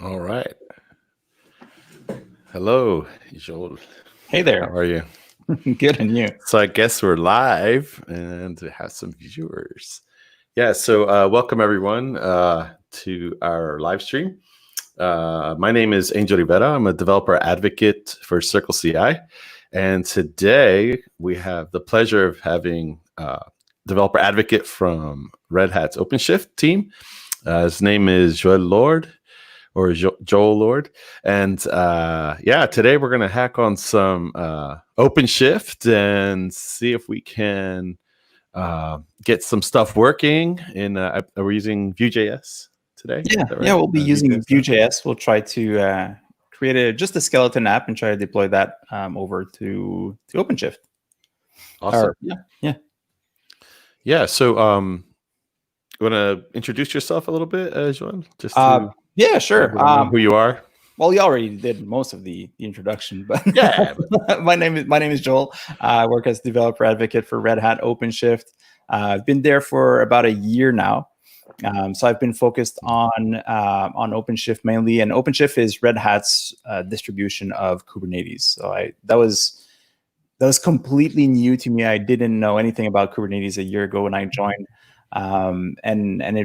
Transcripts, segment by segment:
All right. Hello, Joel. Hey How there. are you? Good, and you? So I guess we're live and we have some viewers. Yeah. So welcome everyone to our live stream. My name is Angel Rivera. I'm a developer advocate for Circle CI, and today we have the pleasure of having developer advocate from Red Hat's OpenShift team. His name is Joel Lord. Or Joel Lord. And yeah, today we're going to hack on some OpenShift and see if we can get some stuff working. Are we using Vue.js today? Is Yeah, that yeah, right? we'll be using Vue.js. Vue.js. We'll try to create just a skeleton app and try to deploy that over to OpenShift. Awesome. Or yeah. Yeah. So you want to introduce yourself a little bit, Joel, just Uh, to yeah, let sure. everyone know who you are? Well, you already did most of the introduction, but Yeah. my name is Joel. I work as developer advocate for Red Hat OpenShift. I've been there for about a year now. So I've been focused on OpenShift mainly, and OpenShift is Red Hat's distribution of Kubernetes. So that was completely new to me. I didn't know anything about Kubernetes a year ago when I joined, and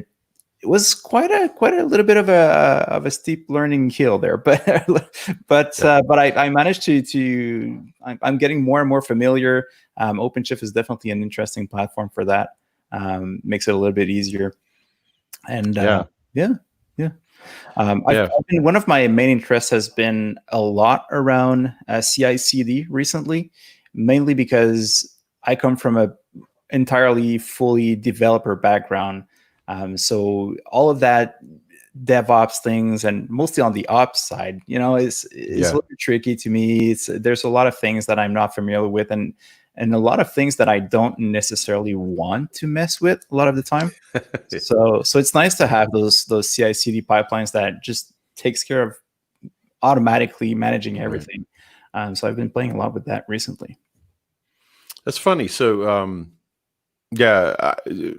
it was quite a little bit of a steep learning hill there, but Yeah. but I managed to I'm getting more and more familiar. OpenShift is definitely an interesting platform for that. Makes it a little bit easier. And Yeah. yeah, yeah. Yeah. I've been, one of my main interests has been a lot around CI/CD recently, mainly because I come from a entirely fully developer background. So all of that DevOps things, and mostly on the ops side, is a Yeah. little bit tricky to me. There's a lot of things that I'm not familiar with, and a lot of things that I don't necessarily want to mess with a lot of the time. So it's nice to have those CI/CD pipelines that just takes care of automatically managing Right. everything. So I've been playing a lot with that recently. That's funny. So yeah, a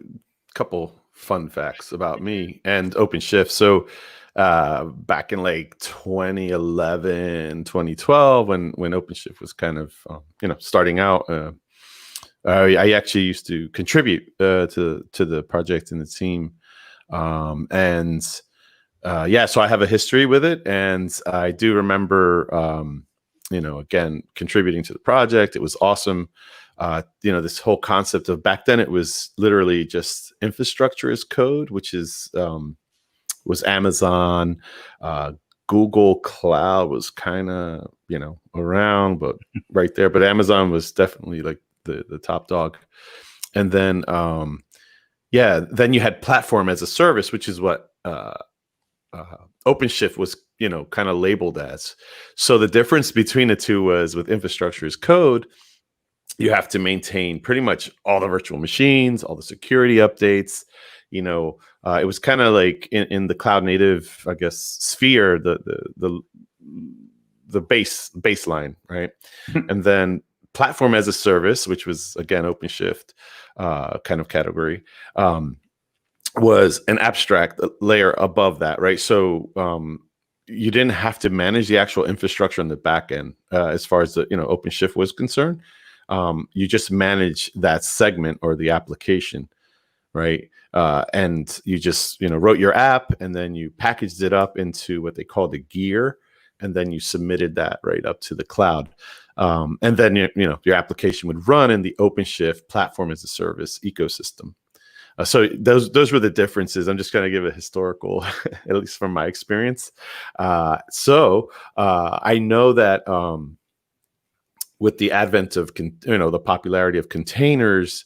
couple fun facts about me and OpenShift. So back in like 2011, 2012, when OpenShift was kind of starting out, I actually used to contribute to the project and the team, and yeah, so I have a history with it, and I do remember, again, contributing to the project. It was awesome. This whole concept of back then, it was literally just infrastructure as code, which is was Amazon. Google Cloud was kind of around, but right there. But Amazon was definitely like the top dog. And then yeah, then you had platform as a service, which is what OpenShift was, kind of labeled as. So the difference between the two was with infrastructure as code, you have to maintain pretty much all the virtual machines, all the security updates. It was kind of like in the cloud native, I guess, sphere, the baseline, right? And then platform as a service, which was again OpenShift kind of category. Was an abstract layer above that, right? So you didn't have to manage the actual infrastructure on the back end as far as the OpenShift was concerned. You just manage that segment or the application, right? And you just wrote your app, and then you packaged it up into what they call the gear, and then you submitted that right up to the cloud. And then your application would run in the OpenShift platform as a service ecosystem. So those were the differences. I'm just going to give a historical, at least from my experience. So I know that with the advent of the popularity of containers,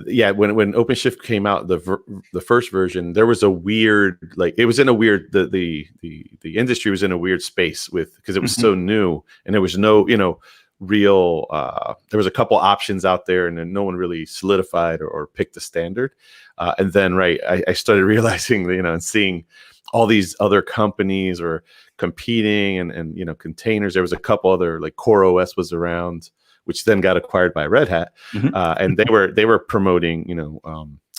yeah, when OpenShift came out, the first version, there was a weird, like it was in a weird the industry was in a weird space because it was so new, and there was no real there was a couple options out there, and then no one really solidified or picked a standard. And then I started realizing and seeing all these other companies or competing and containers. There was a couple other, like CoreOS was around, which then got acquired by Red Hat, and they were promoting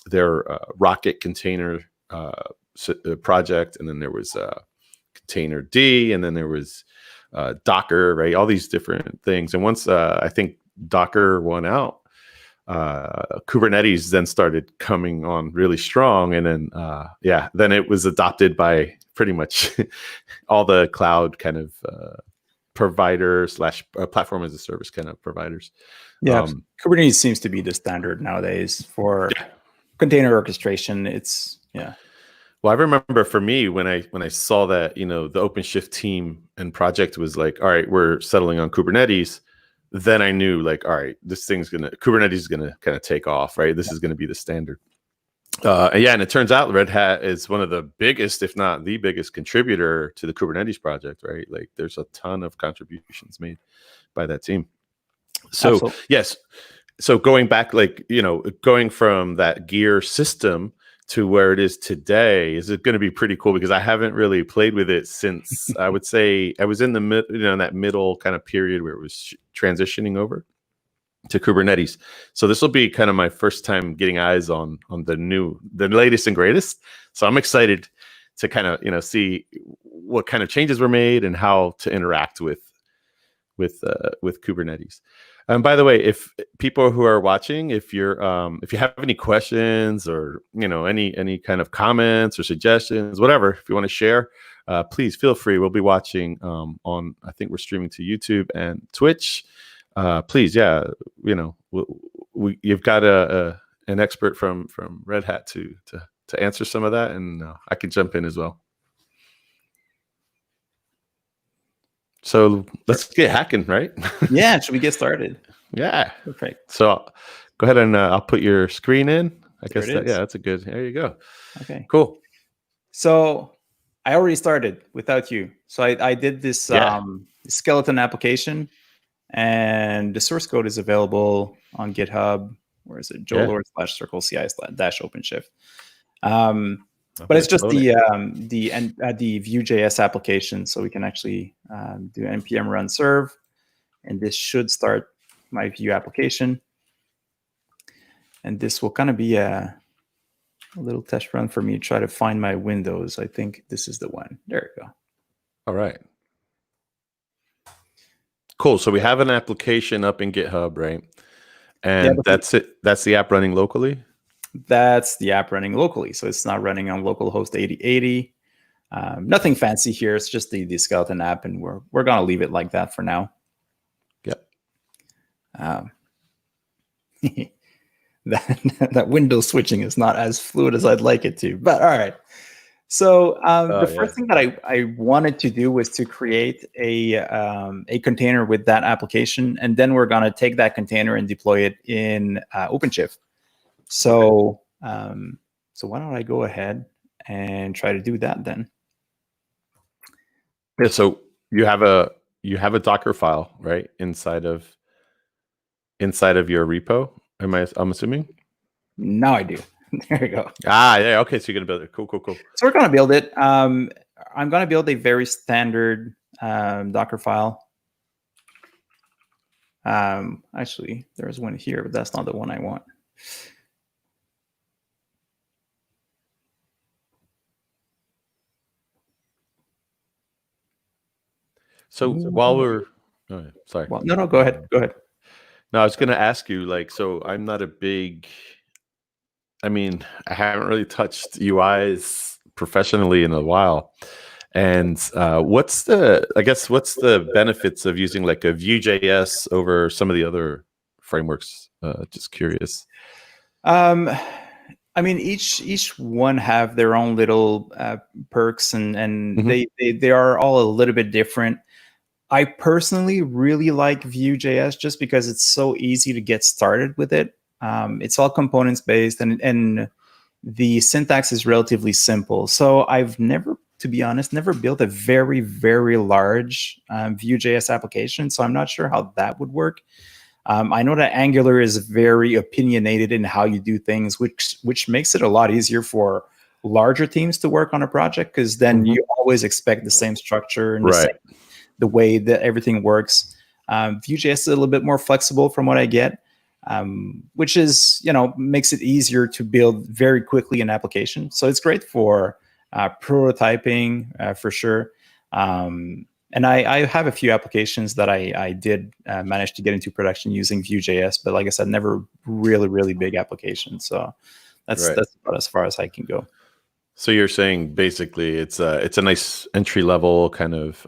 their Rocket container project, and then there was Container D, and then there was Docker, right? All these different things. And once I think Docker won out, Kubernetes then started coming on really strong, and then then it was adopted by pretty much all the cloud kind of provider slash platform as a service kind of providers. Yeah, Kubernetes seems to be the standard nowadays for container orchestration. Well, I remember for me when I saw that, the OpenShift team and project was like, all right, we're settling on Kubernetes. Then I knew, like, all right, Kubernetes is gonna kind of take off, right? This is gonna be the standard. And it turns out Red Hat is one of the biggest, if not the biggest, contributor to the Kubernetes project, right? Like, there's a ton of contributions made by that team. So Absolutely. Yes, so going back, like, going from that gear system to where it is today, is it going to be pretty cool? Because I haven't really played with it since I would say I was in the that middle kind of period where it was transitioning over to Kubernetes. So this will be kind of my first time getting eyes on the latest and greatest. So I'm excited to kind of see what kind of changes were made and how to interact with Kubernetes. And by the way, if people who are watching, if you have any questions or any kind of comments or suggestions, whatever, if you want to share, please feel free. We'll be watching on, I think we're streaming to YouTube and Twitch. Please, you've got an expert from Red Hat to answer some of that, and I can jump in as well. So let's get hacking, right? Yeah, should we get started? Yeah. Perfect. So go ahead and I'll put your screen in. That's a good, there you go. Okay. Cool. So I already started without you. So I did this skeleton application, and the source code is available on GitHub. Where is it? Joel/circle CI/OpenShift. But it's just the Vue.js application, so we can actually do npm run serve, and this should start my Vue application. And this will kind of be a little test run for me to try to find my Windows. I think this is the one. There we go. All right. Cool. So we have an application up in GitHub, right? And that's it. That's the app running locally? That's the app running locally. So it's not running on localhost 8080. Nothing fancy here. It's just the skeleton app, and we're going to leave it like that for now. Yep. That window switching is not as fluid as I'd like it to, but all right. So the first thing that I wanted to do was to create a container with that application, and then we're going to take that container and deploy it in OpenShift. So why don't I go ahead and try to do that then? Yeah. So you have a Docker file, right, inside of your repo. I'm assuming. Now I do. There you go. Yeah. Okay. So you're gonna build it. Cool. So we're gonna build it. I'm gonna build a very standard Docker file. Actually, there's one here, but that's not the one I want. So while we're, sorry. Well, no, go ahead. No, I was going to ask you, like, so I'm not a big, I haven't really touched UIs professionally in a while. And what's the benefits of using like a Vue.js over some of the other frameworks? Just curious. Each one have their own little perks, and they are all a little bit different. I personally really like Vue.js just because it's so easy to get started with it. It's all components based, and the syntax is relatively simple. So I've never built a very, very large Vue.js application. So I'm not sure how that would work. I know that Angular is very opinionated in how you do things, which makes it a lot easier for larger teams to work on a project, because then you always expect the same structure and the way that everything works. Vue.js is a little bit more flexible from what I get, which is, makes it easier to build very quickly an application. So it's great for prototyping for sure. And I have a few applications that I did manage to get into production using Vue.js, but like I said, never really big applications. So that's about as far as I can go. So you're saying basically it's a nice entry level kind of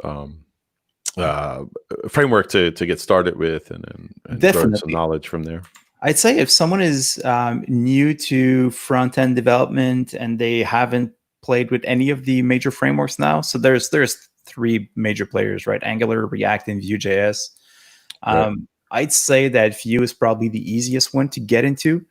framework to get started with and grow some knowledge from there. I'd say if someone is new to front end development and they haven't played with any of the major frameworks now, so there's 3 major players, right? Angular, React, and Vue.js. Right. I'd say that Vue is probably the easiest one to get into,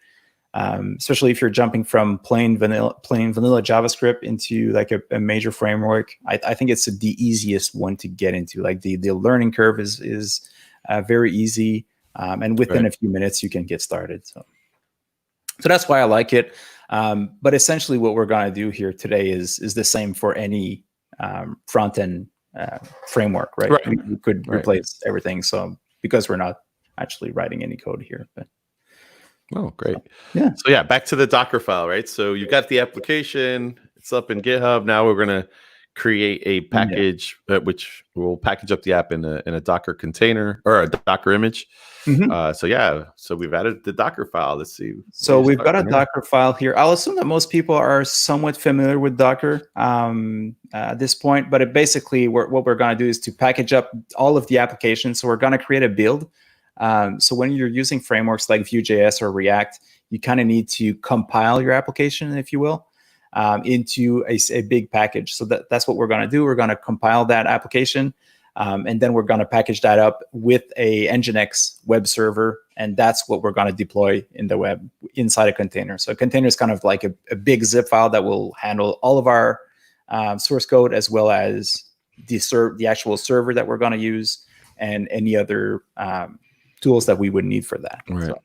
especially if you're jumping from plain vanilla JavaScript into like a major framework. I think it's the easiest one to get into. Like the learning curve is very easy, and within a few minutes you can get started. So that's why I like it. But essentially, what we're going to do here today is the same for any front end framework, right? We could replace everything. So because we're not actually writing any code here, but. Oh, great. So yeah, back to the Docker file, right? So you got the application, it's up in GitHub. Now we're going to create a package which will package up the app in a Docker container or a Docker image. So we've added the Docker file. Let's see. So we've got a Docker file here. I'll assume that most people are somewhat familiar with Docker at this point, but basically what we're going to do is to package up all of the applications. So we're going to create a build. So when you're using frameworks like Vue.js or React, you kind of need to compile your application, if you will, into a big package. So that's what we're going to do. We're going to compile that application, and then we're going to package that up with a Nginx web server, and that's what we're going to deploy in the web inside a container. So a container is kind of like a big zip file that will handle all of our source code, as well as the actual server that we're going to use and any other tools that we would need for that. Right. So.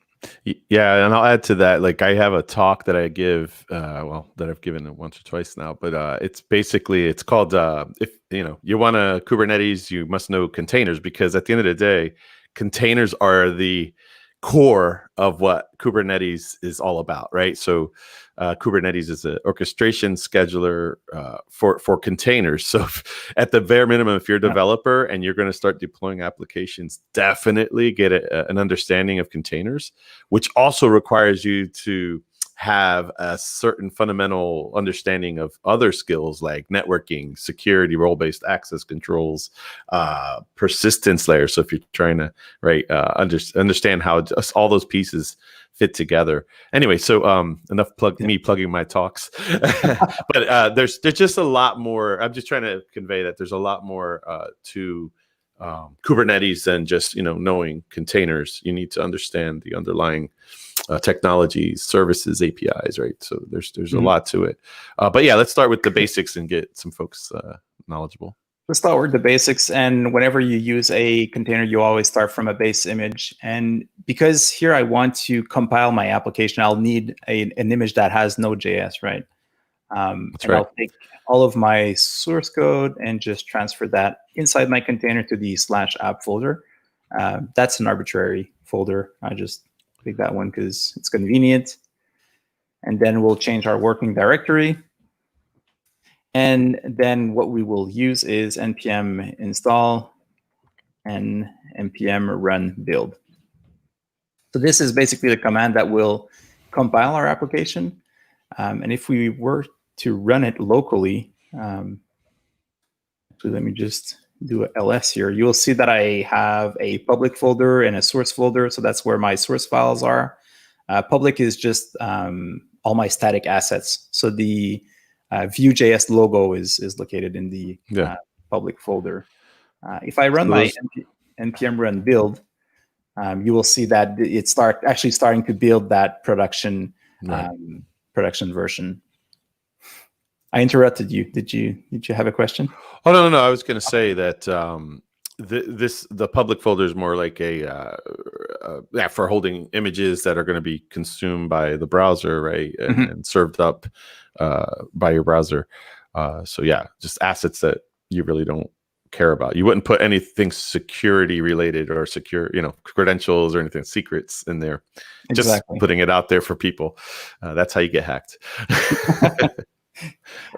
Yeah, and I'll add to that. Like I have a talk that I give, that I've given it once or twice now, but it's called if you want a Kubernetes, you must know containers, because at the end of the day, containers are the core of what Kubernetes is all about, right? So Kubernetes is an orchestration scheduler for containers. So at the bare minimum, if you're a developer and you're going to start deploying applications, definitely get an understanding of containers, which also requires you to have a certain fundamental understanding of other skills like networking, security, role-based access controls, persistence layers. So if you're trying to understand how just all those pieces fit together. Anyway, so enough me plugging my talks. But there's just a lot more. I'm just trying to convey that there's a lot more to Kubernetes than just knowing containers. You need to understand the underlying technologies, services, APIs, right? So there's a lot to it. But yeah, let's start with the basics and get some folks knowledgeable. Let's start with the basics. And whenever you use a container, you always start from a base image. And because here I want to compile my application, I'll need an image that has Node.js, right? That's right. I'll take all of my source code and just transfer that inside my container to the /app folder. That's an arbitrary folder. I just pick that one because it's convenient. And then we'll change our working directory. And then what we will use is npm install and npm run build. So this is basically the command that will compile our application. And if we were to run it locally, actually, let me just do a ls here. You'll see that I have a public folder and a source folder. So that's where my source files are. Public is just all my static assets. So the Vue.js logo is located in the public folder. If I run my npm run build, you will see that it's actually starting to build that production version. I interrupted you. Did you have a question? Oh no! I was going to say that the public folder is more like for holding images that are going to be consumed by the browser, right, and served up by your browser. So yeah, just assets that you really don't care about. You wouldn't put anything security related or secure, credentials or anything, secrets in there. Just putting it out there for people. That's how you get hacked.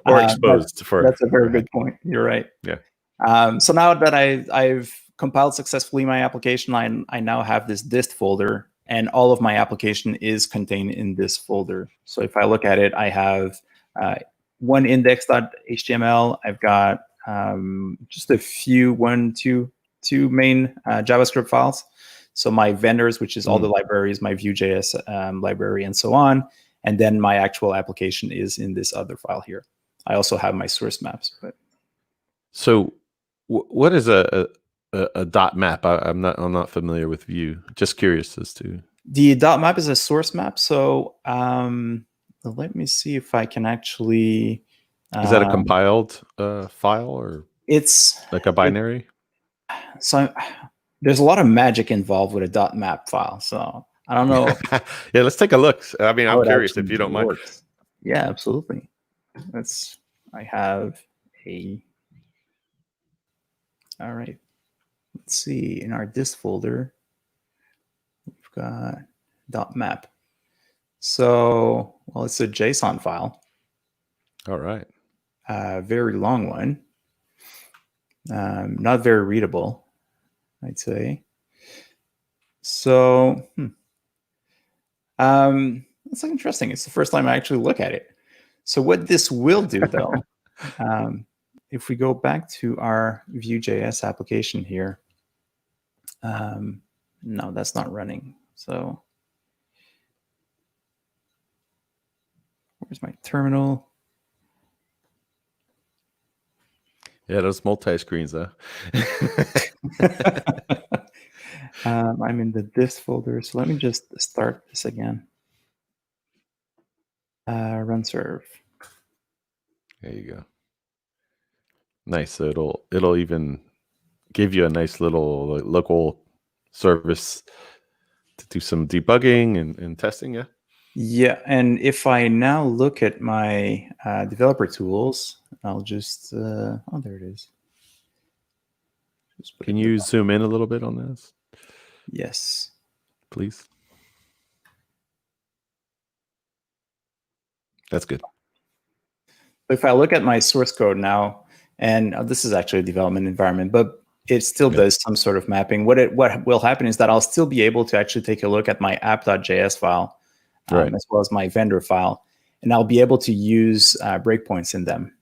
Or exposed. That's a very good point. You're right. Yeah. So now that I've compiled successfully my application, I now have this dist folder, and all of my application is contained in this folder. So if I look at it, I have one index.html. I've got just a few, two main JavaScript files. So my vendors, which is all the libraries, my Vue.js library, and so on. And then my actual application is in this other file here. I also have my source maps. But so, what is a dot map? I'm not familiar with Vue. Just curious as to. The dot map is a source map. So let me see if I can actually. Is that a compiled file, or it's like a binary? There's a lot of magic involved with a dot map file. So I don't know. Yeah, let's take a look. I mean, I'm curious if you don't mind. Yeah, absolutely. I have a. All right. Let's see. In our dist folder, we've got dot map. So, well, it's a JSON file. All right. Very long one. Not very readable, I'd say. So, it's interesting. It's the first time I actually look at it. So what this will do, though, if we go back to our Vue.js application here, no, that's not running. So where's my terminal? Yeah, those multi-screens, huh? I'm in the dist folder, so let me just start this again. Run serve. There you go. Nice. So it'll even give you a nice little local service to do some debugging and testing. Yeah. Yeah, and if I now look at my developer tools, I'll just oh, there it is. Can you zoom in a little bit on this? Yes, please. That's good. If I look at my source code now, and this is actually a development environment, but it still does some sort of mapping. What will happen is that I'll still be able to actually take a look at my app.js file, as well as my vendor file, and I'll be able to use breakpoints in them.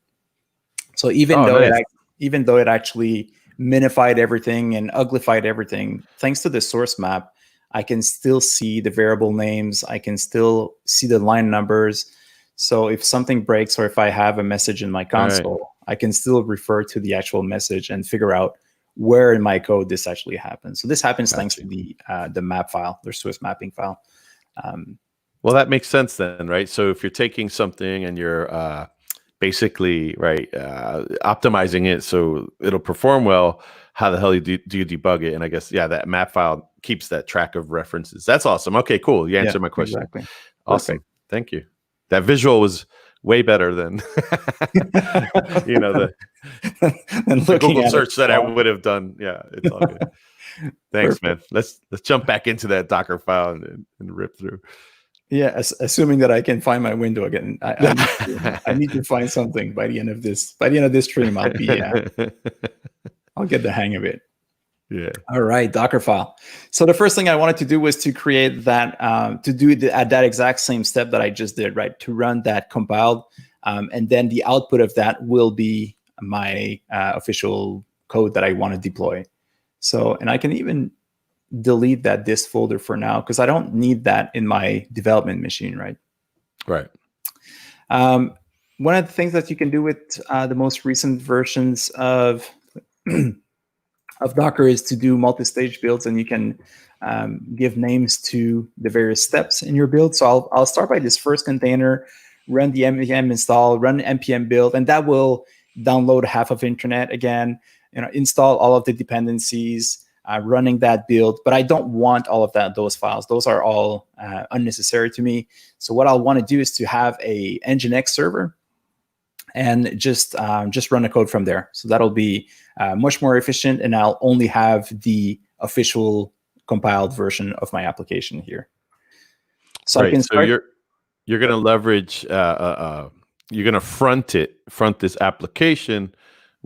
So even though it actually minified everything and uglified everything, thanks to the source map, I can still see the variable names. I can still see the line numbers. So if something breaks or if I have a message in my console, I can still refer to the actual message and figure out where in my code this actually happens. So this happens thanks to the map file, the source mapping file. Well, that makes sense then, right? So if you're taking something and you're basically optimizing it so it'll perform well, how the hell do you debug it? And I guess that map file keeps that track of references. That's awesome. Okay, cool. You answered my question. Exactly. Awesome. Perfect. Thank you. That visual was way better than the Google search that I would have done. Yeah, it's all good. Thanks, man. Let's jump back into that Docker file and rip through. Yeah, assuming that I can find my window again. I need to find something by the end of this. By the end of this stream, I'll get the hang of it. Yeah. All right, Docker file. So the first thing I wanted to do was to create that, to do at that exact same step that I just did, right? To run that compiled, and then the output of that will be my official code that I want to deploy. So, and I can even delete that dist folder for now because I don't need that in my development machine, right? Right. One of the things that you can do with the most recent versions of Docker is to do multi-stage builds, and you can give names to the various steps in your build. So I'll start by this first container, run the npm install, run npm build, and that will download half of internet again, install all of the dependencies, running that build. But I don't want all of those files. Those are all unnecessary to me. So what I'll want to do is to have a Nginx server and just run the code from there. So that'll be much more efficient, and I'll only have the official compiled version of my application here. So I can start. So you're going to leverage, you're going to front this application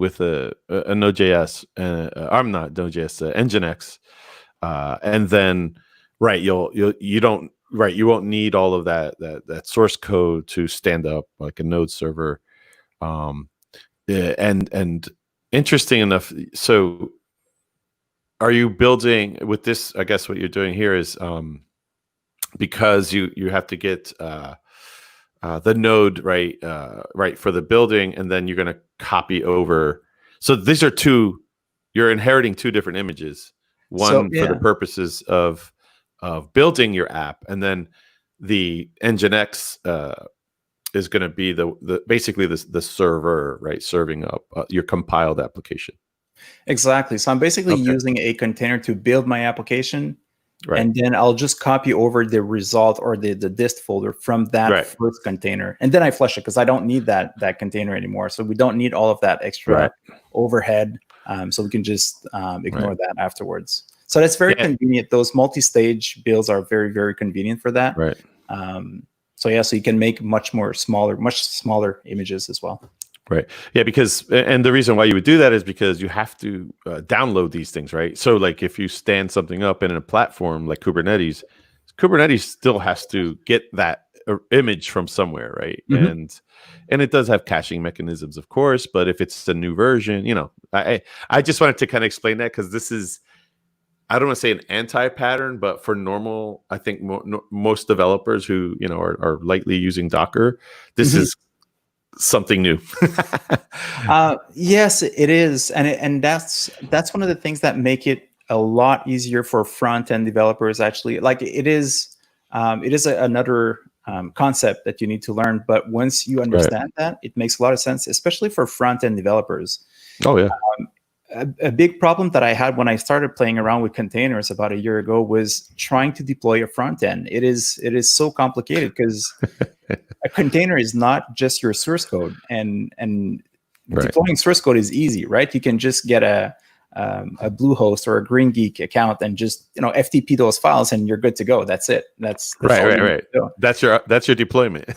with a Node.js, I'm not Node.js, Nginx, and then right, you won't need all of that source code to stand up like a Node server. And interesting enough, so are you building with this? I guess what you're doing here is because you have to get the node right for the building, and then you're going to copy over. So these are you're inheriting two different images. One for the purposes of building your app, and then the Nginx is going to be the basically the server, right, serving up your compiled application. Exactly. So I'm basically using a container to build my application, right, and then I'll just copy over the result or the dist folder from that first container, and then I flush it because I don't need that container anymore. So we don't need all of that extra overhead. So we can just ignore that afterwards. So that's very convenient. Those multi-stage builds are very, very convenient for that. Right. So you can make much smaller images as well. Right. Yeah, and the reason why you would do that is because you have to download these things, right? So like if you stand something up in a platform like Kubernetes still has to get that image from somewhere, right? Mm-hmm. And it does have caching mechanisms, of course, but if it's a new version, I just wanted to kind of explain that because this is, I don't want to say an anti-pattern, but for normal, I think most developers who are lightly using Docker, this is something new. Yes, it is, and that's one of the things that make it a lot easier for front-end developers. Actually, like it is another concept that you need to learn. But once you understand that, it makes a lot of sense, especially for front-end developers. Oh yeah. A big problem that I had when I started playing around with containers about a year ago was trying to deploy a front end. It is so complicated because a container is not just your source code, and deploying source code is easy, right? You can just get a Bluehost or a GreenGeek account and just FTP those files, and you're good to go. That's it. That's right. That's your deployment.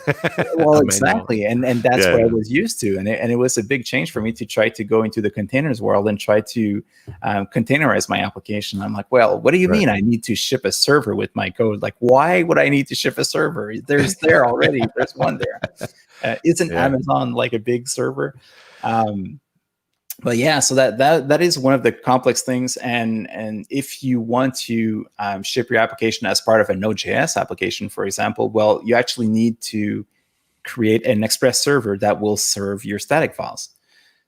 Well, exactly, and that's what I was used to, and it was a big change for me to try to go into the containers world and try to containerize my application. I'm like, well, what do you mean I need to ship a server with my code? Like, why would I need to ship a server? There's already. There's one there. Isn't Amazon like a big server? But yeah, so that is one of the complex things, and if you want to ship your application as part of a Node.js application, for example, well, you actually need to create an Express server that will serve your static files.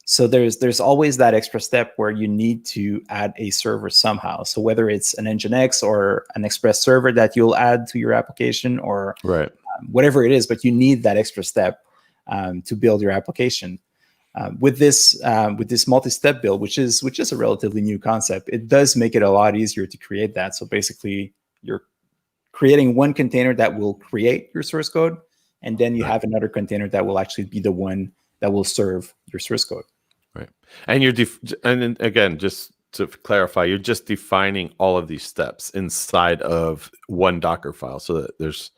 So there's always that extra step where you need to add a server somehow. So whether it's an Nginx or an Express server that you'll add to your application, or whatever it is, but you need that extra step to build your application. With this multi-step build, which is a relatively new concept, it does make it a lot easier to create that. So basically, you're creating one container that will create your source code, and then you have another container that will actually be the one that will serve your source code. Right. And and again, just to clarify, you're just defining all of these steps inside of one Docker file, so that there's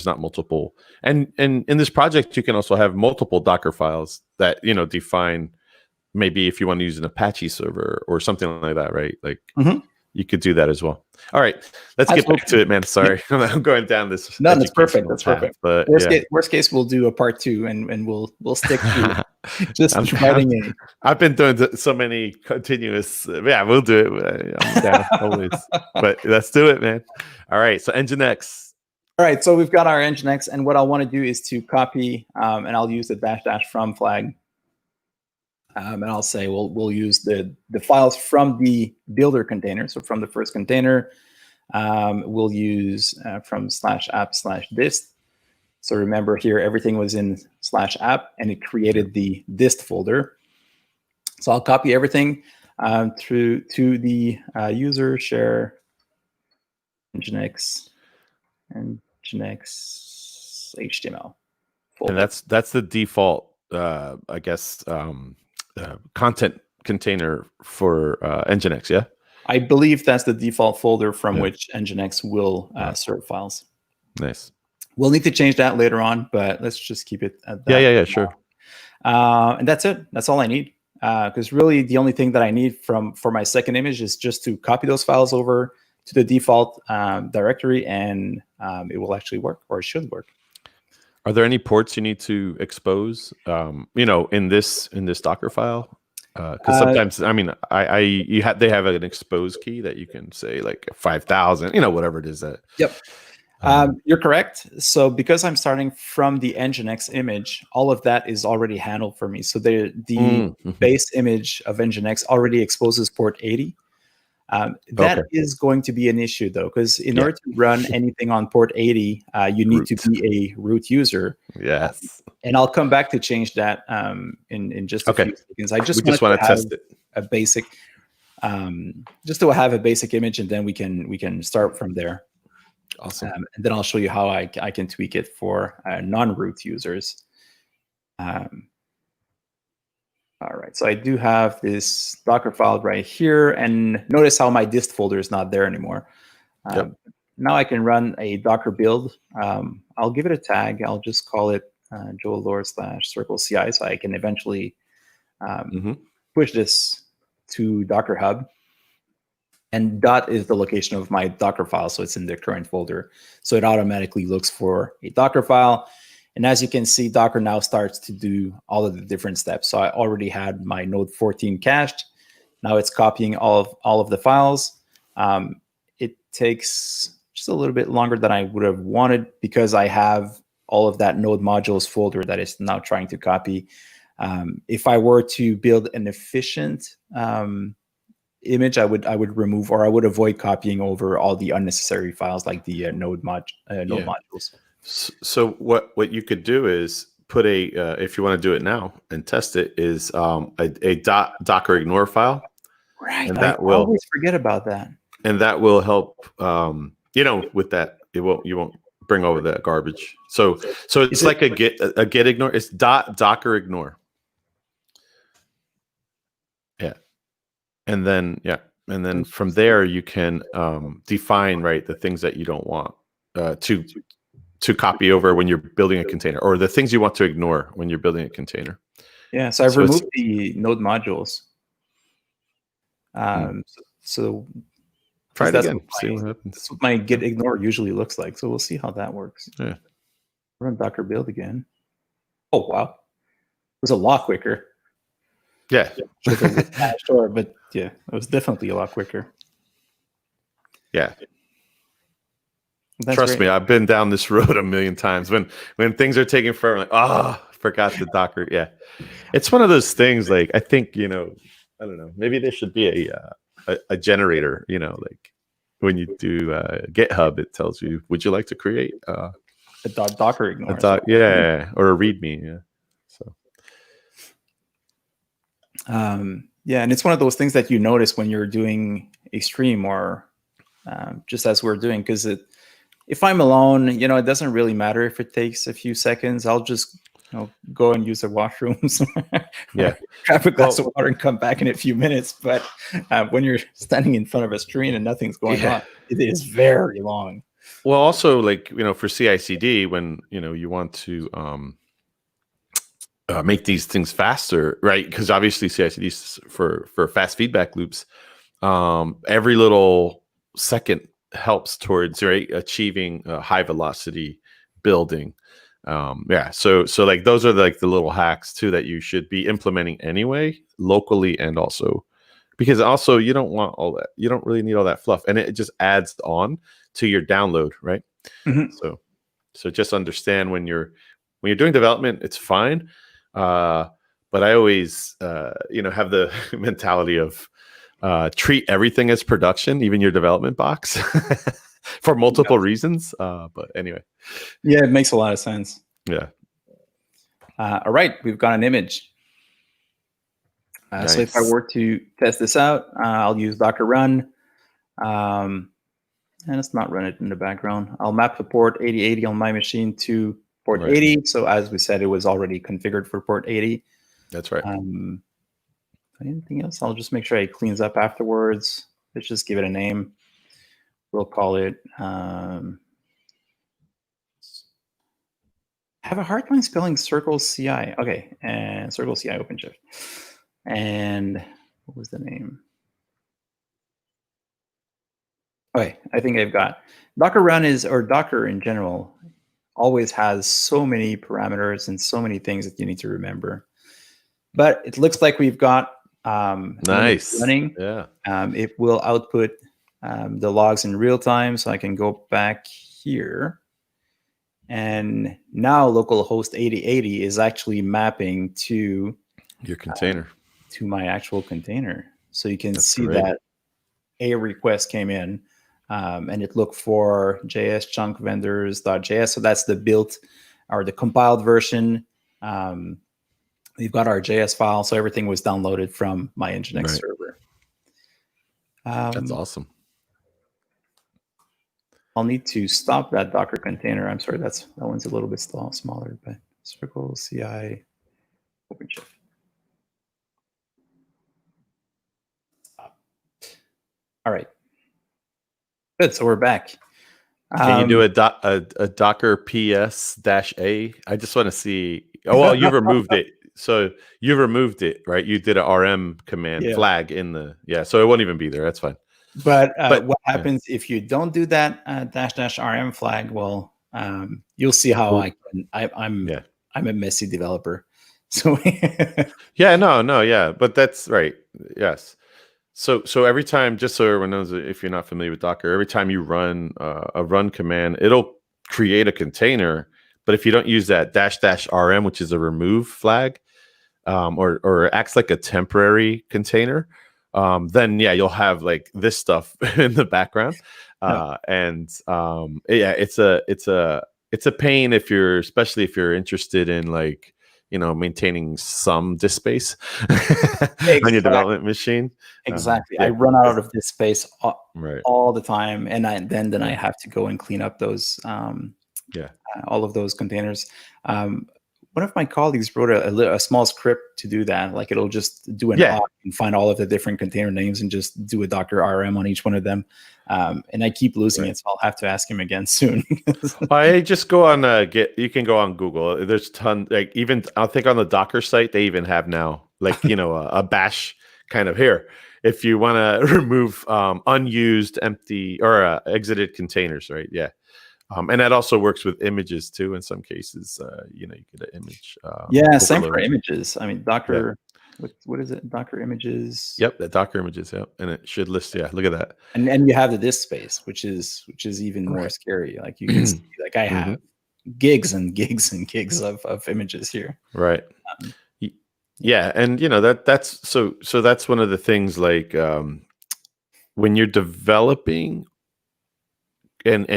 not multiple. And in this project, you can also have multiple Docker files that define, maybe if you want to use an Apache server or something like that, right? Like you could do that as well. All right, let's get back to it, man. Sorry, I'm going down this. No, that's perfect. That's perfect. But worst case, we'll do a part 2, and we'll stick to just providing I've been doing so many continuous. We'll do it. I'm down always. But let's do it, man. All right, so Nginx. All right, so we've got our Nginx, and what I want to do is to copy, and I'll use the -- from flag, and I'll say we'll use the files from the builder container. So from the first container, we'll use from /app/dist. So remember here, everything was in /app, and it created the dist folder. So I'll copy everything to the user share Nginx HTML folder. And that's the default, I guess, content container for Nginx, yeah? I believe that's the default folder from which Nginx will serve files. Nice. We'll need to change that later on, but let's just keep it at that. Yeah, sure. And that's it. That's all I need. because really the only thing that I need for my second image is just to copy those files over to the default directory, and it will actually work, or it should work. Are there any ports you need to expose? In this Docker file, because sometimes, I mean, they have an expose key that you can say like 5,000, whatever it is that. Yep. You're correct. So because I'm starting from the Nginx image, all of that is already handled for me. So the base image of Nginx already exposes port 80. That is going to be an issue, though, because in order to run anything on port 80, you need to be a root user. Yes. And I'll come back to change that in just a few seconds. I just want to test it. A basic, just to have a basic image, and then we can start from there. Awesome. And then I'll show you how I can tweak it for non-root users. All right, so I do have this Docker file right here, and notice how my dist folder is not there anymore. Now I can run a Docker build. I'll give it a tag. I'll just call it Joel Lord/CircleCI, so I can eventually push this to Docker Hub. And dot is the location of my Docker file, so it's in the current folder. So it automatically looks for a Docker file. And as you can see, Docker now starts to do all of the different steps. So I already had my node 14 cached. Now it's copying all of the files. It takes just a little bit longer than I would have wanted because I have all of that node modules folder that is now trying to copy. If I were to build an efficient image, I would remove, or I would avoid copying over all the unnecessary files like the node modules. So what you could do is put if you want to do it now and test it, is a Docker ignore file. Right. And that will always forget about that. And that will help. With that, you won't bring over that garbage. So it's like a git ignore. It's Docker ignore. Yeah. And then from there you can define the things that you don't want to copy over when you're building a container, or the things you want to ignore when you're building a container. Yeah, so I've removed the node modules. So try it again. See what happens. That's what my git ignore usually looks like. So we'll see how that works. Yeah. Run Docker build again. Oh wow, it was a lot quicker. Yeah. Sure, but yeah, it was definitely a lot quicker. Yeah. Trust me, I've been down this road a million times. When things are taking forever, I'm like, forgot the Docker. Yeah, it's one of those things. Like, I think, I don't know. Maybe there should be a generator. Like when you do GitHub, it tells you, would you like to create a Docker ignore? Or a README. Yeah. So. Yeah, and it's one of those things that you notice when you're doing a stream, or just as we're doing, because if I'm alone, it doesn't really matter if it takes a few seconds. I'll just go and use the washrooms, grab a glass of water and come back in a few minutes. But when you're standing in front of a screen and nothing's going on, it is very long. Well, also, for CI/CD, when you want to make these things faster, right? Because obviously CI/CD is for fast feedback loops. Every little second helps towards achieving high velocity building. So those are the little hacks too that you should be implementing anyway, locally, and also because also you don't want all that. You don't really need all that fluff, and it just adds on to your download, right? So just understand when you're doing development, it's fine. But I always have the mentality of treat everything as production, even your development box, for multiple reasons. But anyway. Yeah, it makes a lot of sense. Yeah. All right, we've got an image. Nice. So if I were to test this out, I'll use Docker run. And let's not run it in the background. I'll map the port 8080 on my machine to port 80. So as we said, it was already configured for port 80. That's right. Anything else? I'll just make sure it cleans up afterwards. Let's just give it a name. We'll call it. I have a hard time spelling CircleCI. Okay, and CircleCI OpenShift. and what was the name? Okay, I think I've got Docker run is, or Docker in general, always has so many parameters and so many things that you need to remember. But it looks like we've got Nice. running. Yeah. It will output the logs in real time, so I can go back here. And now localhost 8080 is actually mapping to Your container. to my actual container. So you can That's see great. that a request came in, and it looked for JS chunk vendors.js. So that's the built or the compiled version. We've got our JS file, so everything was downloaded from my Nginx Right. server. That's awesome. I'll need to stop that Docker container. I'm sorry, that one's a little bit smaller, but Circle CI OpenShift. Stop. All right. Good. So we're back. Can you do a Docker PS-A? I just want to see. Oh, well, you've removed it. So you removed it, right? You did a RM command flag in the So it won't even be there. That's fine. But what happens if you don't do that --rm flag? Well, you'll see how I'm a messy developer. So but that's right. Yes. So every time, just so everyone knows, if you're not familiar with Docker, every time you run a run command, it'll create a container. But if you don't use that --rm, which is a remove flag, or acts like a temporary container, then you'll have like this stuff in the background. It's a pain especially if you're interested in like, maintaining some disk space on your development machine. Exactly. I run out of disk space all the time, and then I have to go and clean up those all of those containers. One of my colleagues wrote a small script to do that. Like it'll just do an awk and find all of the different container names and just do a Docker RM on each one of them. And I keep losing it, so I'll have to ask him again soon. I just go on you can go on Google. There's ton, like even I think on the Docker site they even have now like a bash kind of here. If you want to remove unused, empty or exited containers, right? Yeah. And that also works with images too. In some cases, you get an image. Same for images. I mean, Docker. What is it? Docker images. Yep, the Docker images. Yep, and it should list. Yeah, look at that. And you have the disk space, which is even more scary. Like you can see, like I have gigs and gigs and gigs of images here. Right. Yeah, and that's so that's one of the things. Like when you're developing and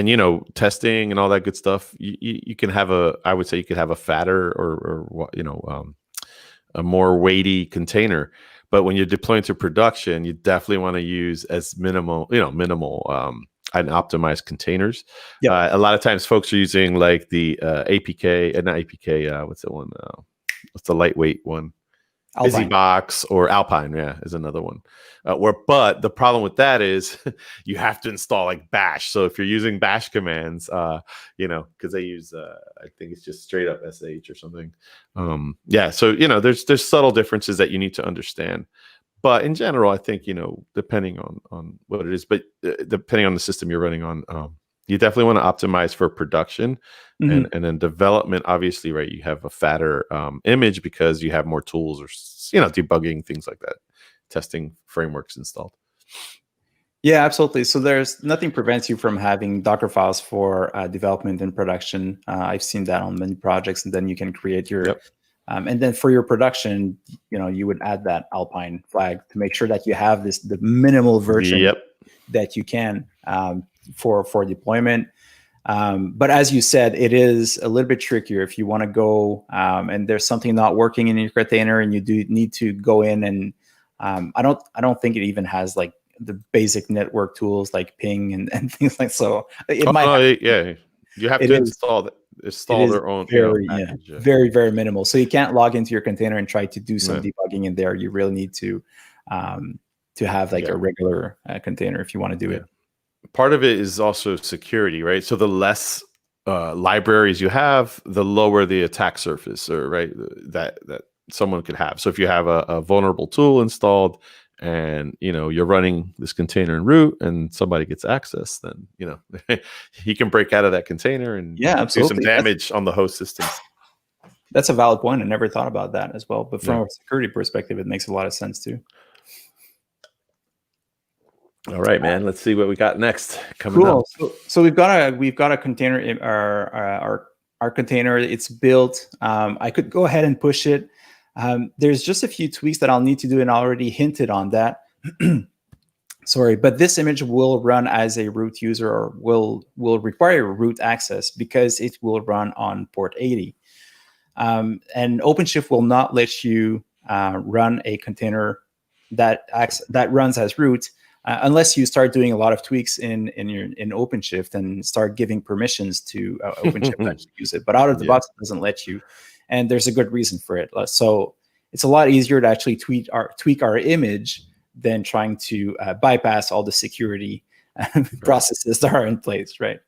testing and all that good stuff, you can have I would say you could have a fatter or a more weighty container, but when you're deploying to production, you definitely want to use as minimal and optimized containers. A lot of times folks are using like the APK and not APK, what's the one, what's the lightweight one? BusyBox or Alpine, is another one. But the problem with that is you have to install like Bash. So if you're using Bash commands, because they use, I think it's just straight up SH or something. So there's subtle differences that you need to understand. But in general, I think depending on what it is, but depending on the system you're running on, you definitely want to optimize for production. And then development, obviously, right? You have a fatter image because you have more tools or debugging, things like that, testing frameworks installed. Yeah, absolutely. So there's nothing prevents you from having Docker files for development and production. I've seen that on many projects, and then you can create your and then for your production, you would add that Alpine flag to make sure that you have the minimal version that you can for deployment. But as you said, it is a little bit trickier if you want to go and there's something not working in your container, and you do need to go in and I don't think it even has like the basic network tools like ping and things like so. You have to install their own package, very, very minimal. So you can't log into your container and try to do some debugging in there. You really need to have like a regular container if you want to do it. Part of it is also security, right? So the less libraries you have, the lower the attack surface, or right that someone could have. So if you have a vulnerable tool installed and you're running this container in root and somebody gets access, then he can break out of that container and Yeah, do some absolutely. damage on the host systems. That's a valid point. I never thought about that as well. But from Yeah. a security perspective, it makes a lot of sense too. All right, man. Let's see what we got next coming up. So we've got a container in our container. It's built. I could go ahead and push it. There's just a few tweaks that I'll need to do, and I already hinted on that. Sorry, but this image will run as a root user, or will require root access because it will run on port 80. And OpenShift will not let you run a container that runs as root unless you start doing a lot of tweaks in OpenShift and start giving permissions to OpenShift to actually use it. But out of the box, it doesn't let you, and there's a good reason for it. So it's a lot easier to actually tweak our image than trying to bypass all the security processes that are in place, right?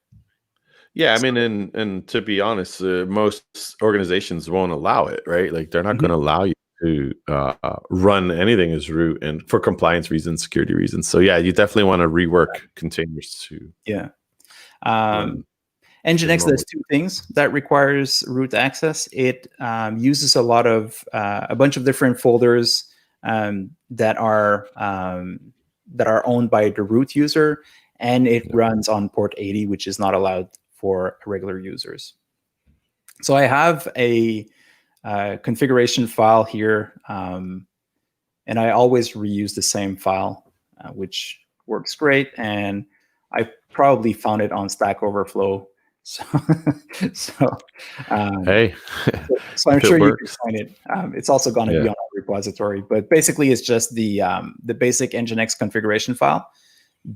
Yeah, I mean, and to be honest, most organizations won't allow it, right? Like they're not going to allow you to run anything as root, and for compliance reasons, security reasons. So yeah, you definitely want to rework containers to. Yeah. Nginx does two things that requires root access. It uses a bunch of different folders that are owned by the root user, and it runs on port 80, which is not allowed for regular users. So I have a configuration file here, and I always reuse the same file, which works great. And I probably found it on Stack Overflow. So Hey, so I'm sure you can find it. It's also going to be on our repository, but basically it's just the basic Nginx configuration file.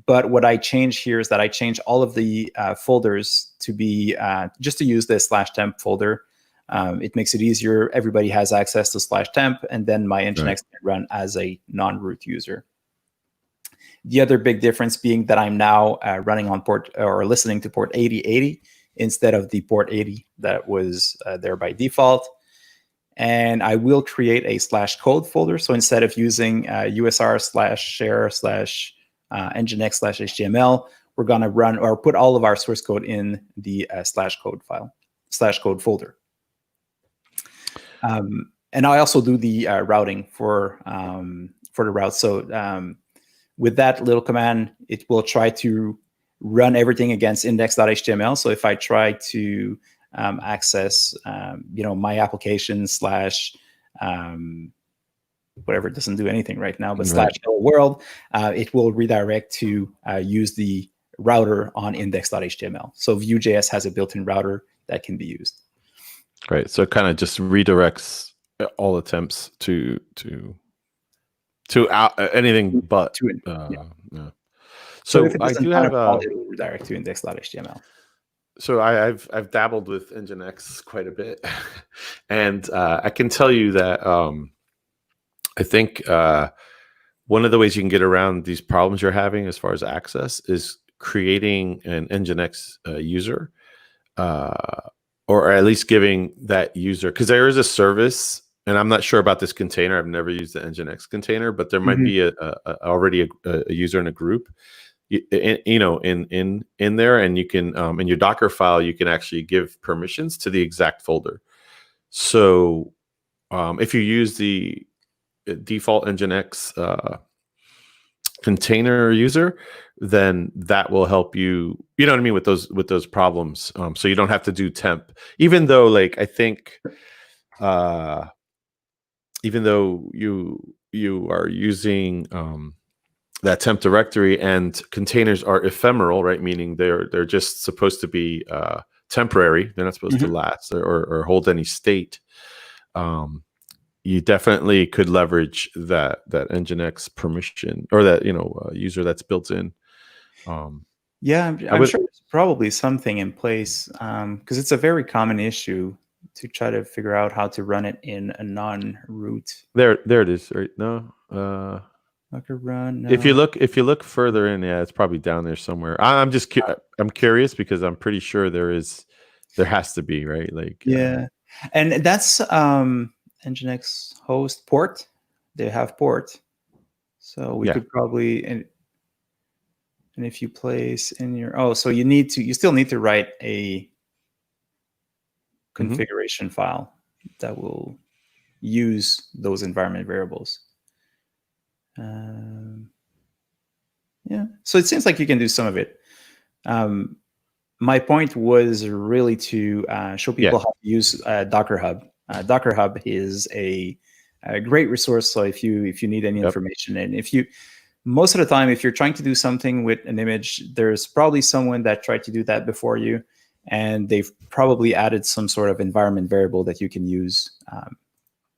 But what I change here is that I change all of the folders to be just to use the /temp folder. It makes it easier. Everybody has access to /temp, and then my Nginx can run as a non-root user. The other big difference being that I'm now running on port or listening to port 8080 instead of the port 80 that was there by default. And I will create a /code folder. So instead of using usr/share/nginx/html, we're going to run or put all of our source code in the /code file, /code folder. And I also do the routing for the route. So with that little command, it will try to run everything against index.html. So if I try to access, my application / whatever, it doesn't do anything right now, but /hello world, it will redirect to use the router on index.html. So Vue.js has a built-in router that can be used. Right. So it kind of just redirects all attempts to anything but. So I do have it will redirect to index.html. So I've dabbled with Nginx quite a bit, and I can tell you that I think one of the ways you can get around these problems you're having as far as access is creating an Nginx user, or at least giving that user, because there is a service, and I'm not sure about this container. I've never used the Nginx container, but there might be already a user in a group, in there, and you can in your Docker file you can actually give permissions to the exact folder. So if you use the default Nginx container user, then that will help you, you know what I mean, with those problems. So you don't have to do temp, even though, like, I think even though you are using that temp directory, and containers are ephemeral, right? Meaning they're just supposed to be temporary. They're not supposed to last or hold any state. You definitely could leverage that Nginx permission, or that user that's built in. I'm sure there's probably something in place, because it's a very common issue to try to figure out how to run it in a non-root. There it is, right? No. Docker run. No. If you look further in, it's probably down there somewhere. I'm just I'm curious, because I'm pretty sure there has to be, right? Like and that's Nginx host port. They have port. So we could probably, and if you place in your, so you still need to write a configuration file that will use those environment variables. Yeah, so it seems like you can do some of it. My point was really to show people how to use Docker Hub. Docker Hub is a great resource. So if you need any information, and most of the time, if you're trying to do something with an image, there's probably someone that tried to do that before you, and they've probably added some sort of environment variable that you can use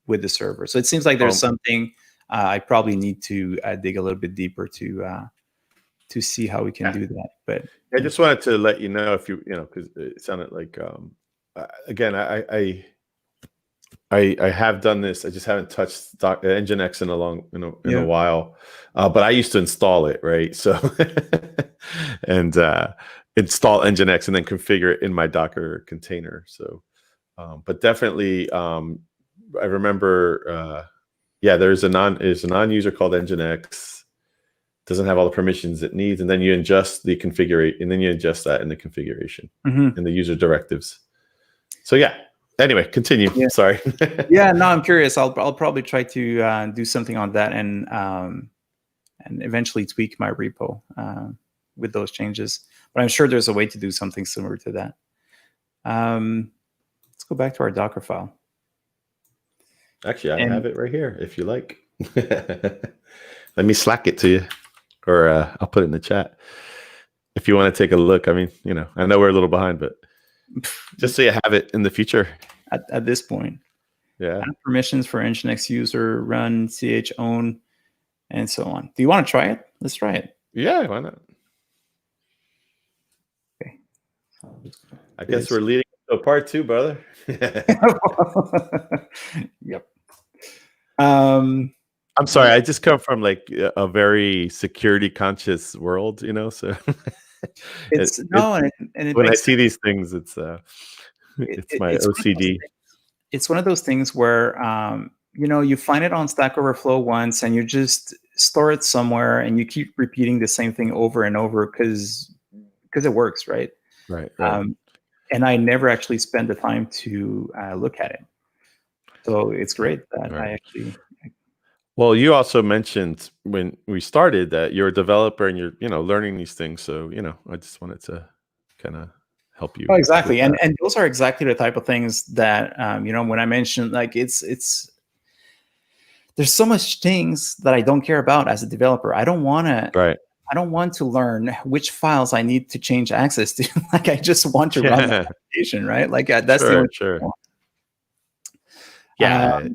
with the server. So it seems like there's something I probably need to dig a little bit deeper to see how we can do that. But I just wanted to let you know, if because it sounded like again, I have done this. I just haven't touched Nginx in a while, but I used to install it, right? So and install Nginx and then configure it in my Docker container. So, but definitely, I remember, there's a non-user called Nginx. Doesn't have all the permissions it needs, and then you ingest the configuration, and then you ingest that in the configuration in the user directives. So anyway, continue. Sorry. No, I'm curious. I'll probably try to do something on that and eventually tweak my repo with those changes. But I'm sure there's a way to do something similar to that. Let's go back to our Docker file. Actually, I have it right here if you like. Let me Slack it to you. Or I'll put it in the chat if you want to take a look. I mean, I know we're a little behind, but just so you have it in the future. At this point, add permissions for Nginx user, run, ch own, and so on. Do you want to try it? Let's try it. Yeah, why not? Okay. I guess we're leading to part 2, brother. Yep. I'm sorry. I just come from like a very security conscious world, so when I see these things, it's my OCD. It's one of those things where you find it on Stack Overflow once, and you just store it somewhere, and you keep repeating the same thing over and over because it works, right? Right. And I never actually spend the time to look at it. So it's great that I actually. Well, you also mentioned when we started that you're a developer and you're, learning these things. So, I just wanted to kind of help you. Oh, exactly. And those are exactly the type of things that, when I mentioned, like there's so much things that I don't care about as a developer. I don't want to learn which files I need to change access to. Like, I just want to run the application, right? Like that's the only thing I want. Yeah.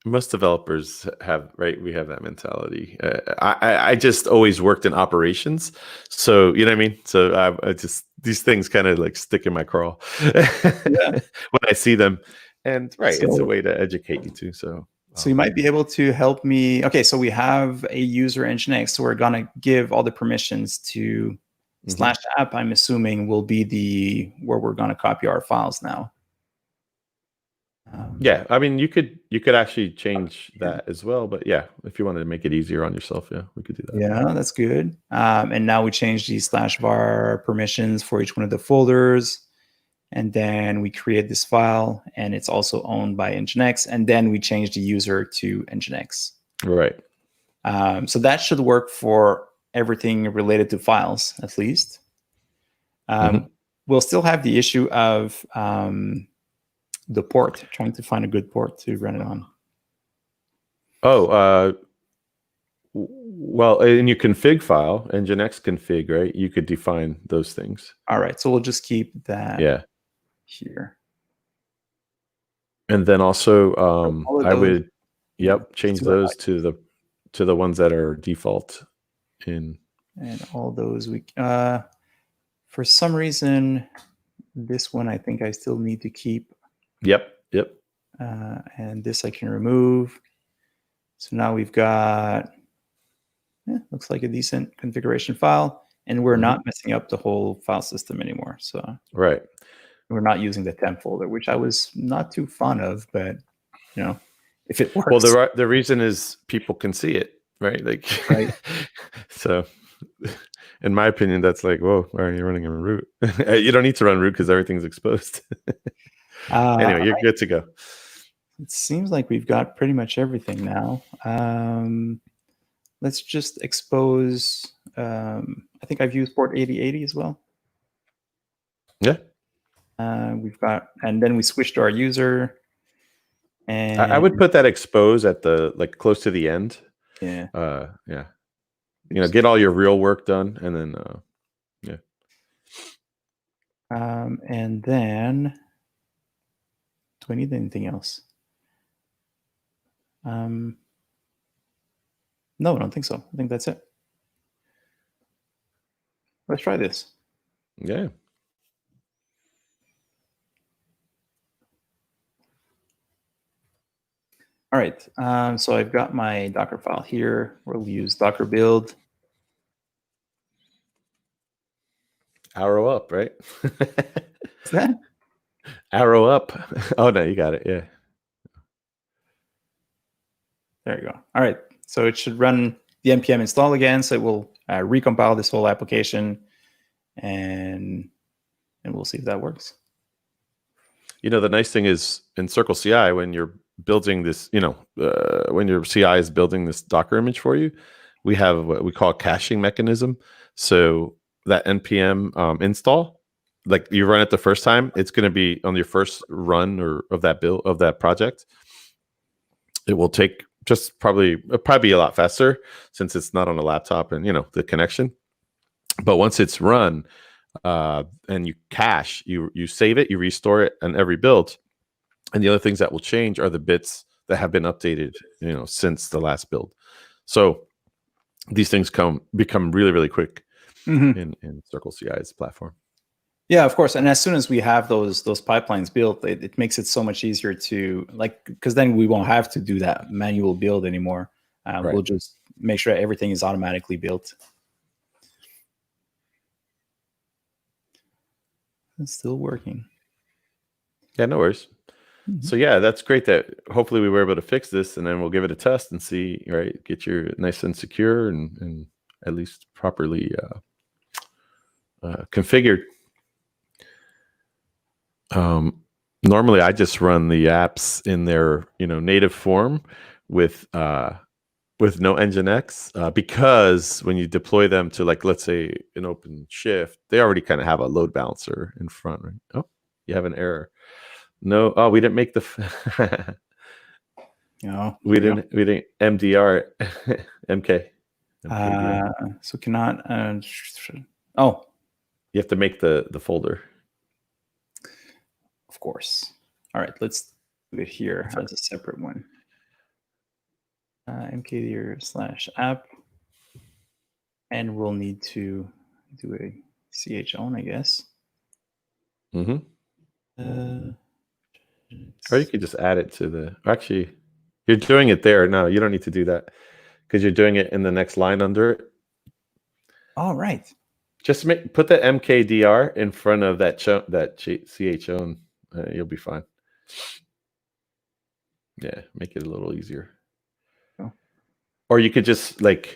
Most developers have, right? We have that mentality. I just always worked in operations. So, you know what I mean? So I just, these things kind of like stick in my craw when I see them. And it's a way to educate you too. So you might be able to help me. Okay, so we have a user Nginx. So we're going to give all the permissions to /app, I'm assuming will be where we're going to copy our files now. I mean, you could actually change that as well, but if you wanted to make it easier on yourself, we could do that. Yeah, that's good. And now we change the /var permissions for each one of the folders, and then we create this file, and it's also owned by Nginx, and then we change the user to Nginx. Right. So that should work for everything related to files, at least. We'll still have the issue of the port, trying to find a good port to run it on. Well, in your config file, Nginx config, right? You could define those things. All right, so we'll just keep that here. And then also, I would, change those to the ones that are default in. And all those for some reason, this one I think I still need to keep. Yep. And this I can remove. So now we've got, looks like a decent configuration file, and we're not messing up the whole file system anymore. So we're not using the temp folder, which I was not too fond of, but if it works. Well, the reason is people can see it, right? Like, Right. So, in my opinion, that's like, whoa, why are you running a root? You don't need to run root because everything's exposed. Anyway, you're good to go. It seems like we've got pretty much everything now. Let's just expose. I think I've used port 8080 as well. Yeah. We've got, and then we switched to our user. And I would put that expose at the close to the end. Yeah. Yeah. Get all your real work done, and then yeah. And then, do I need anything else? No, I don't think so. I think that's it. Let's try this. Yeah. All right. So I've got my Docker file here. We'll use Docker build. Arrow up, right? Is that? Arrow up. Oh no, you got it. Yeah. There you go. All right. So it should run the npm install again. So it will recompile this whole application, and we'll see if that works. The nice thing is in Circle CI, when you're building this, when your CI is building this Docker image for you, we have what we call a caching mechanism. So that npm install, like you run it the first time, it's going to be on your first run of that build of that project. It will take just probably be a lot faster since it's not on a laptop and the connection. But once it's run and you cache, you save it, you restore it on every build. And the other things that will change are the bits that have been updated, since the last build. So these things become really, really quick in Circle CI's platform. Yeah, of course. And as soon as we have those pipelines built, it makes it so much easier to because then we won't have to do that manual build anymore. Right. We'll just make sure everything is automatically built. It's still working. Yeah, no worries. So yeah, that's great that hopefully we were able to fix this, and then we'll give it a test and see, right, get you nice and secure and at least properly configured. Normally I just run the apps in their native form with no Nginx because when you deploy them to let's say an OpenShift, they already kind of have a load balancer in front, right? Oh, you have an error. No, oh, we didn't make the no, we didn't MDR MK. So cannot oh, you have to make the folder. Of course. All right, let's do it here as a separate one. mkdir/app, and we'll need to do a chown, I guess. Or you could just add it to the. Actually, you're doing it there. No, you don't need to do that because you're doing it in the next line under it. All right. Just put the mkdir in front of that chown. You'll be fine. Yeah, make it a little easier. Oh. Or you could just put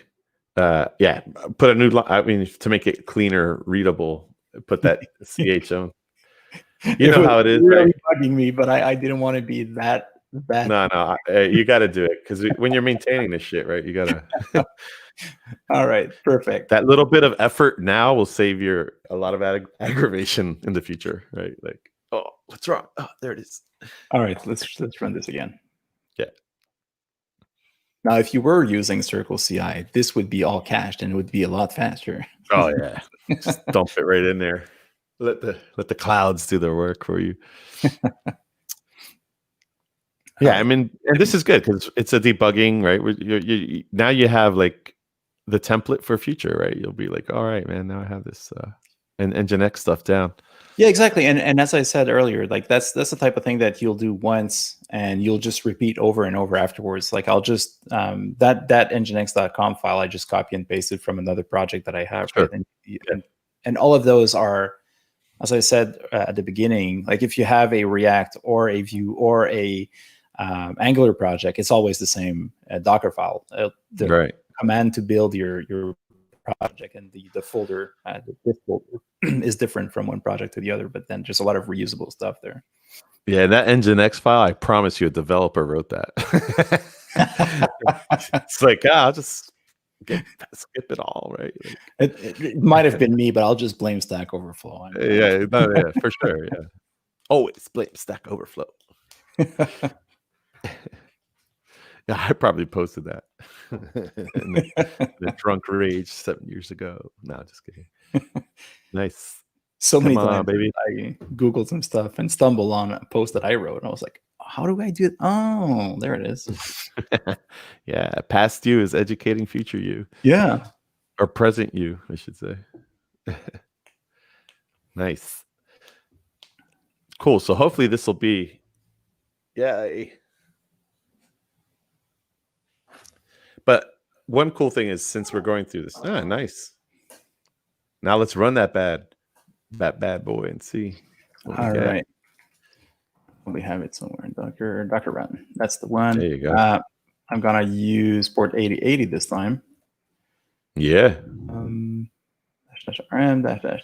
a new line. I mean, to make it cleaner, readable, put that chown. You know how it is, really right? Bugging me, but I didn't want to be that bad. No, you got to do it because when you're maintaining this shit, right? You got to. All right, perfect. That little bit of effort now will save you a lot of aggravation in the future, right? Like, oh, what's wrong? Oh, there it is. All right, let's run this again. Yeah. Now, if you were using Circle CI, this would be all cached and it would be a lot faster. Oh yeah, just dump it right in there. Let the clouds do their work for you. Yeah, I mean, and this is good because it's a debugging, right? Now you have the template for future, right? You'll be like, all right, man, now I have this and Nginx stuff down. Yeah, exactly. And as I said earlier, that's the type of thing that you'll do once and you'll just repeat over and over afterwards. I'll just that nginx.com file I just copy and pasted from another project that I have. Sure. And all of those are, as I said at the beginning, if you have a React or a Vue or a Angular project, it's always the same Docker file. The Right. command to build your project and the folder, this folder is different from one project to the other, but then just a lot of reusable stuff there. Yeah, that Nginx file, I promise you a developer wrote that. It's like, I'll just skip it all, right? Like, It might have been me, but I'll just blame Stack Overflow. yeah, no, yeah, for sure. Yeah. Oh, it's blame Stack Overflow. Yeah, I probably posted that in the drunk rage 7 years ago. No, just kidding. Nice. So many Come on, times baby. I Googled some stuff and stumbled on a post that I wrote, and I was like, how do I do it? Oh, there it is. Yeah, past you is educating future you, Yeah. or present you, I should say. Nice. Cool. So hopefully this will be, yay. But one cool thing is, since we're going through this, nice. Now let's run that bad boy and see. All right. We have it somewhere in Docker run. That's the one. There you go. I'm gonna use port 8080 this time. Yeah. /rm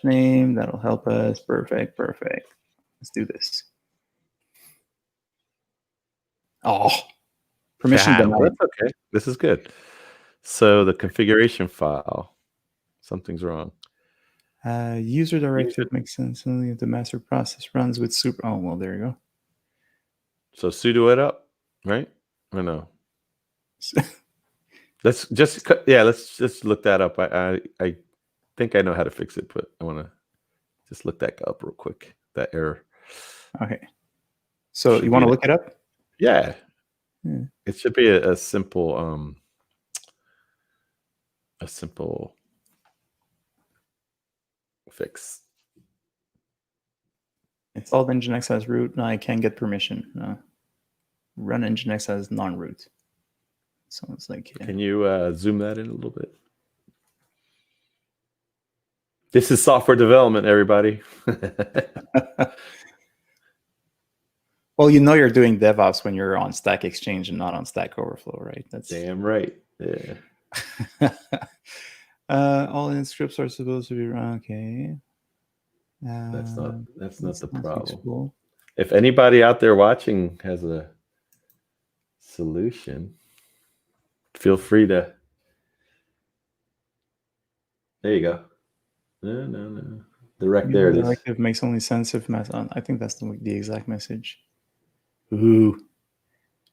--name. That'll help us. Perfect. Let's do this. Oh, permission denied. That's okay. This is good. So the configuration file, something's wrong. User directed makes sense. Only if the master process runs with super. Oh, well, there you go. So sudo it up, right? Or no? Let's just look that up. I think I know how to fix it, but I want to just look that up real quick. That error. Okay. So you want to look it up? Yeah. It should be a simple fix. Installed Nginx as root. No, I can't get permission. No. Run Nginx as non-root. So it's like, Can you zoom that in a little bit? This is software development, everybody. Well, you know you're doing DevOps when you're on Stack Exchange and not on Stack Overflow, right? That's damn right. Yeah. All in scripts are supposed to be run. Okay. That's not the problem. Cool. If anybody out there watching has a solution, feel free to. There you go. No. There it is. Directive makes only sense if I think that's the exact message. Ooh.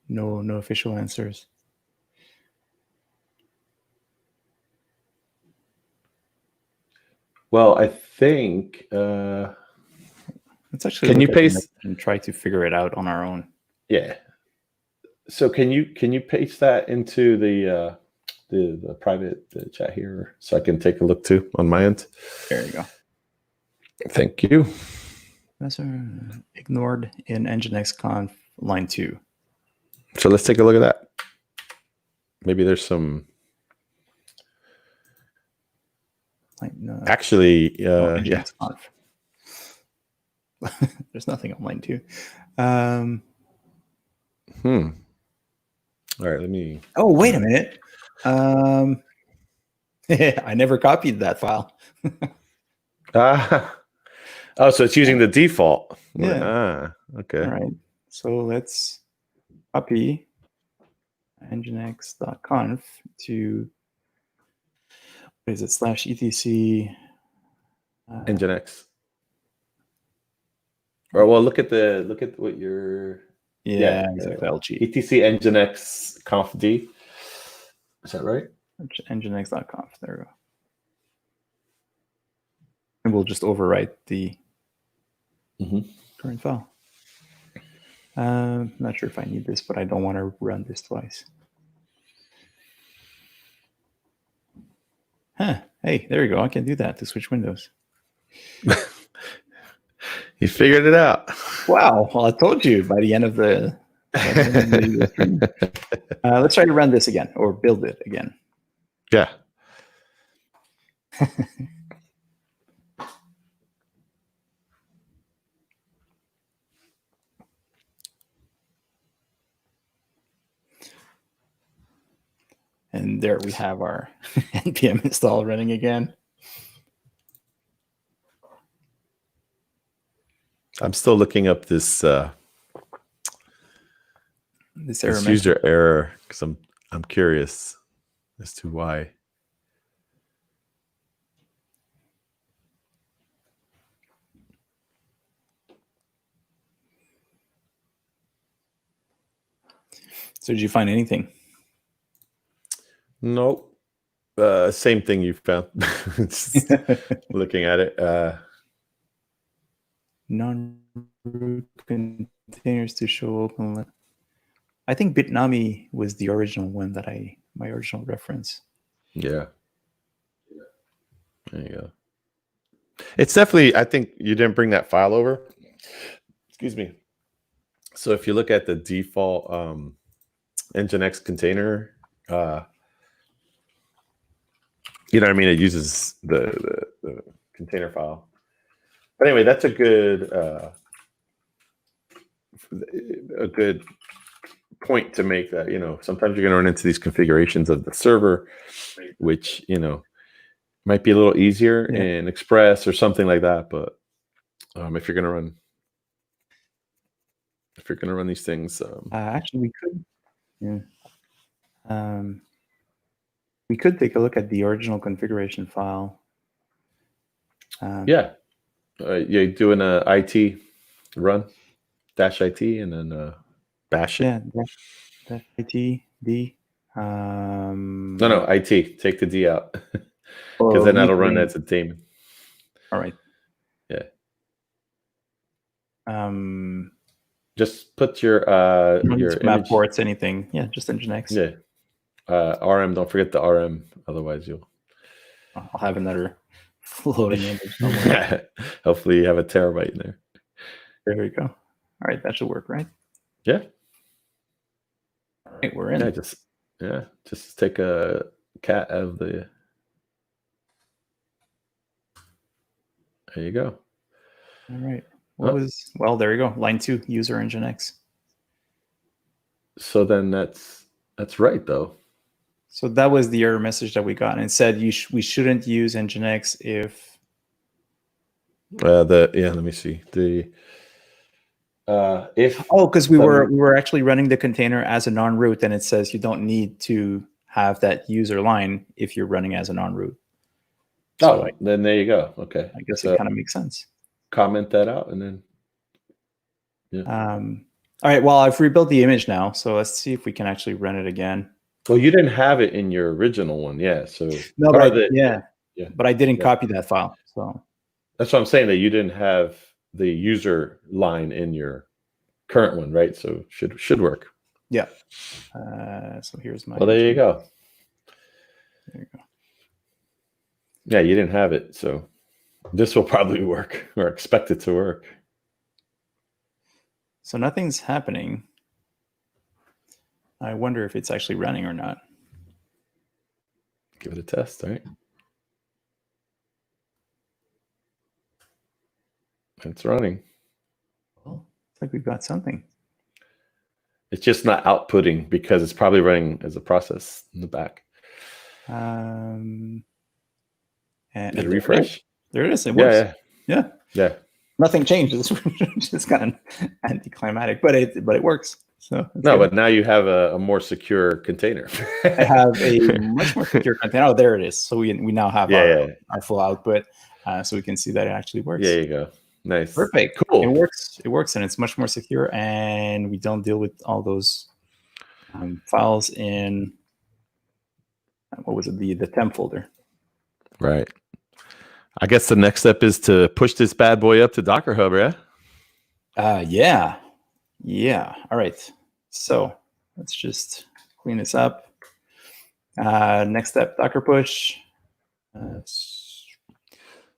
No official answers. Well, I think let's actually can you paste and try to figure it out on our own. Yeah. So can you paste that into the private chat here so I can take a look too on my end? There you go. Thank you. That's ignored in Nginx conf line 2. So let's take a look at that. Maybe there's some. Actually, yeah. There's nothing on line 2. All right, let me. Oh, wait a minute. I never copied that file. Oh, so it's using the default. Yeah. Okay. All right. So let's copy nginx.conf to, what is it, /etc Nginx. Or well, look at what your exactly LG etc nginx conf d. Is that right? nginx.conf. There we go. And we'll just overwrite the current file. Not sure if I need this, but I don't want to run this twice. Hey, there you go. I can do that to switch windows. You figured it out. Wow. Well, I told you by the end of the stream. Let's try to run this again or build it again. Yeah. And there we have our npm install running again. I'm still looking up this This error this message. user error because I'm curious as to why. So did you find anything? Nope. Same thing you found. Just looking at it. Non-root containers to show open. I think Bitnami was the original one that my original reference. Yeah. There you go. It's definitely, I think you didn't bring that file over. Excuse me. So if you look at the default Nginx container, you know what I mean? It uses the container file. But anyway, that's a good point to make, that, you know, sometimes you're going to run into these configurations of the server, which, you know, might be a little easier in Express or something like that. But if you're going to run these things, actually, we could, we could take a look at the original configuration file. yeah, you're doing a IT run -IT and then bash it. Yeah, dash IT D. No, IT. Take the D out because then that'll run as a daemon. All right. Yeah. Um, just put your map image ports, anything. Yeah, just Nginx. Yeah. RM. Don't forget the RM. Otherwise, I'll have another floating image somewhere. Hopefully, you have a terabyte in there. There we go. All right, that should work, right? Yeah. All right, we're in. Just take a cat out of the. There you go. All right. Well, there you go. Line 2, user Nginx. So then that's right though. So that was the error message that we got, and it said we shouldn't use Nginx if. Let me see if because we were actually running the container as a non-root, and it says you don't need to have that user line if you're running as a non-root. So then there you go. Okay, I guess it kind of makes sense. Comment that out, and then all right. Well, I've rebuilt the image now, so let's see if we can actually run it again. Well, you didn't have it in your original one, yeah. So no, but but I didn't copy that file. So that's what I'm saying, that you didn't have the user line in your current one, right? So should work. Yeah. So here's my. Well, there you go. There you go. Yeah, you didn't have it, so this will probably work, or expect it to work. So nothing's happening. I wonder if it's actually running or not. Give it a test, all right? It's running. Well, looks like we've got something. It's just not outputting because it's probably running as a process in the back. And refresh. There it is. It works. Yeah. Nothing changes. It's just kind of anticlimactic, but it works. So no, but now you have a more secure container. I have a much more secure container. Oh, there it is. So we now have our full output, so we can see that it actually works. There you go. Nice. Perfect. Cool. It works, and it's much more secure, and we don't deal with all those files in what was it, the temp folder. Right. I guess the next step is to push this bad boy up to Docker Hub, yeah? Yeah. All right. So let's just clean this up. Next step, Docker push.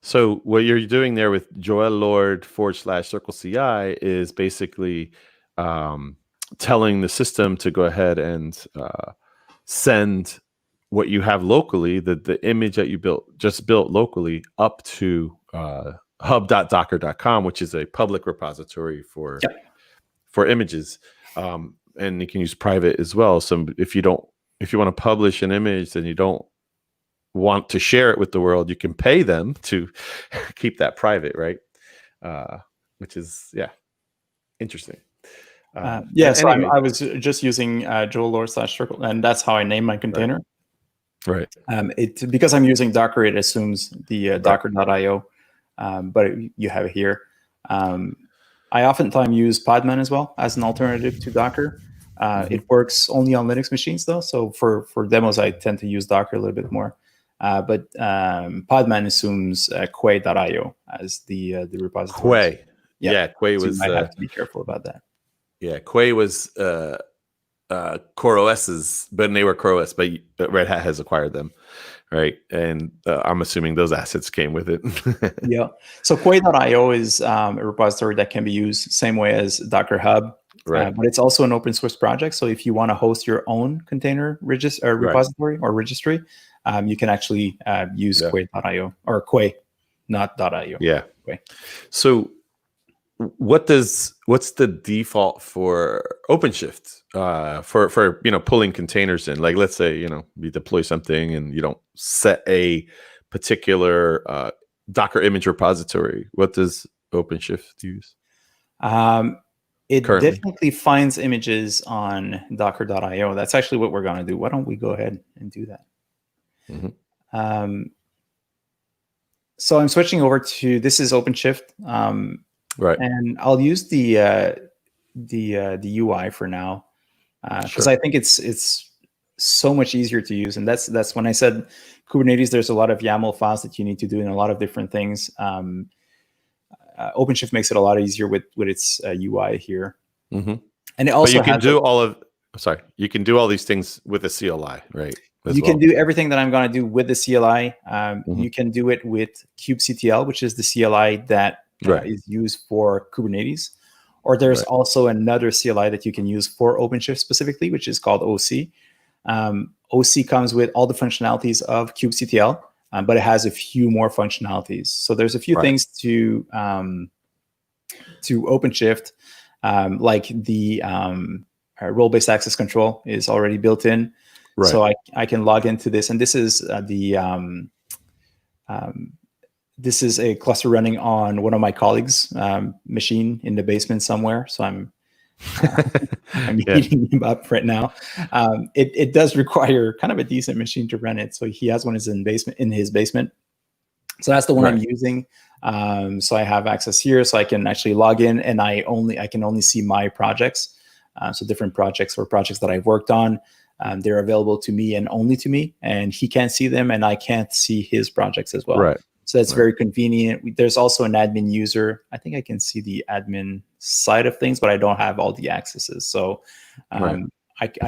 So what you're doing there with Joel Lord /Circle CI is basically telling the system to go ahead and send what you have locally, the image that you just built locally, up to hub.docker.com, which is a public repository for images, and you can use private as well. So if you don't if you want to publish an image and you don't want to share it with the world, you can pay them to keep that private, right? Which is interesting. So anyway, I was just using Joel/Circle, and that's how I name my container. Right. It because I'm using Docker, it assumes the docker.io, but you have it here. I oftentimes use Podman as well as an alternative to Docker. It works only on Linux machines though, so for demos I tend to use Docker a little bit more. But Podman assumes Quay.io as the repository. Quay. Yeah, Quay so was. You might have to be careful about that. Yeah, Quay was CoreOS's, but they were CoreOS, but Red Hat has acquired them, right? And I'm assuming those assets came with it. Yeah. So Quay.io is a repository that can be used same way as Docker Hub, Right. but it's also an open source project. So if you want to host your own container repository or registry, you can actually use Quay.io or Quay, not .io. Yeah. Quay. So what's the default for OpenShift for pulling containers in? Like, let's say you deploy something and you don't set a particular Docker image repository. What does OpenShift use? It currently? Definitely finds images on docker.io. That's actually what we're going to do. Why don't we go ahead and do that? So I'm switching over to, this is OpenShift. Right. And I'll use the UI for now because I think it's so much easier to use. And that's when I said Kubernetes. There's a lot of YAML files that you need to do in a lot of different things. OpenShift makes it a lot easier with its UI here. And it also you can do you can do all these things with a CLI, right? You can do everything that I'm going to do with the CLI. You can do it with kubectl, which is the CLI that is used for Kubernetes. Or there's also another CLI that you can use for OpenShift specifically, which is called OC. OC comes with all the functionalities of kubectl, but it has a few more functionalities. So there's a few things to OpenShift, like the role-based access control is already built in. Right. So I can log into this, and this is this is a cluster running on one of my colleagues' machine in the basement somewhere. So I'm heating him up right now. It does require kind of a decent machine to run it. So he has one in his basement. So that's the one I'm using. So I have access here, so I can actually log in, and I can only see my projects. So different projects or projects that I've worked on. They're available to me and only to me, and he can't see them, and I can't see his projects as well. Right. So that's very convenient. There's also an admin user. I think I can see the admin side of things, but I don't have all the accesses. So I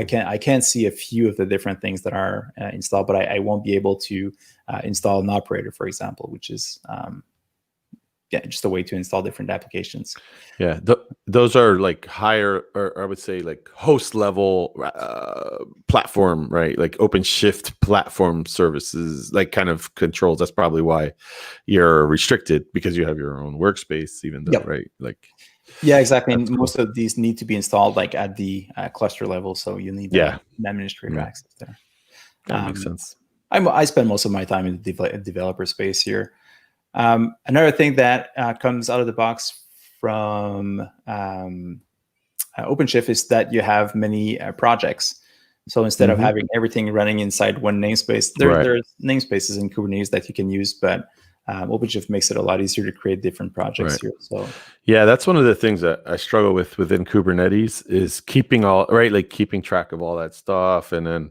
can't see a few of the different things that are installed, but I won't be able to install an operator, for example, which is just a way to install different applications. Yeah, those are like higher, or I would say like host level platform, right? Like OpenShift platform services, like kind of controls. That's probably why you're restricted, because you have your own workspace, even though, right? Like, yeah, exactly. And most of these need to be installed like at the cluster level, so you need an administrator access there. That makes sense. I spend most of my time in the developer space here. Another thing that comes out of the box from OpenShift is that you have many projects. So instead of having everything running inside one namespace, there's namespaces in Kubernetes that you can use, but OpenShift makes it a lot easier to create different projects here. So yeah, that's one of the things that I struggle with within Kubernetes is keeping keeping track of all that stuff. And then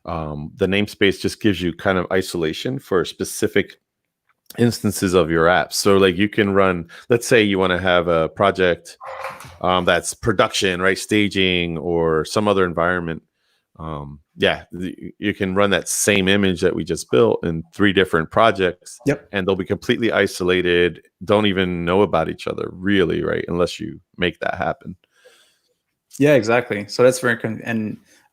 the namespace just gives you kind of isolation for specific instances of your apps. So like you can run, let's say you want to have a project that's production, right? Staging or some other environment. You can run that same image that we just built in 3 different projects. And they'll be completely isolated, don't even know about each other really, right? Unless you make that happen. Yeah, exactly. So that's very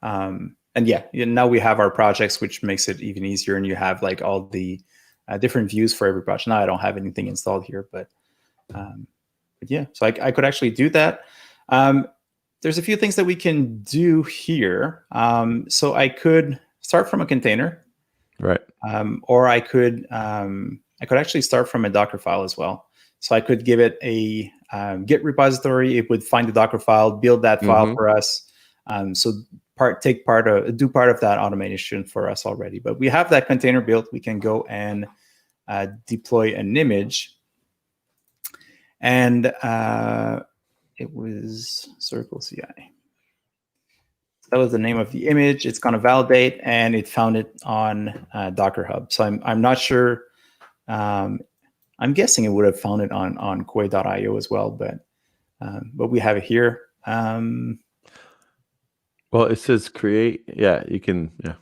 now we have our projects, which makes it even easier, and you have like all the different views for every project. Now I don't have anything installed here, but yeah, so I could actually do that. there's a few things that we can do here. So I could start from a container, Right. or I could actually start from a Docker file as well. So I could give it a Git repository. It would find the Docker file, build that file for us. So do part of that automation for us already. But we have that container built. We can go and deploy an image, and it was Circle CI. That was the name of the image. It's going to validate, and it found it on Docker Hub. So I'm not sure. I'm guessing it would have found it on Koi.io as well, but we have it here. Well, it says create. Yeah, you can. Yeah.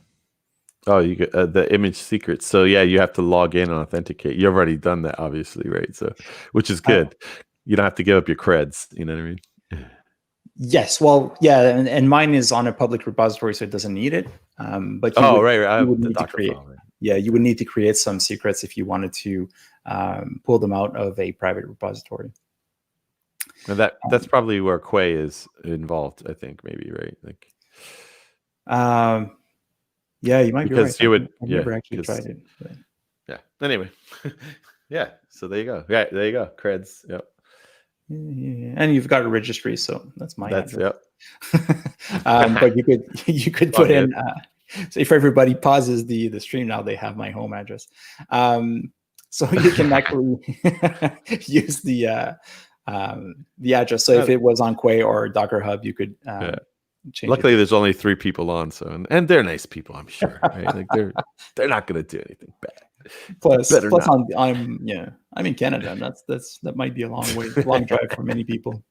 Oh, you get the image secrets. So yeah, you have to log in and authenticate. You've already done that, obviously, right? So, which is good. You don't have to give up your creds. You know what I mean? Yes. Well, yeah, and mine is on a public repository, so it doesn't need it. But right. I you have would the need to Docker create. file, right? Yeah, you would need to create some secrets if you wanted to pull them out of a private repository. And that's probably where Quay is involved. I think maybe, right? Like, yeah, you might because be you right. would. I've Yeah, never actually 'cause- tried it. But. Yeah. Anyway, yeah. So there you go. Yeah, there you go. Creds. Yep. Yeah. And you've got a registry, so that's my That's address. yep. But you could put in. So if everybody pauses the stream now, they have my home address. So you can actually use the address. So if it was on Quay or Docker Hub, you could change. Luckily, there's only 3 people on, so and they're nice people, I'm sure. Right? Like they're not going to do anything bad. Plus I'm in Canada. That might be a long drive for many people.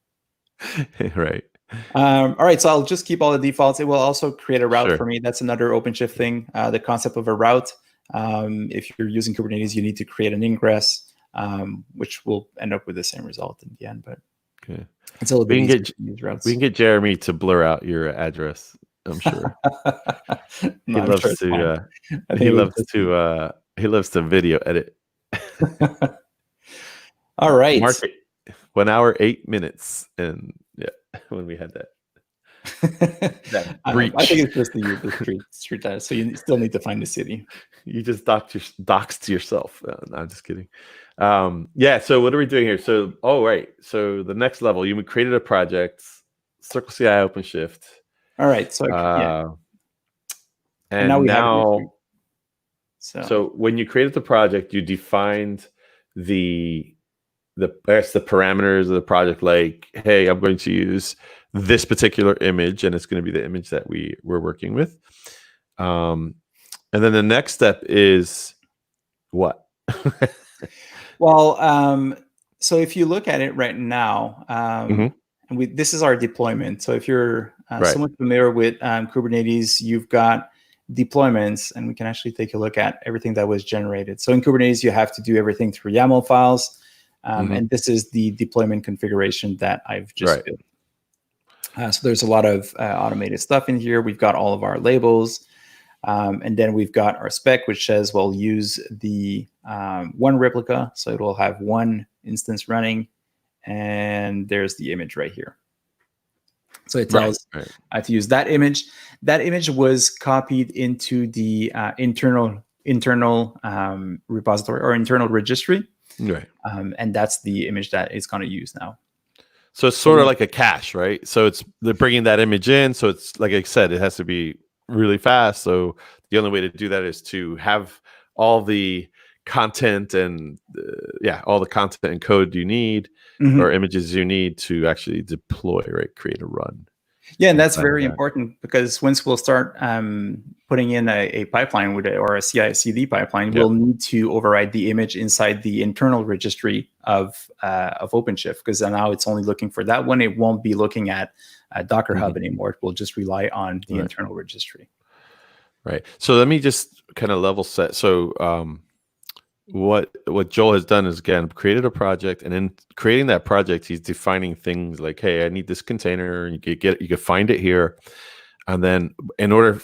Right. All right, so I'll just keep all the defaults. It will also create a route for me. That's another OpenShift thing. The concept of a route. If you're using Kubernetes, you need to create an ingress, which will end up with the same result in the end. But it's a little bit easier to use routes. We can get Jeremy to blur out your address. I'm sure. He loves to video edit. All right. Mark it 1 hour 8 minutes, and when we had that breach. I think it's just the street data, so you still need to find the city. You just doxed yourself. No, I'm just kidding. So what are we doing here? So so the next level, you created a project, Circle CI OpenShift. All right, so and now so when you created the project, you defined the parameters of the project, like, hey, I'm going to use this particular image, and it's going to be the image that we're working with. And then the next step is what? Well, so if you look at it right now, and this is our deployment. So if you're somewhat familiar with Kubernetes, you've got deployments, and we can actually take a look at everything that was generated. So in Kubernetes, you have to do everything through YAML files. And this is the deployment configuration that I've just built. So there's a lot of automated stuff in here. We've got all of our labels. And then we've got our spec, which says, well, use the one replica. So it will have one instance running. And there's the image right here. So it tells I have to use that image. That image was copied into the internal repository or internal registry. Right. And that's the image that it's going to use now. So it's sort of like a cache, right? So they're bringing that image in. So it's like I said, it has to be really fast. So the only way to do that is to have all the content and all the content and code you need or images you need to actually deploy, right? Create a run. Yeah, and that's very important, because once we'll start putting in a pipeline or a CI/CD pipeline, we'll need to override the image inside the internal registry of OpenShift, because now it's only looking for that one. It won't be looking at Docker Hub anymore. It will just rely on the internal registry. Right. So let me just kind of level set. So what Joel has done is, again, created a project, and in creating that project, he's defining things like, hey, I need this container, and you can find it here. And then in order,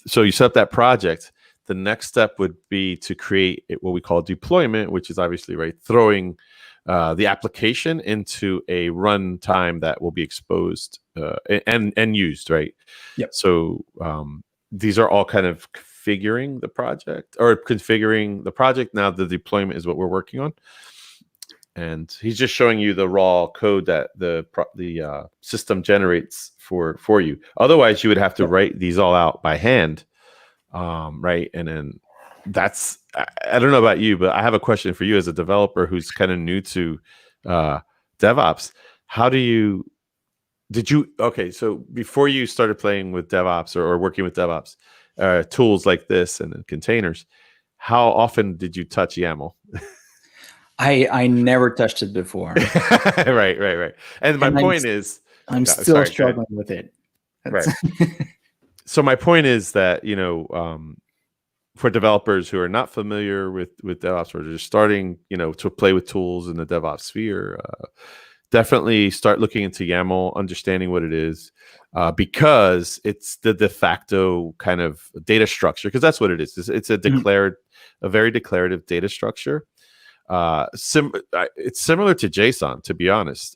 so you set up that project, the next step would be to create what we call deployment, which is obviously throwing the application into a runtime that will be exposed and used, right? Yep. So these are all kind of configuring the project now. The deployment is what we're working on, and he's just showing you the raw code that the system generates for you. Otherwise, you would have to write these all out by hand, right? And then I don't know about you, but I have a question for you as a developer who's kind of new to DevOps. So before you started playing with DevOps or working with DevOps tools like this and containers, how often did you touch YAML? I never touched it before. Right. And my point is, I'm still struggling with it. Right. So my point is that, for developers who are not familiar with DevOps or just starting, to play with tools in the DevOps sphere, definitely start looking into YAML, understanding what it is, because it's the de facto kind of data structure. Because that's what it is. It's a very declarative data structure. It's similar to JSON, to be honest.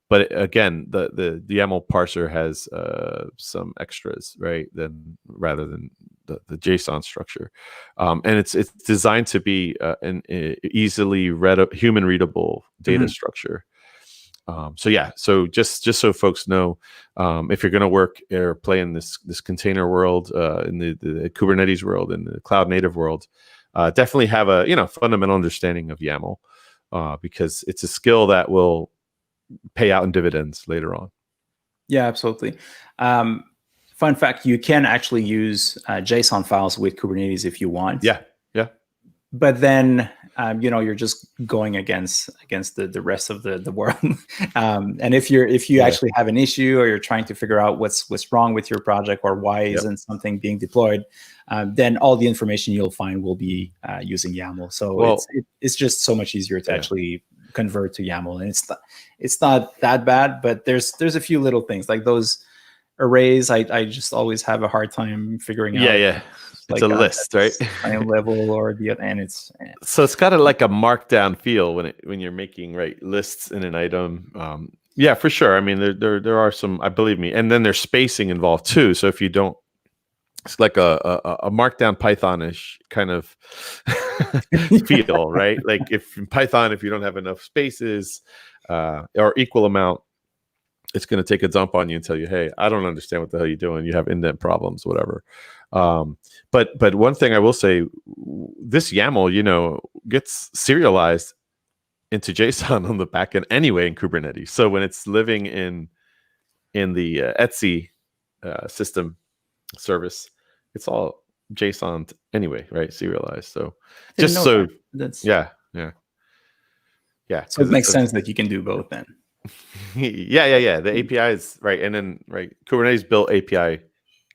But again, the YAML parser has some extras, right? Rather than the JSON structure, and it's designed to be an easily human readable data structure. So just so folks know, if you're going to work or play in this container world, in the Kubernetes world, in the cloud native world, definitely have a fundamental understanding of YAML, because it's a skill that will pay out in dividends later on. Yeah, absolutely. Fun fact: you can actually use JSON files with Kubernetes if you want. Yeah. But then you're just going against the rest of the world. And if you actually have an issue, or you're trying to figure out what's wrong with your project, or why isn't something being deployed, then all the information you'll find will be using YAML. So it's just so much easier to actually convert to YAML, and it's not that bad. But there's a few little things like those arrays. I just always have a hard time figuring out. Yeah. It's like a list, right? Level or the other, and it's got a markdown feel when you're making lists in an item. Yeah, for sure. I mean, there are some, I believe me, and then there's spacing involved too. So if you don't, it's like a markdown Pythonish kind of feel, right? Like if in Python, if you don't have enough spaces or equal amount, it's going to take a dump on you and tell you, hey, I don't understand what the hell you're doing. You have indent problems, whatever. But one thing I will say, this YAML, gets serialized into JSON on the back end anyway in Kubernetes. So when it's living in the Etsy system service, it's all JSON anyway, right? Serialized. So yeah. So it makes sense that you can do both then. Yeah. The API is right, and then Kubernetes built API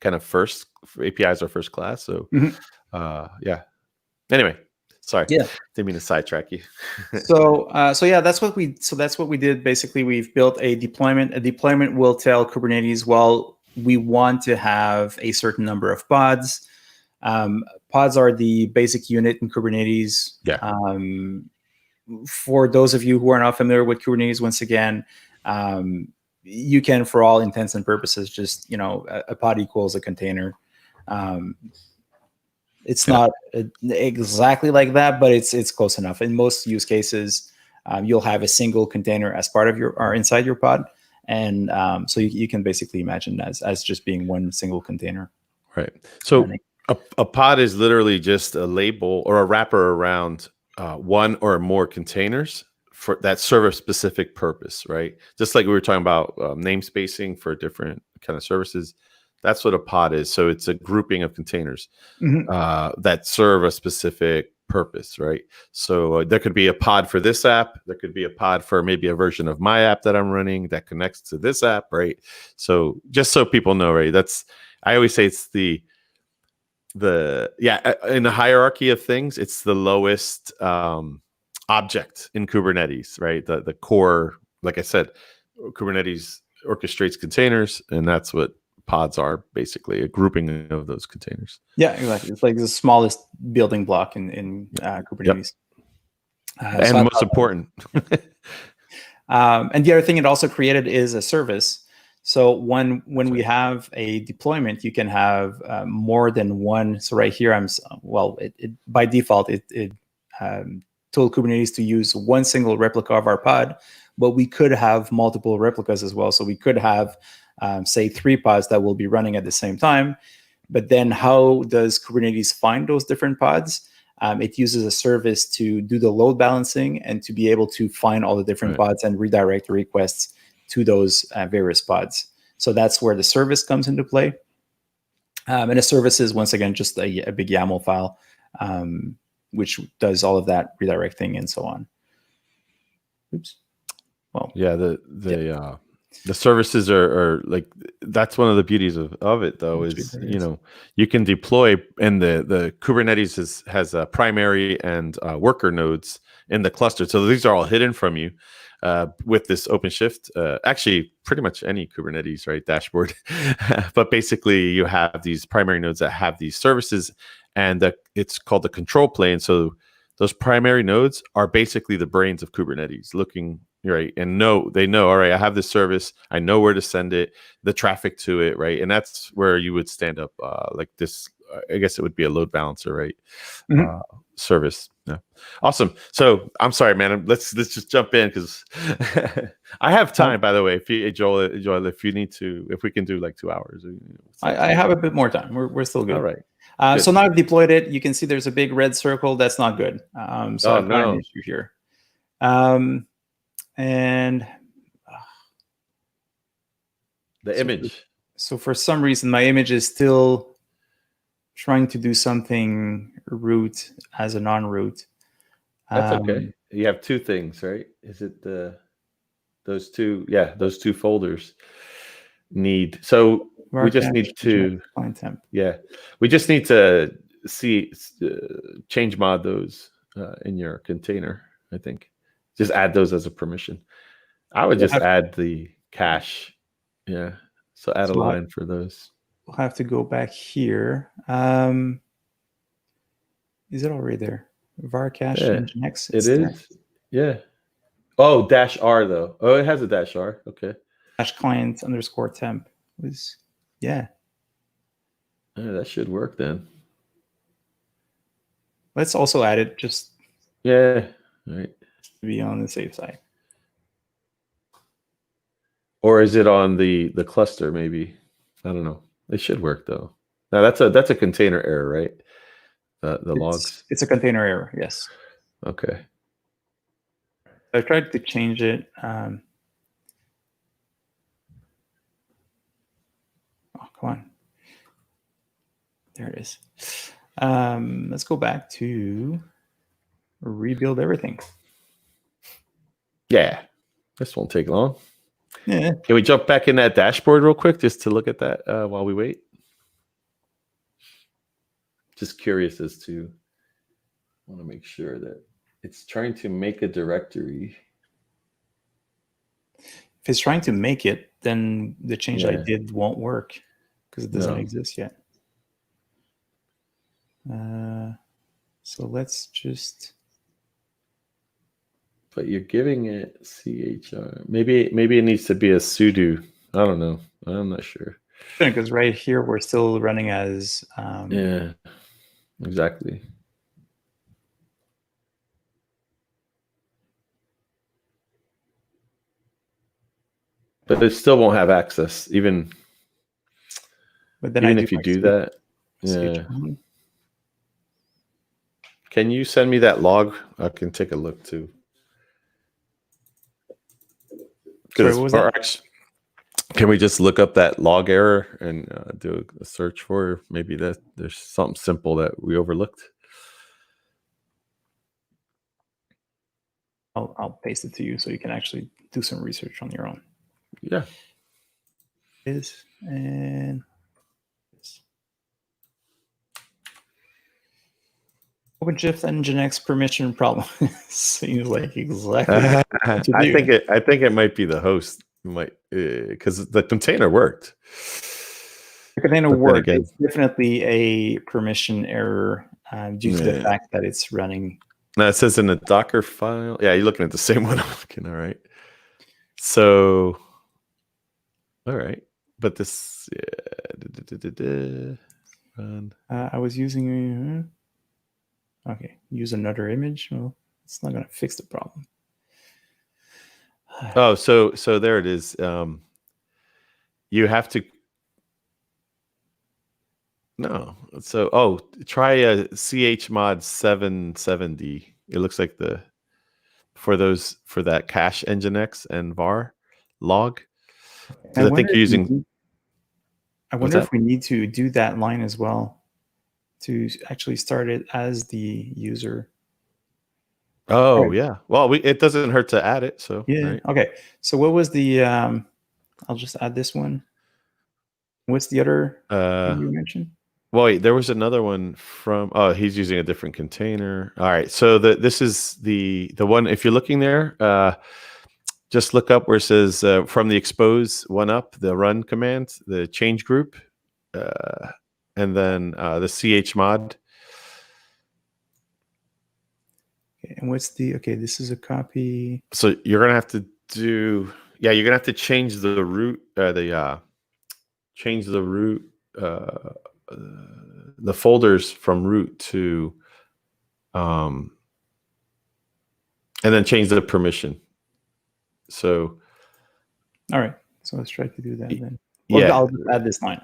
kind of first. APIs are first class. So yeah. Anyway, sorry. Yeah, didn't mean to sidetrack you. So that's what we did. Basically, we've built a deployment. A deployment will tell Kubernetes, well, we want to have a certain number of pods. Pods are the basic unit in Kubernetes. Yeah. For those of you who are not familiar with Kubernetes, once again, you can, for all intents and purposes, just a pod equals a container. It's not exactly like that, but it's close enough. In most use cases, you'll have a single container as part of or inside your pod, and so you can basically imagine as just being one single container. Right. So a pod is literally just a label or a wrapper around one or more containers that serve a specific purpose, right? Just like we were talking about namespacing for different kind of services. That's what a pod is. So it's a grouping of containers that serve a specific purpose, right? So there could be a pod for this app. There could be a pod for maybe a version of my app that I'm running that connects to this app, right? So just so people know, right? I always say it's in the hierarchy of things, it's the lowest object in Kubernetes, right? The core, like I said, Kubernetes orchestrates containers, and that's what pods are, basically a grouping of those containers. Yeah, exactly. It's like the smallest building block in Kubernetes. And most important. And the other thing it also created is a service. So when we have a deployment, you can have more than one. So right here, by default, it told Kubernetes to use one single replica of our pod, but we could have multiple replicas as well. So we could have, say, 3 pods that will be running at the same time. But then how does Kubernetes find those different pods? It uses a service to do the load balancing and to be able to find all the different pods and redirect the requests to those various pods. So that's where the service comes into play. And a service is, once again, just a big YAML file, which does all of that redirecting and so on. Oops. Well, yeah, the services are like, that's one of the beauties of it, though, is, you know, you can deploy, and the Kubernetes has primary and worker nodes in the cluster. So these are all hidden from you with this OpenShift. Actually, pretty much any Kubernetes, right, dashboard. But basically, you have these primary nodes that have these services, and it's called the control plane. So those primary nodes are basically the brains of Kubernetes, looking right, and they know, all right, I have this service, I know where to send it, the traffic to it, right, and that's where you would stand up like this. I guess it would be a load balancer, right? Service. Yeah, awesome. So I'm sorry, man. Let's just jump in, because I have time. By the way, if you, Joel, if you need to, if we can do like 2 hours, I have a bit more time. We're still good. All right. So now I've deployed it. You can see there's a big red circle. That's not good. So I've got an issue here. And the image. So for some reason, my image is still trying to do something root as a non-root. That's okay. You have 2 things, right? Is it those two? Yeah, those 2 folders need. So we just need to find temp. Yeah, we just need to change mod those in your container. I think just add those as a permission. I would just add the cache. Yeah, so add a line for those. We'll have to go back here. Is it already there? Var cache Nginx. It is. Yeah. Oh, -r though. Oh, it has a -r. Okay. Dash client _ temp was Yeah, that should work then. Let's also add it just all right, to be on the safe side. Or is it on the cluster? Maybe, I don't know. It should work though. Now that's a container error, right? The logs. It's a container error. Yes. Okay. I tried to change it. Oh, come on. There it is. Let's go back to rebuild everything. Yeah, this won't take long. Yeah. Can we jump back in that dashboard real quick just to look at that while we wait? Just curious as to, I want to make sure that it's trying to make a directory. If it's trying to make it, then the change I did won't work because it doesn't exist yet. So let's just. But you're giving it CHR. Maybe it needs to be a sudo. I don't know. I'm not sure. Because right here we're still running as. Yeah, exactly. But it still won't have access, even. But then even if you do that, yeah. Can you send me that log? I can take a look too. Sorry, what was that? Can we just look up that log error and do a search for maybe that there's something simple that we overlooked? I'll paste it to you so you can actually do some research on your own. Yeah. And OpenShift Nginx permission problem seems like exactly. I think it might be the host, because the container worked. The container worked. It's definitely a permission error due to the fact that it's running. No, it says in the Docker file. Yeah, you're looking at the same one I'm looking. All right. So, all right, but this, yeah, run. I was using. Okay, use another image. Well, it's not gonna fix the problem. Oh, so there it is. You have to. No. So, try a chmod 770. It looks like for that cache nginx and var log. Because I think you're using. I wonder if we need to do that line as well to actually start it as the user. Oh, right. yeah. Well, it doesn't hurt to add it. So yeah. Right. Okay. So what was the? I'll just add this one. What's the other thing you mentioned? Well, wait, there was another one from. Oh, he's using a different container. All right. So this is the one. If you're looking there, just look up where it says from the expose one up, the run command, the change group, and then the chmod. Okay, and what's the? Okay, this is a copy. So you're gonna have to do. Yeah, you're gonna have to change the root. Change the root. The folders from root to. And then change the permission. So, all right. So let's try to do that then. Well, yeah, I'll just add this line.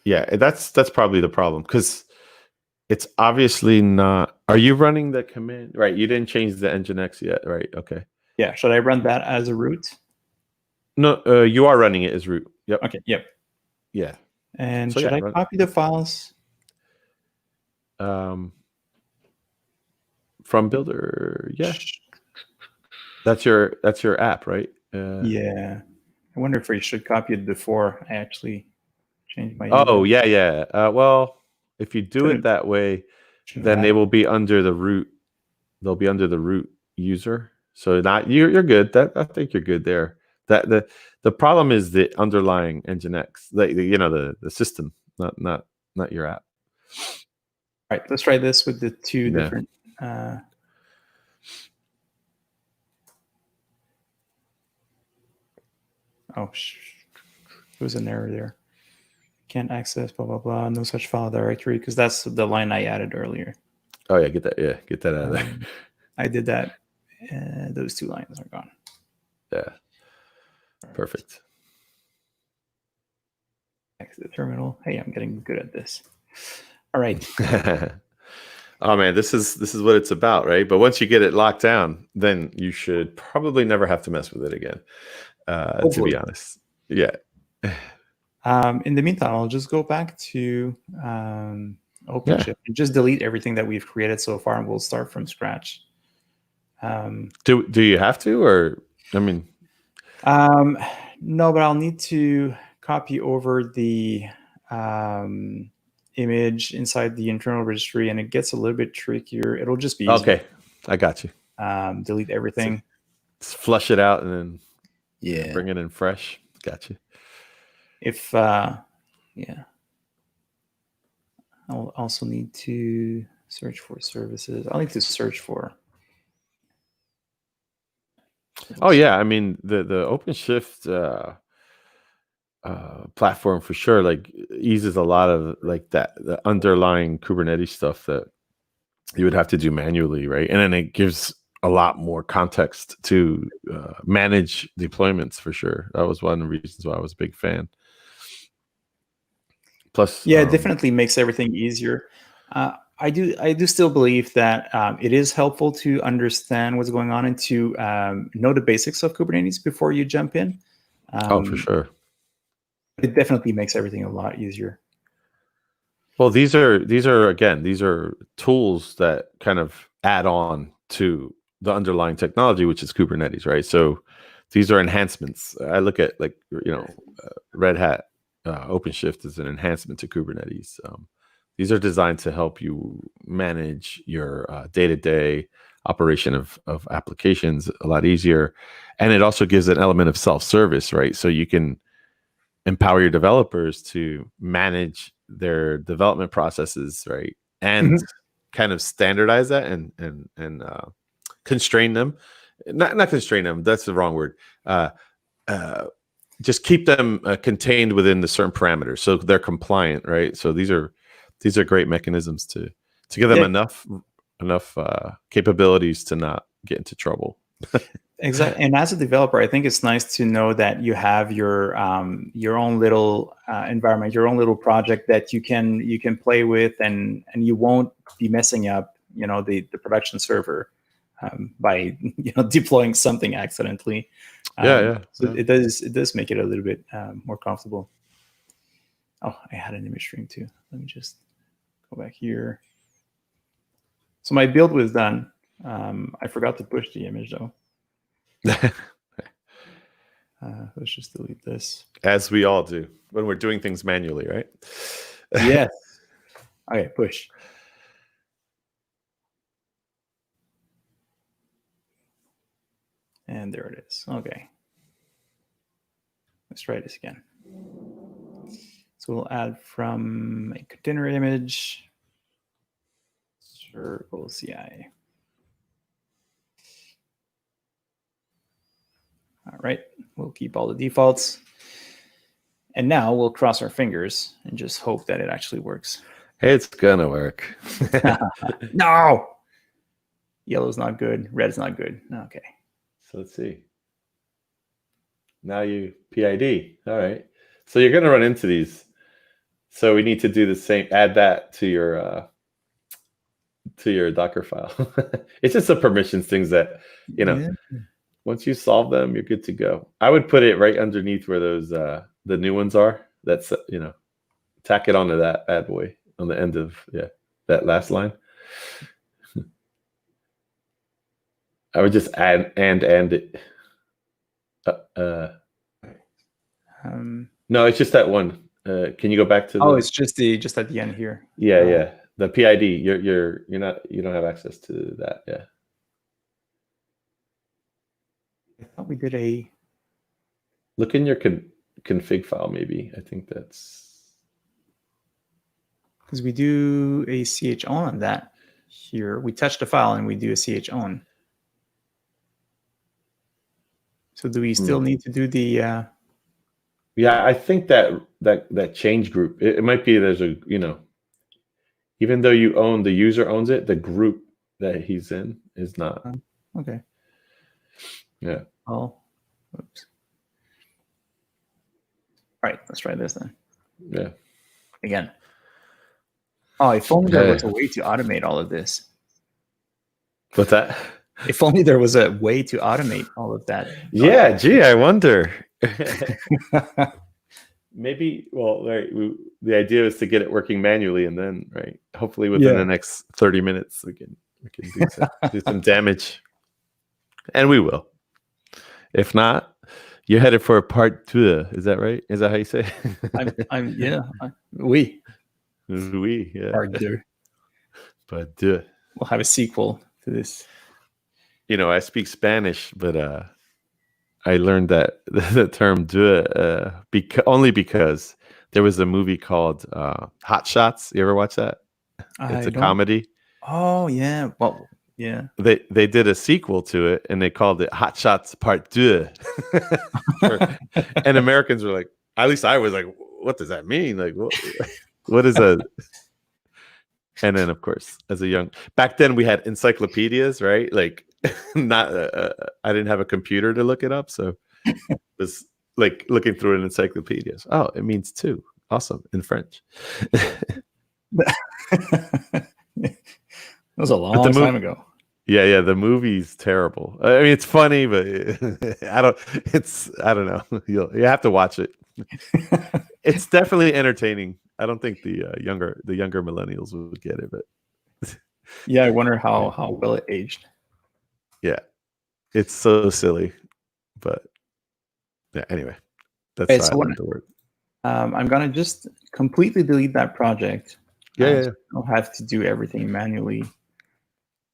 Yeah, that's probably the problem because it's obviously not. Are you running the command? Right, you didn't change the nginx yet, right? Okay. Yeah, should I run that as a root? No, you are running it as root. Yep. Okay. Yep. Yeah. And so, should I copy the files? From builder, yeah. That's your app, right? Yeah. I wonder if we should copy it before I actually change my. Oh, yeah. Well, if you do it that way, then they will be under the root. They'll be under the root user. So you're good. I think you're good there. That the problem is the underlying nginx, the system, not your app. All right, let's try this with the two different. There was an error there. Can't access blah blah blah. No such file directory, because that's the line I added earlier. Oh yeah, get that out of there. I did that. Those two lines are gone. Yeah. Perfect. Exit the terminal. Hey, I'm getting good at this. All right. Oh man, this is what it's about, right? But once you get it locked down, then you should probably never have to mess with it again. To be honest. Yeah. In the meantime, I'll just go back to OpenShift and just delete everything that we've created so far, and we'll start from scratch. Do you have to, or I mean? No, but I'll need to copy over the image inside the internal registry, and it gets a little bit trickier. It'll just be easier. Okay. I got you. Delete everything. Just flush it out and then bring it in fresh. Got you. If I'll also need to search for services. I'll need to search for. Oh yeah, I mean the OpenShift platform for sure like eases a lot of like the underlying Kubernetes stuff that you would have to do manually, right? And then it gives a lot more context to manage deployments for sure. That was one of the reasons why I was a big fan. Plus, it definitely makes everything easier. I do still believe that it is helpful to understand what's going on and to know the basics of Kubernetes before you jump in. For sure. It definitely makes everything a lot easier. Well, these are tools that kind of add on to the underlying technology, which is Kubernetes, right? So these are enhancements. I look at Red Hat OpenShift is an enhancement to Kubernetes. These are designed to help you manage your day-to-day operation of applications a lot easier. And it also gives an element of self-service, right? So you can empower your developers to manage their development processes, right? And kind of standardize that and constrain them. Not constrain them. That's the wrong word. Just keep them contained within the certain parameters, so they're compliant, right? So these are great mechanisms to give them enough capabilities to not get into trouble. Exactly. And as a developer, I think it's nice to know that you have your own little environment, your own little project that you can play with, and you won't be messing up, the production server by deploying something accidentally. So it does make it a little bit more comfortable. Oh, I had an image stream too. Let me just go back here. So my build was done. I forgot to push the image though. Let's just delete this. As we all do when we're doing things manually, right? Yes. Okay, push. And there it is. Okay. Let's try this again. So we'll add from a container image, Circle CI. All right, we'll keep all the defaults. And now we'll cross our fingers and just hope that it actually works. It's gonna work. No! Yellow's not good. Red's not good. Okay. So let's see. Now you PID. All right. So you're gonna run into these. So we need to do the same. Add that to your Docker file. It's just the permissions things that once you solve them, you're good to go. I would put it right underneath where those the new ones are. That's tack it onto that bad boy on the end of that last line. I would just add and it. No, it's just that one. Can you go back to? It's just at the end here. Yeah. The PID. You don't have access to that. Yeah. I thought we did a. Look in your config file, maybe. I think that's because we do a ch own on that here. We touch the file and we do a ch own. So do we still need to do the? Yeah, I think that change group. It might be there's a even though you own the user owns it, the group that he's in is not. Okay. Yeah. Oh, oops. All right, let's try this then. Yeah. Again. Oh, if only there was a way to automate all of this. What's that? If only there was a way to automate all of that. Yeah, gee, I wonder. Maybe, the idea is to get it working manually, and then, right, hopefully within the next 30 minutes, we can do some damage. And we will. If not, you're headed for a part 2. Is that right? Is that how you say it? We, yeah. Part 2. But we'll have a sequel to this. I speak Spanish, but I learned that the term only because there was a movie called Hot Shots. You ever watch that? It's a comedy. Oh yeah. Well, yeah. They did a sequel to it and they called it Hot Shots Part 2. And Americans were like, at least I was like, what does that mean? Like, what is a? And then, of course, back then we had encyclopedias, right? Like, not I didn't have a computer to look it up, so it was like looking through an encyclopedia. Oh, it means 2. Awesome in French. That was a long time ago. Yeah. The movie's terrible. I mean, it's funny, but I don't know. You have to watch it. It's definitely entertaining. I don't think the younger millennials would get it, but yeah, I wonder how well it aged. Yeah, it's so silly, but yeah. Anyway, that's how I learned the word. I'm gonna just completely delete that project. Yeah. I'll have to do everything manually.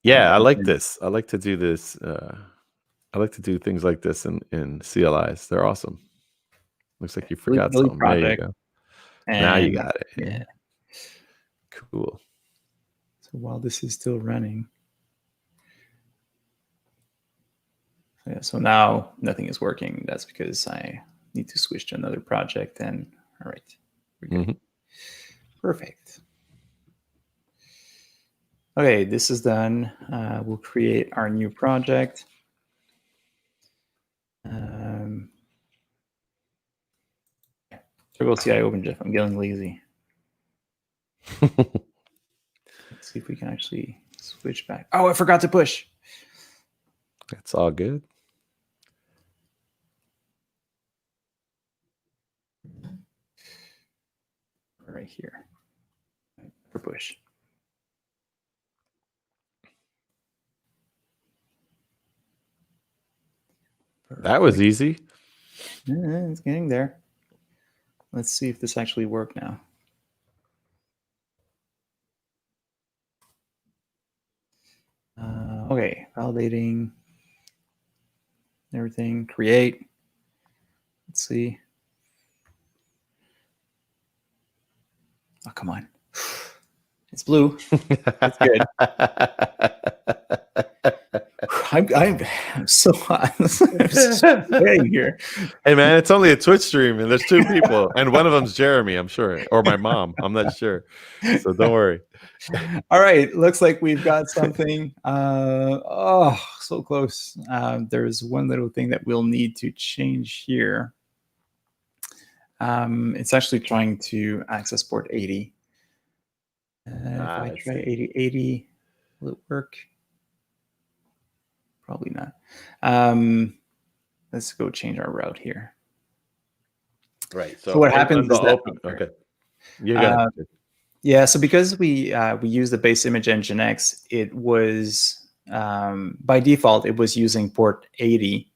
Yeah, I like this. I like to do this. I like to do things like this in CLIs. They're awesome. Looks like you forgot something. There you go. Now you got it. Yeah. Cool. So while this is still running, yeah, so now nothing is working. That's because I need to switch to another project. And all right, we're good. Mhm. Perfect. Okay, this is done. We'll create our new project. Triple CI OpenShift. I'm getting lazy. Let's see if we can actually switch back. Oh, I forgot to push. That's all good. Right here for push. That was easy. Yeah, it's getting there. Let's see if this actually worked now. Okay, validating everything. Create. Let's see. Oh, come on. It's blue. That's good. I'm so hot. I'm sweating here. Hey man, it's only a Twitch stream, and there's 2 people, and one of them's Jeremy, I'm sure, or my mom. I'm not sure, so don't worry. All right, looks like we've got something. Oh, so close. There's one little thing that we'll need to change here. It's actually trying to access port 80. If I try 8080, will it work? Probably not. Let's go change our route here. Right. So what happens is that okay. You got it. Yeah, so because we use the base image Nginx, it was by default it was using port 80,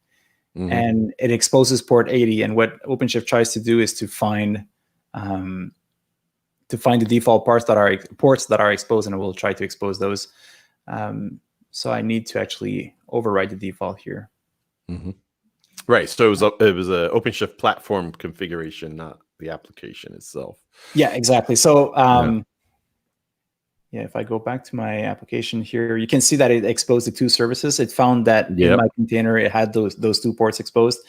and it exposes port 80. And what OpenShift tries to do is to find the default ports that are exposed, and it will try to expose those. So I need to actually override the default here. Right. So it was a OpenShift platform configuration, not the application itself. Yeah, exactly. So if I go back to my application here, you can see that it exposed the 2 services. It found that in my container, it had those 2 ports exposed.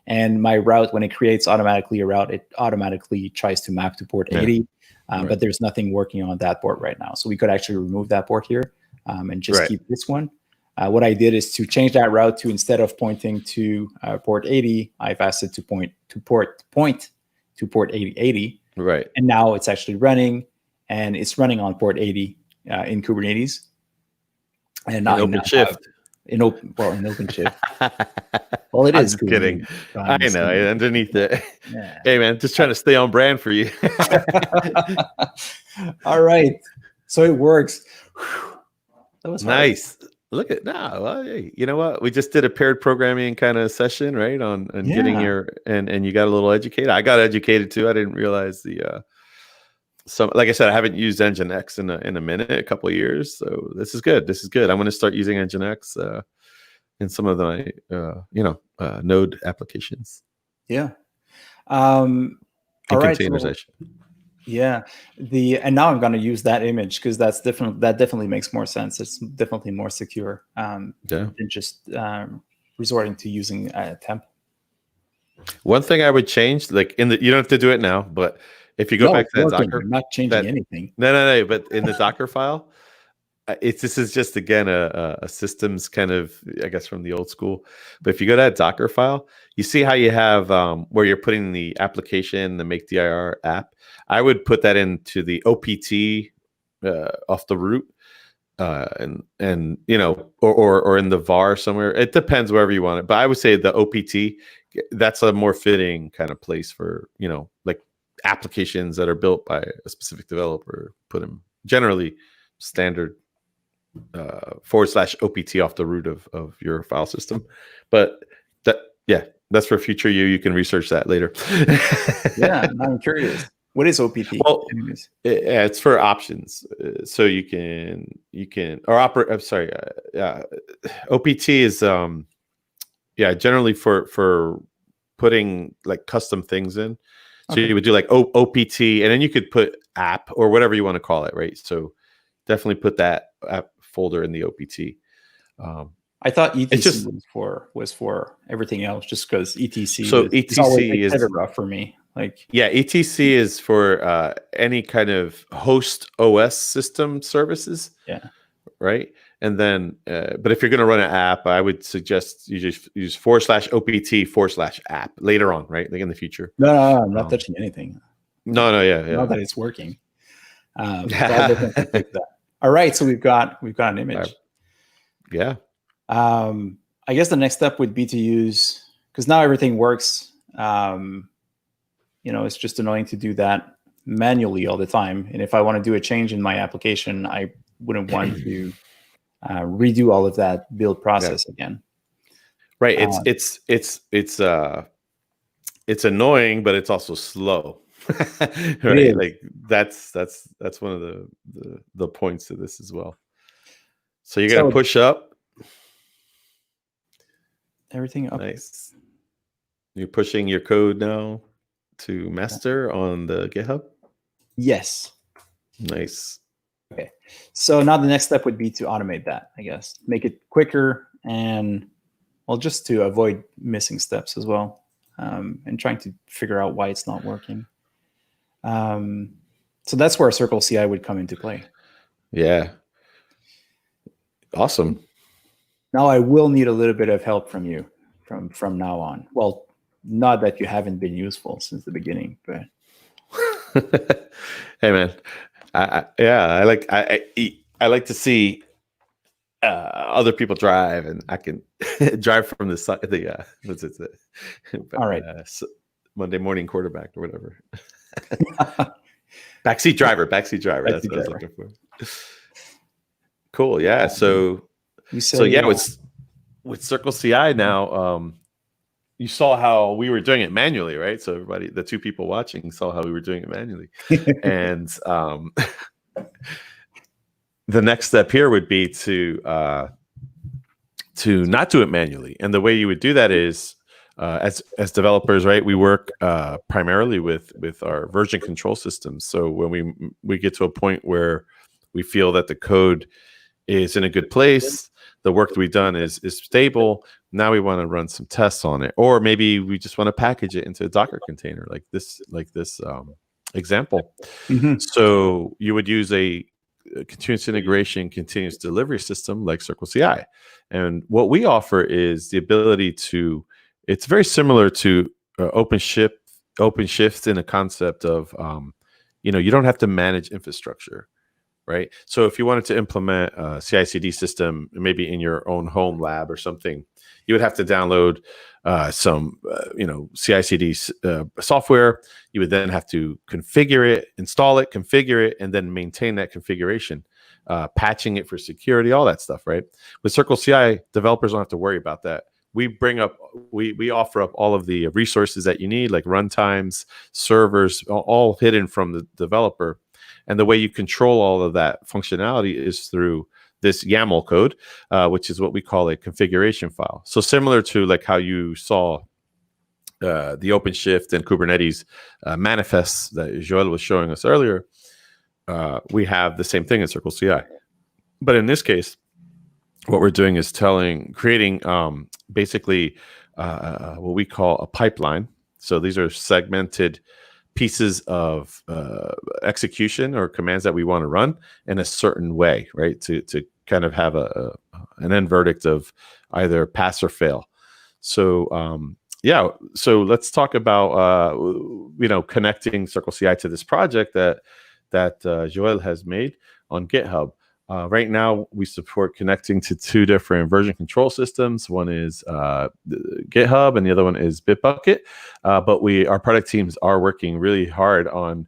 And my route, when it creates automatically a route, it automatically tries to map to port 80. But there's nothing working on that port right now. So we could actually remove that port here and just keep this one. What I did is to change that route to, instead of pointing to port 80, I've asked it to point to port 8080. Right. And now it's actually running, and it's running on port 80 in Kubernetes. And not in OpenShift. In OpenShift. Well, it is. I'm kidding. I know. Underneath it. Yeah. Hey, man, just trying to stay on brand for you. All right. So it works. That was nice. Hard. Look at now. Well, hey, you know what? We just did a paired programming kind of session, right? On getting your and you got a little educated. I got educated too. I didn't realize the like I said, I haven't used Nginx in a minute, a couple of years. So this is good. This is good. I'm going to start using Nginx in some of my Node applications. Yeah. Containerization. Yeah. And now I'm going to use that image because that definitely makes more sense. It's definitely more secure than just resorting to using a temp. One thing I would change, like you don't have to do it now, but if you go back to that Docker, I'm not changing anything. No. But in the Docker file, this is just again a systems kind of, I guess, from the old school. But if you go to that Docker file, you see how you have where you're putting the application, the make dir app. I would put that into the OPT off the root, and or in the var somewhere. It depends wherever you want it, but I would say the OPT. That's a more fitting kind of place for like applications that are built by a specific developer. Put them generally standard / OPT off the root of your file system, but that's for future you can research that later. Yeah, I'm curious. What is OPT? Well, it's for options, so you can or operate. I'm sorry, OPT is generally for putting like custom things in. So you would do like OPT, and then you could put app or whatever you want to call it, right? So definitely put that app folder in the OPT. I thought etc just- was for everything else, just because etc So is always etc kind of is rough for me. Like, yeah, etc is for any kind of host OS system services. yeah, Right. And then, but if you're going to run an app, I would suggest you just use /OPT/app later on, right? Like in the future. no, I'm not touching anything. No, yeah. Now that it's working. So I'll definitely fix that. All right, so we've got an image. Yeah. I guess the next step would be to use, because now everything works. It's just annoying to do that manually all the time. And if I want to do a change in my application, I wouldn't want to redo all of that build process again. Right. It's annoying, but it's also slow. Right. Like that's one of the points to this as well. So you're gonna push up everything up. Nice. You're pushing your code now to master on the GitHub? Yes. Nice. Okay. So now the next step would be to automate that, I guess. Make it quicker and, well, just to avoid missing steps as well, and trying to figure out why it's not working. So that's where Circle CI would come into play. Yeah. Awesome. Now I will need a little bit of help from you from now on. Well, not that you haven't been useful since the beginning, but hey man, I like to see other people drive, and I can drive from the side. What's it? All right. Monday morning quarterback or whatever. Backseat driver. That's what I was looking for. Cool. Yeah. So yeah, with Circle CI now, you saw how we were doing it manually, right? So everybody, the two people watching, saw how we were doing it manually. And the next step here would be to not do it manually. And the way you would do that is, as developers, right? We work primarily with our version control systems. So when we get to a point where we feel that the code is in a good place, the work that we've done is stable. Now we want to run some tests on it, or maybe we just want to package it into a Docker container, like this example. Mm-hmm. So you would use a continuous integration, continuous delivery system like Circle CI, and what we offer is the ability to. It's very similar to OpenShift in a concept of, you don't have to manage infrastructure. Right. So if you wanted to implement a CI/CD system, maybe in your own home lab or something, you would have to download some, CI/CD software. You would then have to configure it, install it, configure it, and then maintain that configuration, patching it for security, all that stuff. Right. With Circle CI, developers don't have to worry about that. We offer up all of the resources that you need, like runtimes, servers, all hidden from the developer. And the way you control all of that functionality is through this YAML code, which is what we call a configuration file. So similar to like how you saw the OpenShift and Kubernetes manifests that Joel was showing us earlier, we have the same thing in Circle CI. But in this case, what we're doing is creating basically what we call a pipeline. So these are segmented pieces of execution or commands that we want to run in a certain way, right? To kind of have an end verdict of either pass or fail. So so let's talk about connecting Circle CI to this project that Joel has made on GitHub. Right now, we support connecting to two different version control systems. One is GitHub, and the other one is Bitbucket. But our product teams are working really hard on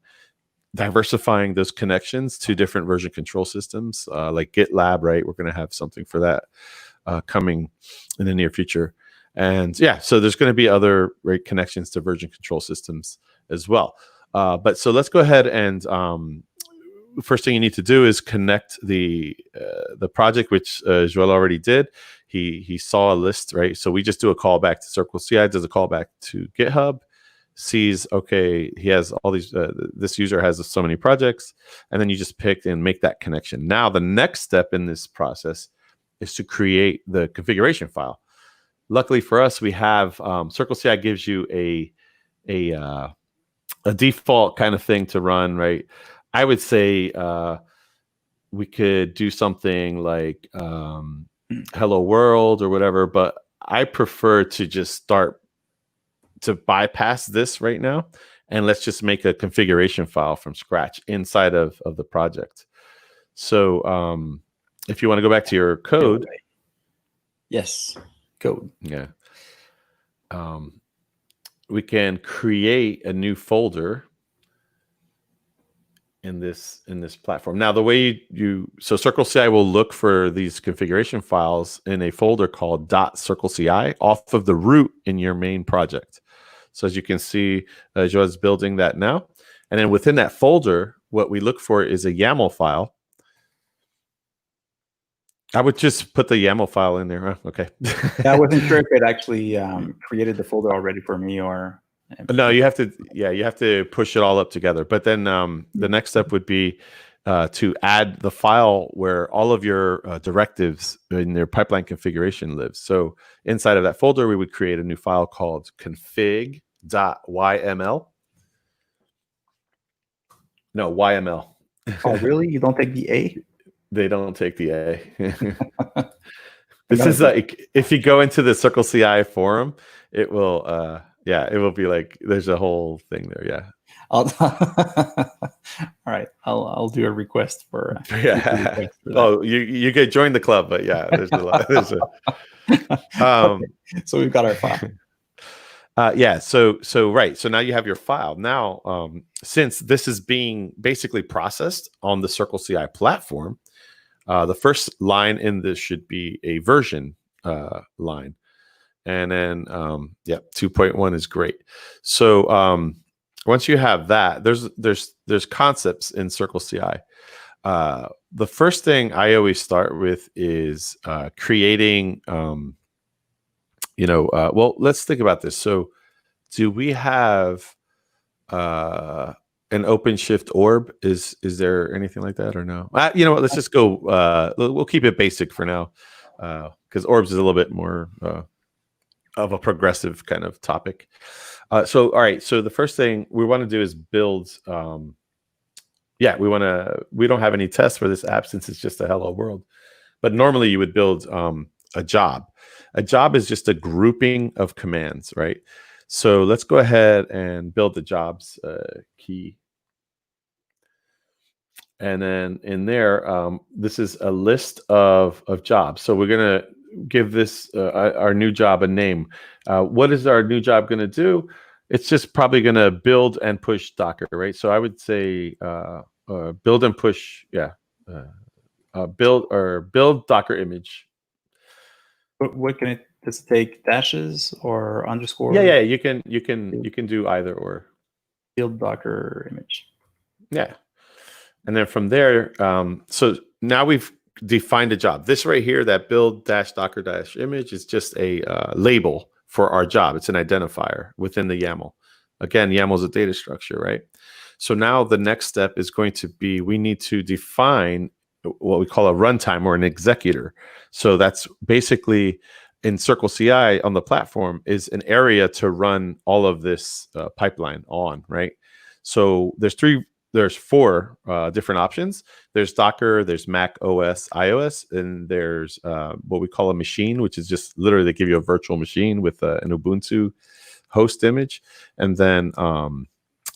diversifying those connections to different version control systems, like GitLab. Right, we're going to have something for that coming in the near future. And yeah, so there's going to be other connections to version control systems as well. But so let's go ahead and. First thing you need to do is connect the project, which Joel already did. He saw a list, right? So we just do a callback to Circle CI, does a callback to GitHub, sees, okay, he has all these, this user has so many projects, and then you just pick and make that connection. Now, the next step in this process is to create the configuration file. Luckily for us, we have CircleCI gives you a default kind of thing to run, right? I would say we could do something like hello world or whatever, but I prefer to just start to bypass this right now, and let's just make a configuration file from scratch inside of the project. So if you want to go back to your code. Yes, code. Yeah. We can create a new folder in this platform. Now, the way so CircleCI will look for these configuration files in a folder called .circleci off of the root in your main project. So as you can see, Joa's building that now. And then within that folder, what we look for is a YAML file. I would just put the YAML file in there. Huh? Okay. I wasn't sure if it actually created the folder already for me or. No, you have to. Yeah, you have to push it all up together. But then the next step would be to add the file where all of your directives in your pipeline configuration lives. So inside of that folder, we would create a new file called config.yml. No, YML. Oh, really? You don't take the A? They don't take the A. This is like, if you go into the CircleCI forum, it will, it will be like, there's a whole thing there. Yeah. All right. I'll do a request for. Yeah. Oh, you could join the club, but yeah, there's a lot. Okay. So we've got our file. Yeah. So right. So now you have your file. Now, since this is being basically processed on the CircleCI platform, the first line in this should be a version line. And then, 2.1 is great. So once you have that, there's concepts in CircleCI. The first thing I always start with is creating, well, let's think about this. So do we have an OpenShift orb? Is there anything like that or no? You know what? Let's just go. We'll keep it basic for now, because orbs is a little bit more of a progressive kind of topic. So all right. So the first thing we want to do is build. We don't have any tests for this app since it's just a hello world. But normally you would build a job. A job is just a grouping of commands, right? So let's go ahead and build the jobs key. And then in there, this is a list of jobs. So we're going to give this our new job a name. What is our new job going to do? It's just probably going to build and push Docker, right? So I would say build and push, build Docker image. What can it? Does it take dashes or underscore? Yeah, you can do either or. Build Docker image. Yeah, and then from there, so now we've defined a job. This right here, that build -docker image, is just a label for our job. It's an identifier within the YAML. Again, YAML is a data structure, right? So now the next step is going to be, we need to define what we call a runtime or an executor. So that's basically in CircleCI on the platform is an area to run all of this pipeline on, right? So there's four different options. There's Docker, there's Mac OS, iOS, and there's what we call a machine, which is just literally they give you a virtual machine with an Ubuntu host image, and then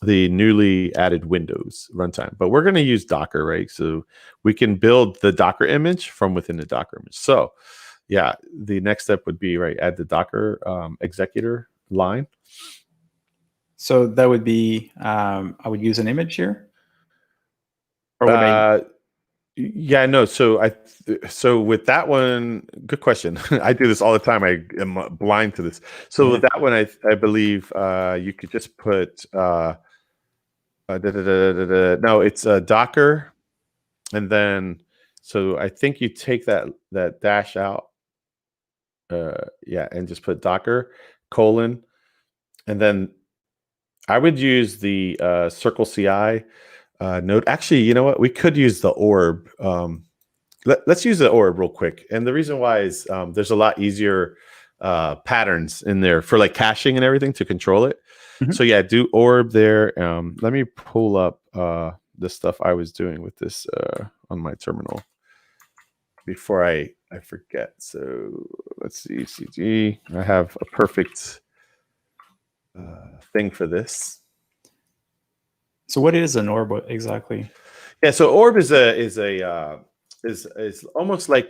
the newly added Windows runtime. But we're going to use Docker, right? So we can build the Docker image from within the Docker image. So yeah, the next step would be, right, add the Docker executor line. So that would be, I would use an image here? Or would yeah, no. So with that one, good question. I do this all the time. I am blind to this. So with that one, I believe you could just put no, it's Docker, and then so I think you take that dash out, and just put Docker : and then I would use the Circle CI node. Actually, you know what? We could use the orb. Let's use the orb real quick. And the reason why is there's a lot easier patterns in there for like caching and everything to control it. Mhm. So yeah, do orb there. Let me pull up the stuff I was doing with this on my terminal before I forget. So let's see, CG. I have a perfect thing for this. So what is an orb exactly? Yeah, so orb is almost like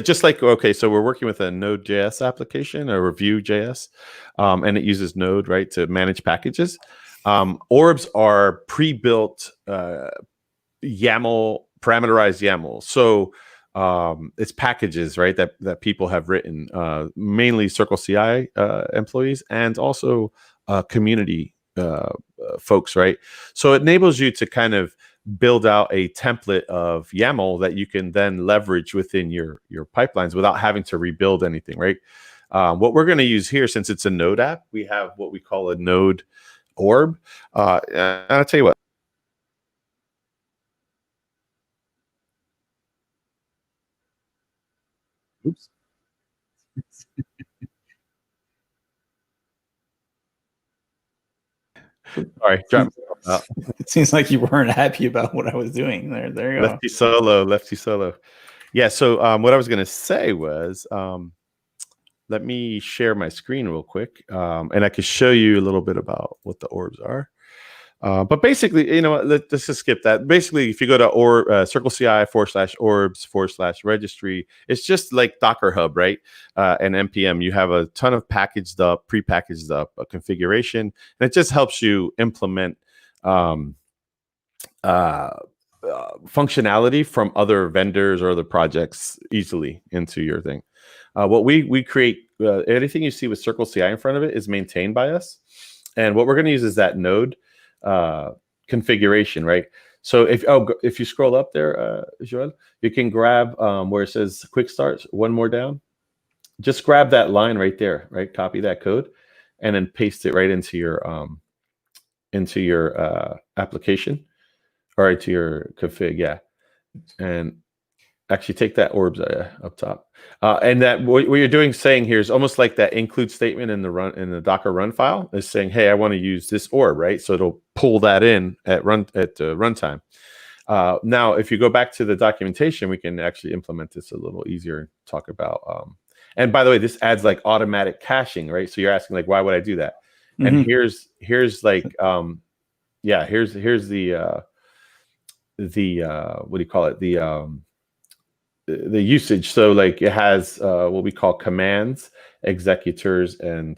just like okay, so we're working with a Node.js application or Vue.js, and it uses Node, right, to manage packages. Orbs are pre-built YAML, parameterized YAML. So it's packages, right, that people have written, mainly Circle CI employees and also community folks, right? So it enables you to kind of build out a template of YAML that you can then leverage within your pipelines without having to rebuild anything, right? What we're going to use here, since it's a Node app, we have what we call a Node orb. And I'll tell you what. Oops. Sorry, drop. It seems like you weren't happy about what I was doing there. There you go. Lefty solo, lefty solo. Yeah. So what I was going to say was, let me share my screen real quick, and I can show you a little bit about what the orbs are. But basically, you know, let's just skip that. Basically, if you go to Circle CI /orbs/registry, it's just like Docker Hub, right? And npm. You have a ton of packaged up, prepackaged up configuration, and it just helps you implement functionality from other vendors or other projects easily into your thing. What we create, anything you see with Circle CI in front of it is maintained by us, and what we're going to use is that node configuration, right? So if you scroll up there, Joel, you can grab where it says quick start, one more down. Just grab that line right there, right? Copy that code, and then paste it right into your application or into your config, yeah. And actually take that orbs up top, and that what you're doing saying here is almost like that include statement in the Docker run file is saying, hey, I want to use this orb, right? So it'll pull that in at runtime. Now, if you go back to the documentation, we can actually implement this a little easier and talk about. And by the way, this adds like automatic caching, right? So you're asking like, why would I do that? Mm-hmm. And here's like, yeah, here's the what do you call it? The usage. So like it has what we call commands, executors, and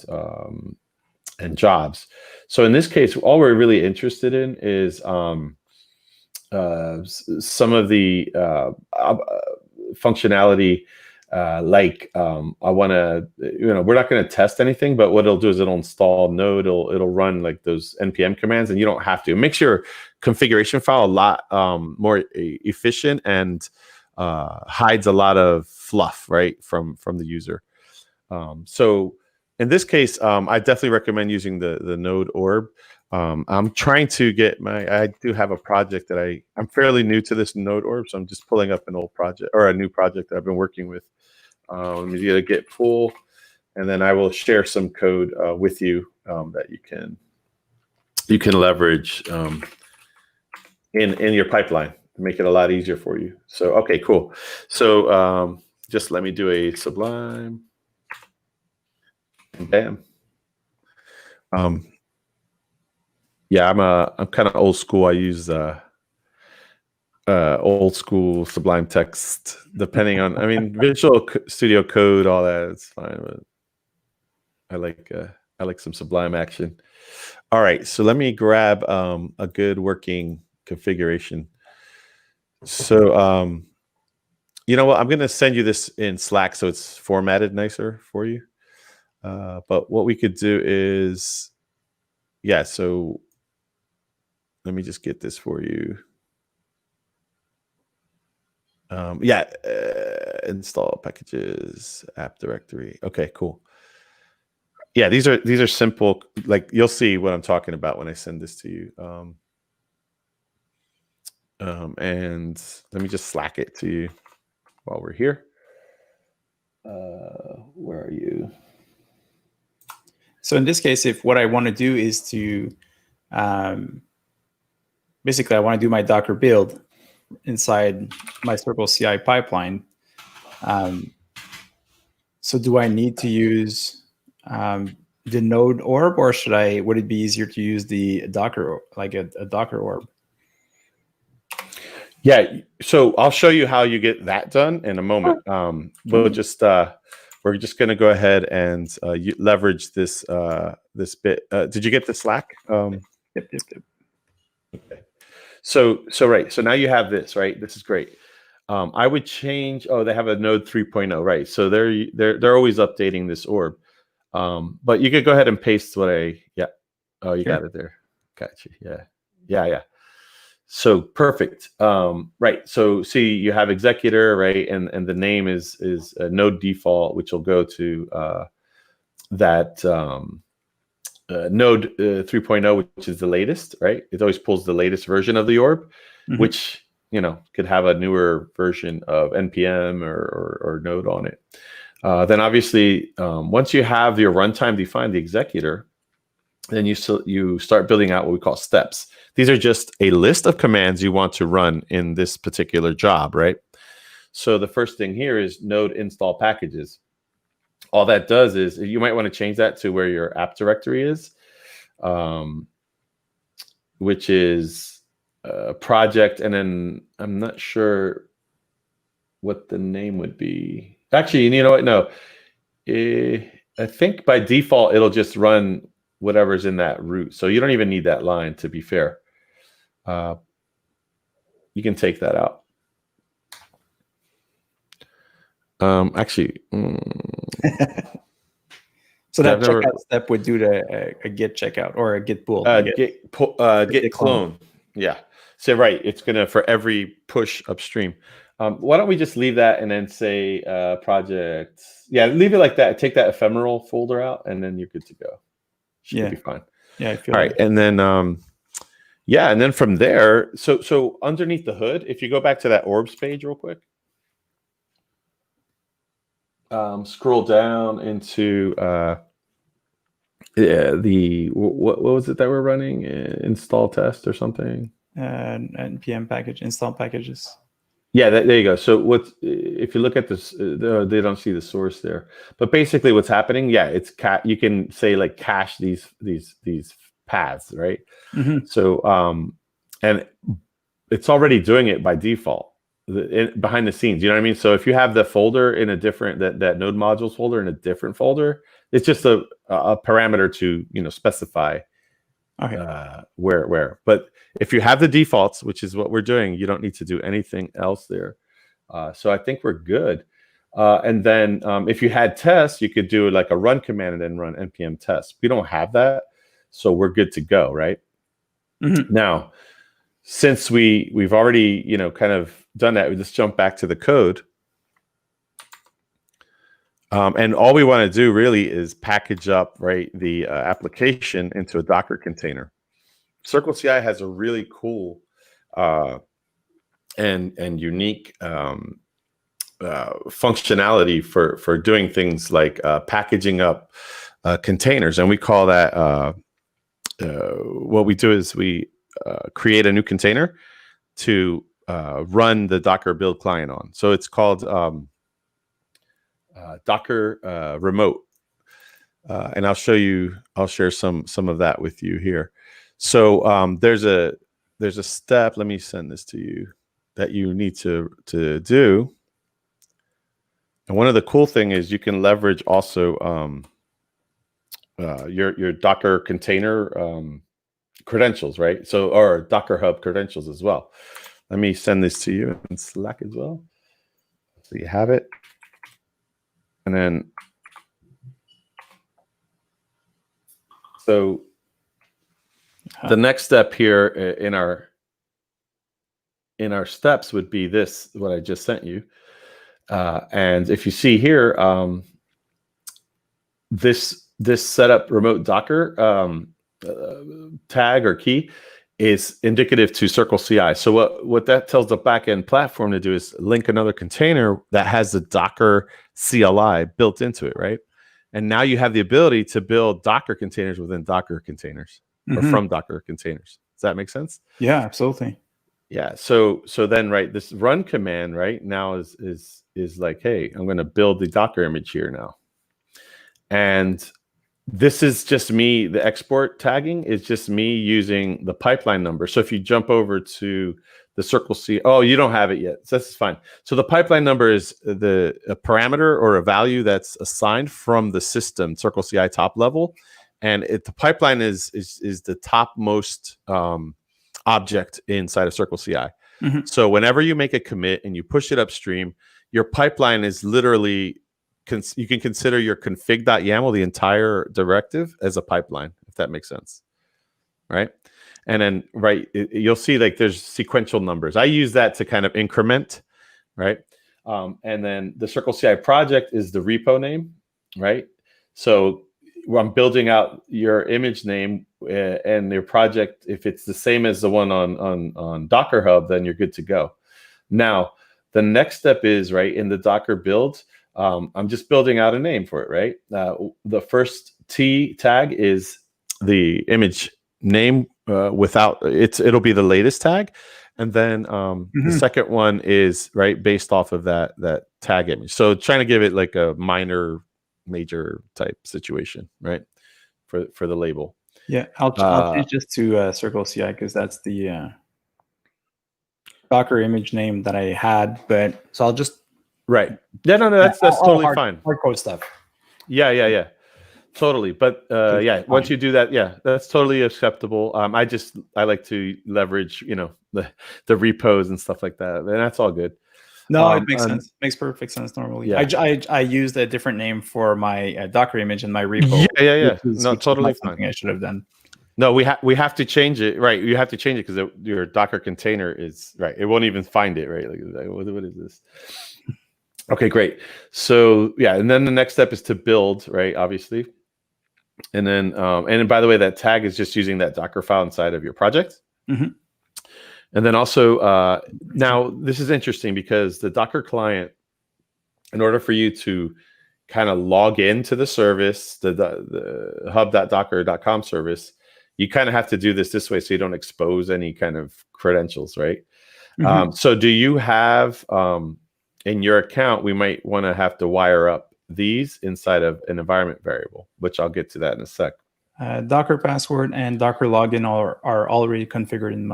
jobs. So in this case, all we're really interested in is some of the functionality. I want to, we're not going to test anything, but what it'll do is it'll install Node. It'll run like those npm commands, and you don't have to. It makes your configuration file a lot more efficient and hides a lot of fluff, right, from the user. So in this case, I definitely recommend using the Node orb. I'm trying to get I do have a project that I'm fairly new to this Node orb, so I'm just pulling up an old project or a new project that I've been working with. Let me do a git pull, and then I will share some code with you that you can leverage in your pipeline to make it a lot easier for you. So, okay, cool. So just let me do a Sublime. And bam. Yeah, I'm kind of old school. I use old school Sublime Text, depending on, I mean, Visual Studio Code, all that, it's fine, but I like some Sublime action. All right, so let me grab a good working configuration. So you know what, I'm gonna send you this in Slack so it's formatted nicer for you. But what we could do is, yeah, so let me just get this for you. Yeah, install packages, app directory. Okay, cool. Yeah, these are simple. Like you'll see what I'm talking about when I send this to you. And let me just Slack it to you while we're here. Where are you? So in this case, if what I want to do is to basically I want to do my Docker build inside my Circle CI pipeline. So do I need to use the node orb, or would it be easier to use the Docker, like a Docker orb? Yeah, so I'll show you how you get that done in a moment. We're just going to go ahead and leverage this this bit. Did you get the Slack? Yep. Okay. So right. So now you have this, right? This is great. I would change. Oh, they have a Node 3.0, right? So they're always updating this orb. But you could go ahead and paste what I. Yeah. Oh, you got it there. Gotcha. Yeah. So perfect. Right. So see, you have executor, right? And the name is a node default, which will go to that node 3.0, which is the latest, right? It always pulls the latest version of the orb, which could have a newer version of npm or node on it. Then obviously, once you have your runtime defined, the executor, then you start building out what we call steps. These are just a list of commands you want to run in this particular job, right? So the first thing here is node install packages. All that does is you might want to change that to where your app directory is, which is project, and then I'm not sure what the name would be. Actually, you know what? No, I think by default it'll just run whatever's in that root. So you don't even need that line, to be fair. You can take that out. Actually, so that checkout step would do a git checkout or a git pull. Git clone. Yeah. So right, it's gonna for every push upstream. Why don't we just leave that and then say project? Yeah, leave it like that. Take that ephemeral folder out, and then you're good to go. Should be fine. Yeah, I feel all right. And then and then from there, so underneath the hood, if you go back to that orbs page real quick, scroll down into the what was it that we're running? Install test or something? npm package, install packages. Yeah, there you go. So if you look at this, they don't see the source there. But basically, what's happening? Yeah, it's you can say like cache these paths, right? So and it's already doing it by default behind the scenes. You know what I mean? So if you have the folder in a different that node modules folder in a different folder, it's just a parameter to specify where. But if you have the defaults, which is what we're doing, you don't need to do anything else there. So I think we're good. And then if you had tests, you could do like a run command and then run npm test. We don't have that, so we're good to go, right? Now, since we've already kind of done that, we just jump back to the code. And all we want to do really is package up the application into a Docker container. Circle CI has a really cool and unique functionality for doing things like packaging up containers, and we call that what we do is we create a new container to run the Docker build client on. So it's called Docker remote, and I'll share some of that with you here. So there's a step. Let me send this to you that you need to do. And one of the cool thing is you can leverage also your Docker container credentials, right? So or Docker Hub credentials as well. Let me send this to you in Slack as well, so you have it. And then, so the next step here in our steps would be this, what I just sent you. And if you see here, this this setup remote Docker tag or key is indicative to Circle CI. So what that tells the backend platform to do is link another container that has the Docker CLI built into it, right? And now you have the ability to build Docker containers within Docker containers or from Docker containers. Does that make sense? Yeah, absolutely. Yeah. So then, right, this run command right now is like, hey, I'm going to build the Docker image here now. And this is just me, the export tagging is just me using the pipeline number. So if you jump over to the Circle C, oh, you don't have it yet. So that's fine. So the pipeline number is a parameter or a value that's assigned from the system Circle CI top level. And the pipeline is the topmost object inside of Circle CI. So whenever you make a commit and you push it upstream, your pipeline is literally, you can consider your config.yaml, the entire directive, as a pipeline, if that makes sense, right? And then, right, you'll see like there's sequential numbers. I use that to kind of increment, right? And then the Circle CI project is the repo name, right? So I'm building out your image name and your project. If it's the same as the one on Docker Hub, then you're good to go. Now, the next step is, right, in the Docker build, I'm just building out a name for it, right? The first T tag is the image name without it'll be the latest tag, and then the second one is right based off of that tag image. So trying to give it like a minor, major type situation, right, for the label. Yeah, I'll change this to Circle CI because that's the Docker image name that I had. But so I'll just. Right. Yeah, no, that's totally fine. Hardcode stuff. Yeah. Totally. But once you do that, yeah, that's totally acceptable. I like to leverage, the repos and stuff like that. And that's all good. No, it makes sense. Makes perfect sense normally. Yeah. I used a different name for my Docker image in my repo. Yeah. No, totally fine. I should have done. No, we have to change it, right? You have to change it because your Docker container is right. It won't even find it, right? Like what is this? Okay, great. So yeah, and then the next step is to build, right? Obviously, and then and by the way, that tag is just using that Docker file inside of your project. And then also now this is interesting because the Docker client, in order for you to kind of log into the service, the hub.docker.com service, you kind of have to do this way so you don't expose any kind of credentials, right? So do you have in your account, we might want to have to wire up these inside of an environment variable, which I'll get to that in a sec. Docker password and Docker login are already configured in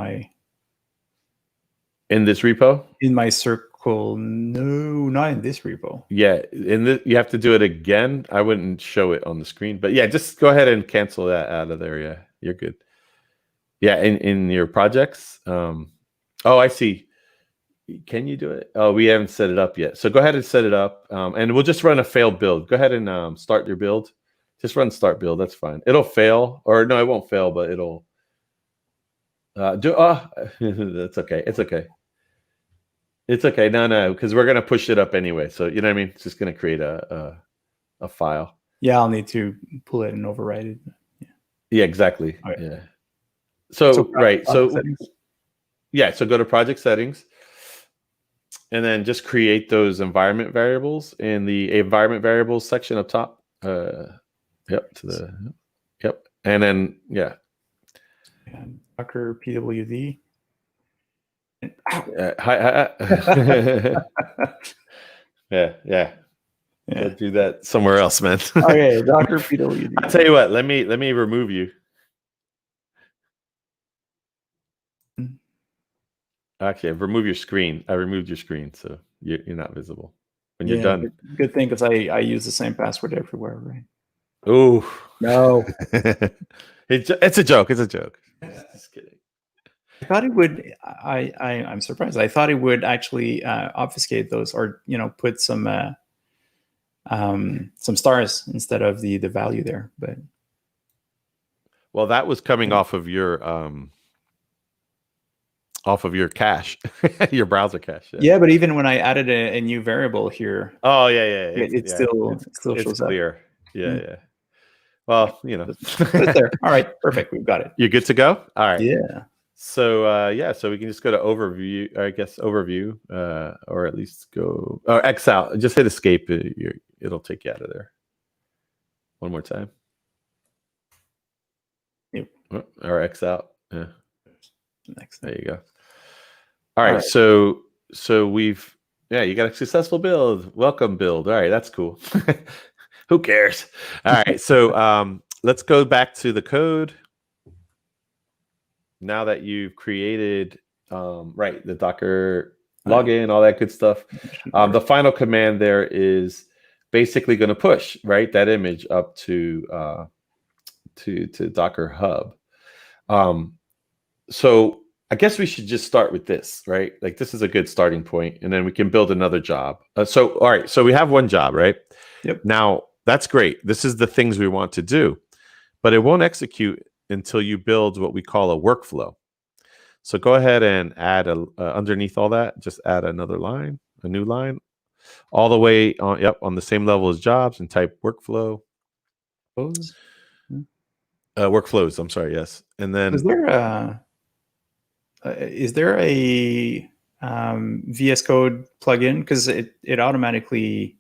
this repo? In my Circle, no, not in this repo. Yeah, you have to do it again. I wouldn't show it on the screen, but yeah, just go ahead and cancel that out of there. Yeah, you're good. Yeah, in your projects. Oh, I see. Can you do it? Oh, we haven't set it up yet. So go ahead and set it up, and we'll just run a failed build. Go ahead and start your build. Just run start build. That's fine. It'll fail, or no, it won't fail, but it'll do. That's okay. It's okay. It's okay. No, because we're gonna push it up anyway. So you know what I mean. It's just gonna create a file. Yeah, I'll need to pull it and override it. Yeah, exactly. Okay. Yeah. So right. So settings. Yeah. So go to project settings. And then just create those environment variables in the environment variables section up top. Yep. And then, yeah. And Docker PWD. Yeah. Go do that somewhere else, man. Okay, Docker PWD. I'll tell you what, let me remove you. Actually, I've removed your screen. I removed your screen, so you're not visible when you're done. Good thing, because I use the same password everywhere, right? Oh no, it's a joke. It's a joke. Just kidding. I thought it would. I'm surprised. I thought it would actually obfuscate those, or put some stars instead of the value there. But well, that was coming off of your cache, your browser cache. Yeah, but even when I added a new variable here, oh yeah, it still shows clear. up. Yeah. Well, you know, It's there. All right, perfect. We've got it. you're good to go. All right. Yeah. So so we can just go to overview, I guess overview, or at least go or X out. Just hit escape. It'll take you out of there. One more time. Yep. Or X out. Yeah. Next. There you go. All right. right. So we've you got a successful build. Welcome build. All right, that's cool. Who cares? All right. So let's go back to the code. Now that you've created the Docker login, all that good stuff, the final command there is basically going to push that image up to Docker Hub. So I guess we should just start with this, right? Like this is a good starting point, and then we can build another job. So all right, so we have one job, right? Yep. Now that's great. This is the things we want to do, but it won't execute until you build what we call a workflow. So go ahead and add underneath all that, just add another line, a new line, all the way on the same level as jobs, and type workflow. Workflows. I'm sorry. Yes, and then is there a VS Code plugin? Because it automatically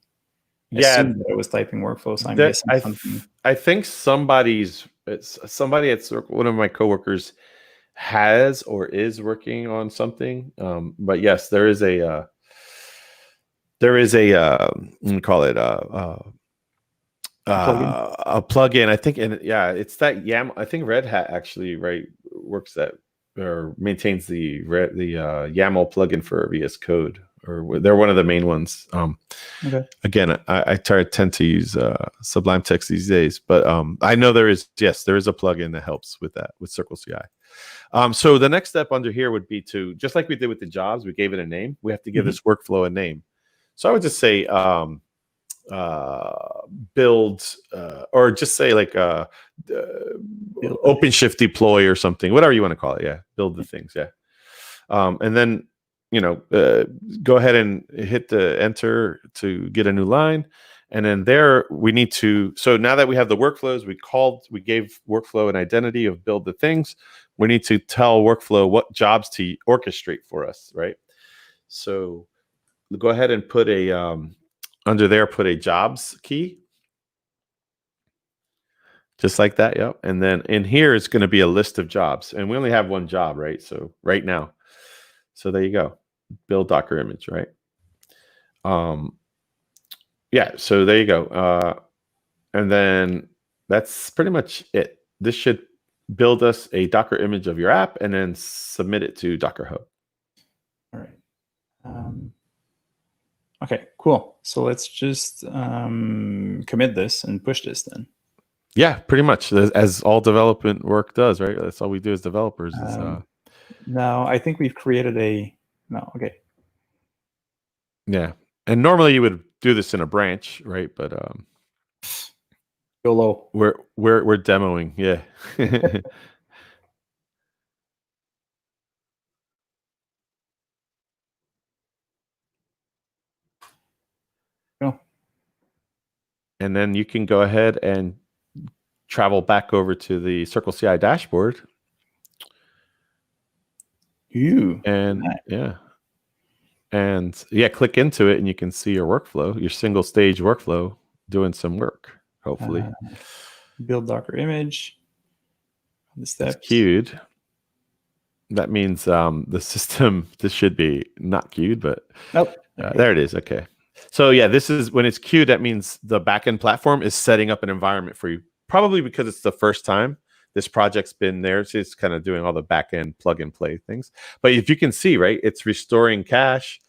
assumed that it was typing workflow. So I'm guessing something. I think somebody at Circle, one of my coworkers, has or is working on something. But yes, there is a let me call it a plugin. I think, and it's that YAML. I think Red Hat actually works that or maintains the YAML plugin for VS Code, or they're one of the main ones. Okay. Again, I tend to use Sublime Text these days, but I know there is a plugin that helps with that with Circle CI. So the next step under here would be to, just like we did with the jobs, we gave it a name. We have to give this workflow a name. So I would just say build, or just say like OpenShift deploy or something, whatever you want to call it. Yeah, build the things. Yeah, and then go ahead and hit the enter to get a new line, and then there we need to. So now that we have the workflows, we gave workflow an identity of build the things. We need to tell workflow what jobs to orchestrate for us, right? So go ahead and put under there, put a jobs key. Just like that, yep. And then in here, it's going to be a list of jobs. And we only have one job, right? So right now. So there you go. Build Docker image, right? So there you go. And then that's pretty much it. This should build us a Docker image of your app and then submit it to Docker Hub. All right. Okay, cool. So let's just commit this and push this then. Yeah, pretty much, as all development work does, right? That's all we do as developers. Now, I think we've created okay. Yeah, and normally you would do this in a branch, right? But YOLO. We're demoing, yeah. And then you can go ahead and travel back over to the Circle CI dashboard. And click into it, and you can see your workflow, your single stage workflow doing some work, hopefully. Build Docker image. The steps. It's queued. That means the system, this should be not queued, but nope. Okay. There it is. Okay. So yeah, this is when it's queued, that means the backend platform is setting up an environment for you, probably because it's the first time this project's been there. So it's kind of doing all the backend plug and play things. But if you can see, right, it's restoring cache,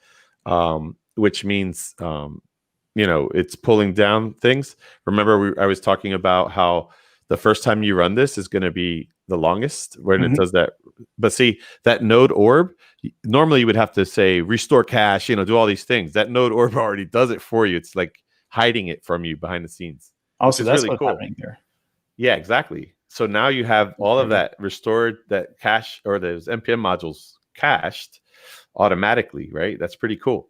which means, it's pulling down things. Remember, I was talking about how the first time you run this is going to be the longest when it does that. But see, that node orb, normally you would have to say restore cache, do all these things. That node orb already does it for you. It's like hiding it from you behind the scenes. Also, that's really what's happening there. Yeah, exactly. So now you have all of that restored, that cache, or those NPM modules cached automatically, right? That's pretty cool.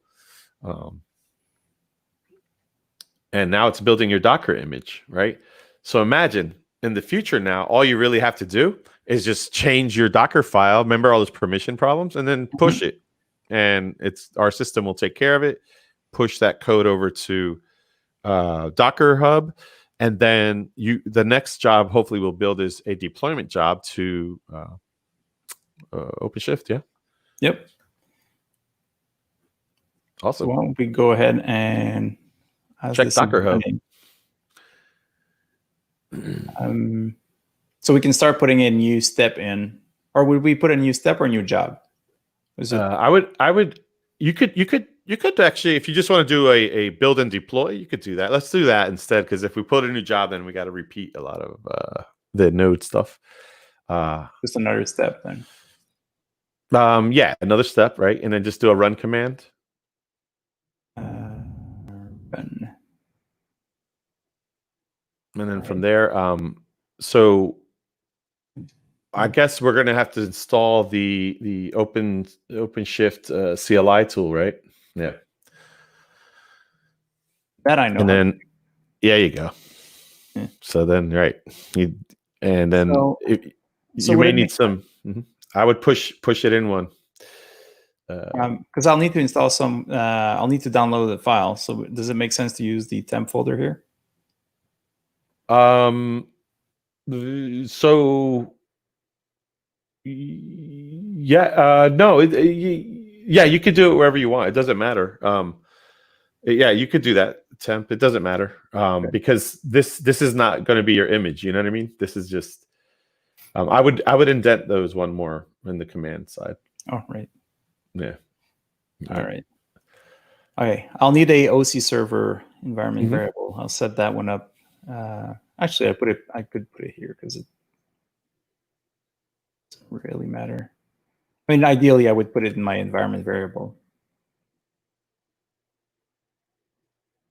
And now it's building your Docker image, right? So imagine in the future now, all you really have to do is just change your Docker file. Remember all those permission problems, and then push it, and our system will take care of it. Push that code over to Docker Hub, and then the next job hopefully we'll build is a deployment job to OpenShift. Yeah. Yep. Awesome. So why don't we go ahead and check Docker Hub. So we can start putting a new step in, or would we put a new step or a new job? I would. You could actually, if you just want to do a build and deploy, you could do that. Let's do that instead, because if we put a new job, then we got to repeat a lot of the node stuff. Just another step then. Yeah, another step, right? And then just do a run command. Run. And then from there, so I guess we're gonna have to install the OpenShift CLI tool, right? Yeah. That I know. And then, yeah, you go. Yeah. So then, right, you may need some. I would push it in one. Because I'll need to install some. I'll need to download the file. So does it make sense to use the temp folder here? So yeah, no, yeah, you could do it wherever you want. It doesn't matter. Yeah, you could do that temp. It doesn't matter because this is not going to be your image. You know what I mean? This is just. I would indent those one more in the command side. Oh, right. Yeah. All right. Okay, I'll need a OC server environment variable. I'll set that one up. Actually, I could put it here because it doesn't really matter. I mean, ideally, I would put it in my environment variable,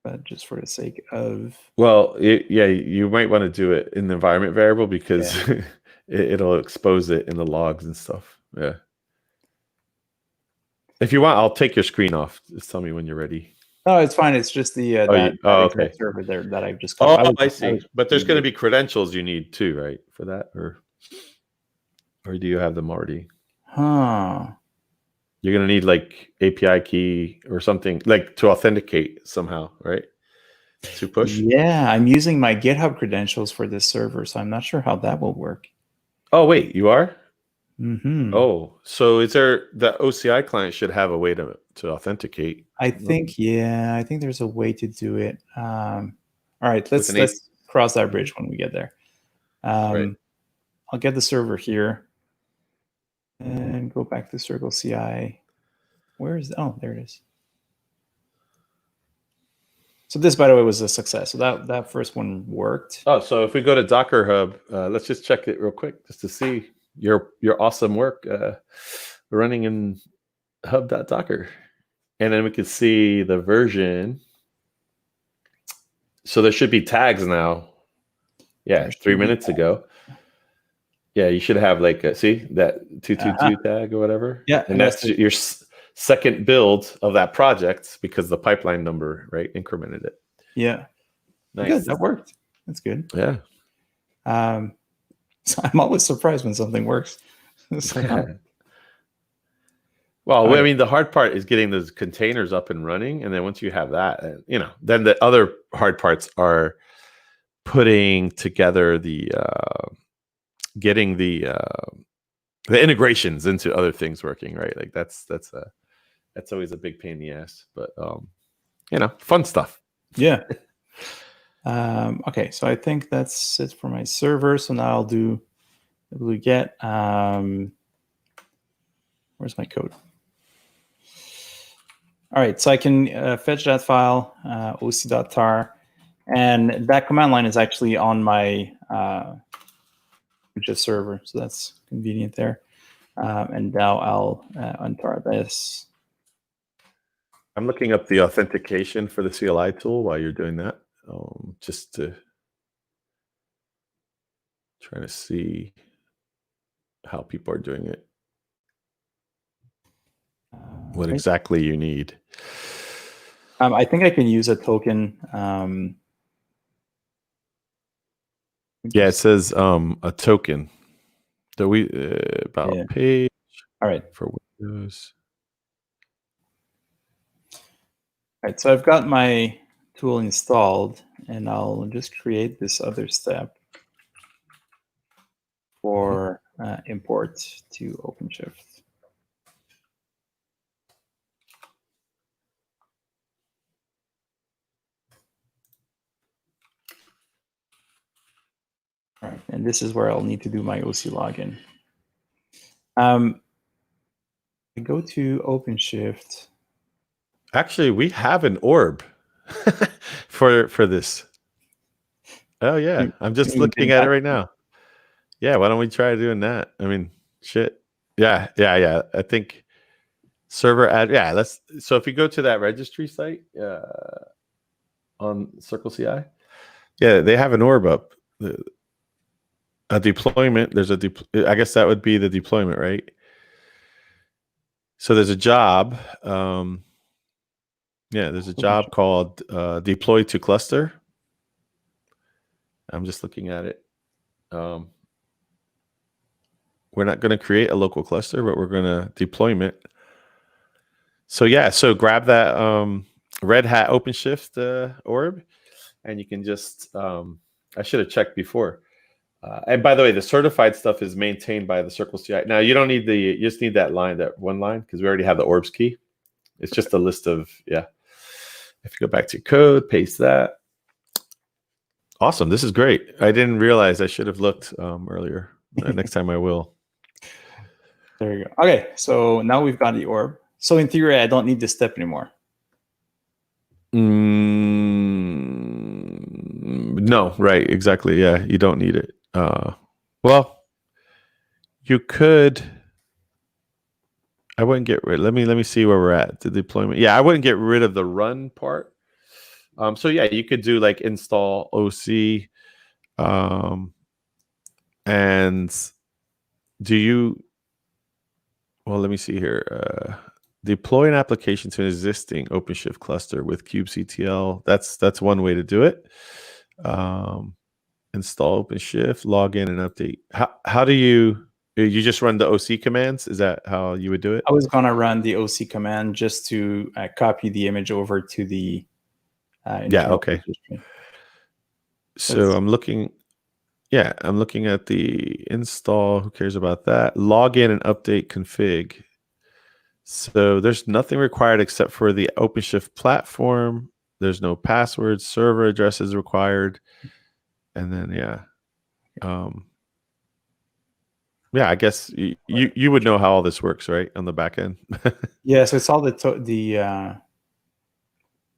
but just for the sake of. Well, yeah, you might want to do it in the environment variable because it'll expose it in the logs and stuff. Yeah. If you want, I'll take your screen off. Just tell me when you're ready. No, it's fine. It's just the okay. server there that I've just. I see. But there's going to be credentials you need too, right, for that, or do you have them already? Huh. You're going to need like API key or something like to authenticate somehow, right? To push. Yeah, I'm using my GitHub credentials for this server, so I'm not sure how that will work. Oh wait, you are? Mm-hmm. Oh, so is there the OCI client should have a way to authenticate? I think there's a way to do it. All right, let's cross that bridge when we get there. Right. I'll get the server here and go back to Circle CI. Where is oh, there it is. So this, by the way, was a success. So that first one worked. Oh, so if we go to Docker Hub, let's just check it real quick just to see your awesome work running in hub.docker. And then we can see the version. So there should be tags now. Yeah, 3 minutes ago. Yeah, you should have like see that 222 tag or whatever. Yeah, and that's your second build of that project because the pipeline number, right, incremented it. Yeah, nice. Good. That worked. That's good. Yeah. So I'm always surprised when something works. Well, I mean, the hard part is getting those containers up and running, and then once you have that, then the other hard parts are putting together the getting the integrations into other things working, right? Like that's always a big pain in the ass, but fun stuff. Yeah. Okay, so I think that's it for my server. So now I'll do wget. Where's my code? All right, so I can fetch that file, oc.tar, and that command line is actually on my just server, so that's convenient there. And now I'll untar this. I'm looking up the authentication for the CLI tool while you're doing that, just to try to see how people are doing it. What exactly you need. I think I can use a token. Yeah, it says a token that we about Yeah. page All right. for Windows. All right. So I've got my tool installed, and I'll just create this other step for import to OpenShift. All right, and this is where I'll need to do my OC login. I go to OpenShift. Actually, we have an orb for this. Oh yeah, I'm just looking at it right now. Yeah, why don't we try doing that? I mean, shit. Yeah. I think server ad. Yeah, let's. So if you go to that registry site on Circle CI, yeah, they have an orb up. A deployment. There's I guess that would be the deployment, right? So there's a job. Yeah, there's a job called deploy to cluster. I'm just looking at it. We're not going to create a local cluster, but we're going to deployment. So yeah, so grab that Red Hat OpenShift orb, and you can just. I should have checked before. And by the way, the certified stuff is maintained by the Circle CI. Now you don't need you just need that one line, because we already have the orbs key. It's just a list of, yeah. If you go back to your code, paste that. Awesome. This is great. I didn't realize I should have looked earlier. Next time I will. There you go. Okay, so now we've got the orb. So in theory, I don't need this step anymore. No, right. Exactly. Yeah, you don't need it. Well, you could. I wouldn't get rid. Let me see where we're at. The deployment. Yeah, I wouldn't get rid of the run part. So yeah, you could do like install OC, and do you? Well, let me see here. Deploy an application to an existing OpenShift cluster with kubectl. That's one way to do it. Install OpenShift, log in, and update. How do you just run the OC commands? Is that how you would do it? I was gonna run the OC command just to copy the image over to the okay. So I'm looking. Yeah, I'm looking at the install. Who cares about that? Log in and update config. So there's nothing required except for the OpenShift platform. There's no passwords, server addresses required. And then, yeah. Yeah, I guess you would know how all this works, right? On the back end. Yeah, so it's all the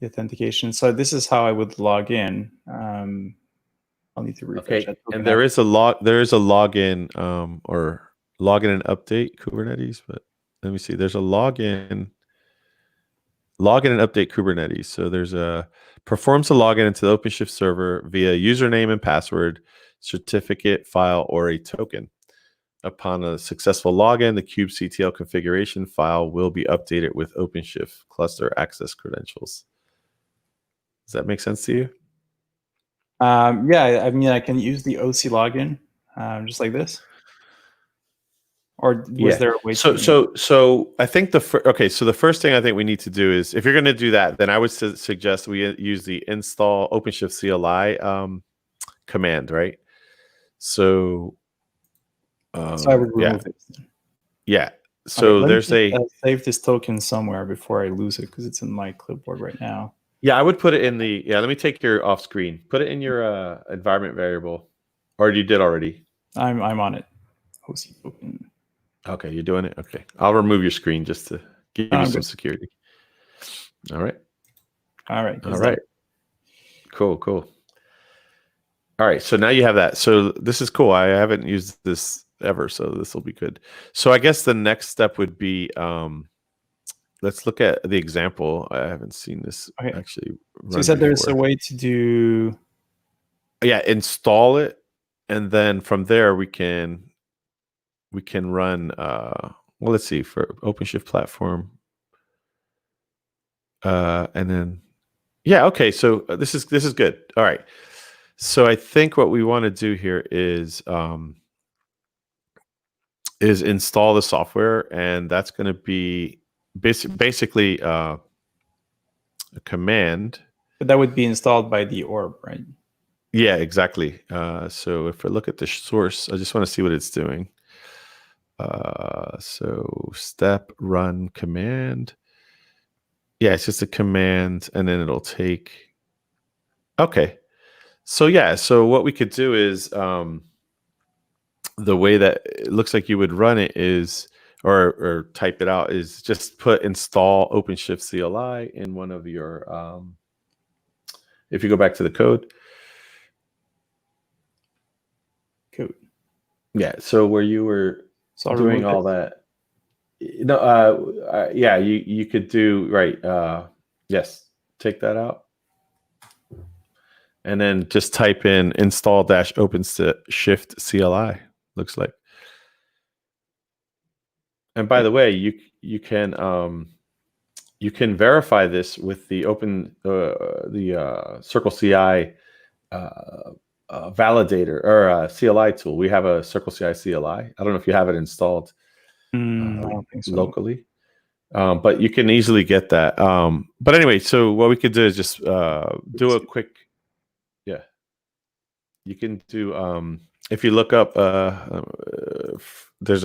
authentication. So this is how I would log in. I'll need to refresh that. And there is a login or login and update Kubernetes, but let me see. There's a login and update Kubernetes. So there's performs a login into the OpenShift server via username and password, certificate, file, or a token. Upon a successful login, the kubectl configuration file will be updated with OpenShift cluster access credentials. Does that make sense to you? Yeah, I mean, I can use the OC login just like this. Or was there a way so I think so the first thing I think we need to do is, if you're going to do that, then I would suggest we use the install OpenShift CLI command, right? So I would remove it. Yeah. So okay, there's save this token somewhere before I lose it, because it's in my clipboard right now. Yeah, I would put it in the let me take your off screen. Put it in your environment variable, or you did already. I'm on it. OC token. Okay, you're doing it. Okay, I'll remove your screen just to give you some security. All right. All right. All right. Cool. All right. So now you have that. So this is cool. I haven't used this ever, so this will be good. So I guess the next step would be let's look at the example. I haven't seen this actually. So you said there's a way to do. Yeah, install it, and then from there we can run. Well, let's see, for OpenShift platform, and then okay. So this is good. All right. So I think what we want to do here is install the software, and that's going to be basically a command. But that would be installed by the orb, right? Yeah, exactly. So if we look at the source, I just want to see what it's doing. So step run command. Yeah, it's just a command, and then it'll take. Okay. So yeah, so what we could do is the way that it looks like you would run it is, or type it out, is just put install OpenShift CLI in one of your. If you go back to the code. Code. Yeah. So where you were doing all that. No. Yeah. You could do right. Yes. Take that out. And then just type in install -OpenShift CLI. Looks like. And by the way, you can verify this with the Circle CI validator or CLI tool. We have a Circle CI CLI. I don't know if you have it installed I don't think so. locally, but you can easily get that. But anyway, so what we could do is just do a quick. Yeah, you can do. If you look up, there's